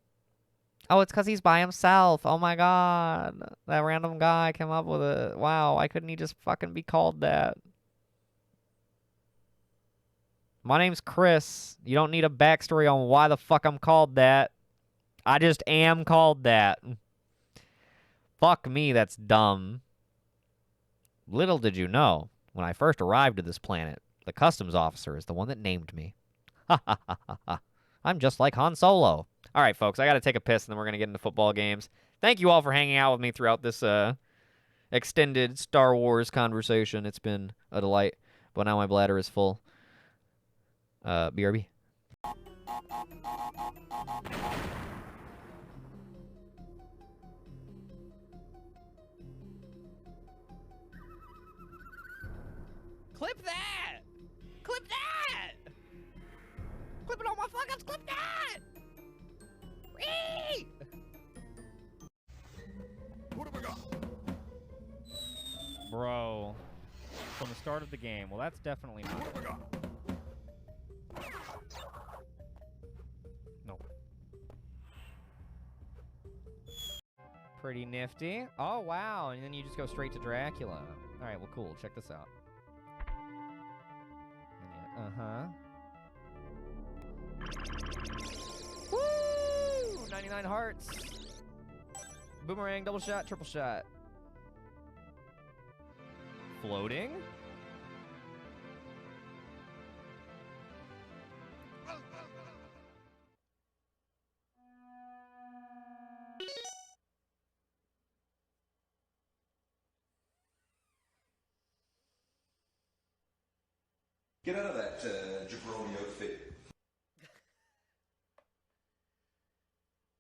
Oh, it's because he's by himself. Oh my god. That random guy came up with it. Wow, why couldn't he just fucking be called that? My name's Chris. You don't need a backstory on why the fuck I'm called that. I just am called that. Fuck me, that's dumb. Little did you know, when I first arrived to this planet, the customs officer is the one that named me. Ha ha ha ha ha. I'm just like Han Solo. All right, folks, I got to take a piss, and then we're going to get into football games. Thank you all for hanging out with me throughout this extended Star Wars conversation. It's been a delight, but now my bladder is full. BRB. Clip that! Clip that! Clip it on my fucking clip that! Whee! What have I got? Bro. From the start of the game. Well, that's definitely not. What have I got? No. Pretty nifty. Oh, wow. And then you just go straight to Dracula. All right, well, cool. Check this out. Uh-huh. Woo! 99 hearts. Boomerang, double shot, triple shot. Floating? Get out of that jabroni outfit.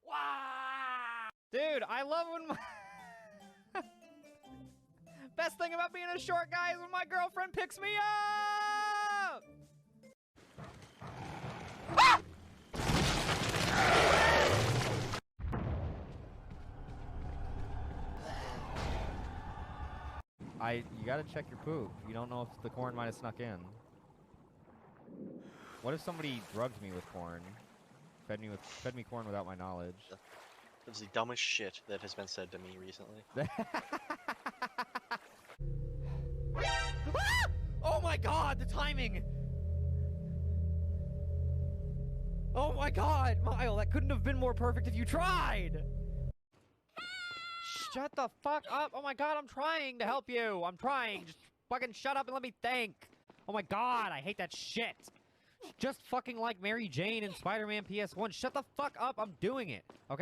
Wow! Dude, I love when my... Best thing about being a short guy is when my girlfriend picks me up! Ah! You gotta check your poop. You don't know if the corn might have snuck in. What if somebody drugged me with corn? Fed me corn without my knowledge. That's the dumbest shit that has been said to me recently. Oh my god, the timing! Oh my god, Mile, that couldn't have been more perfect if you tried! Shut the fuck up! Oh my god, I'm trying to help you! I'm trying! Just fucking shut up and let me think! Oh my god, I hate that shit! Just fucking like Mary Jane in Spider-Man PS1. Shut the fuck up, I'm doing it! Okay?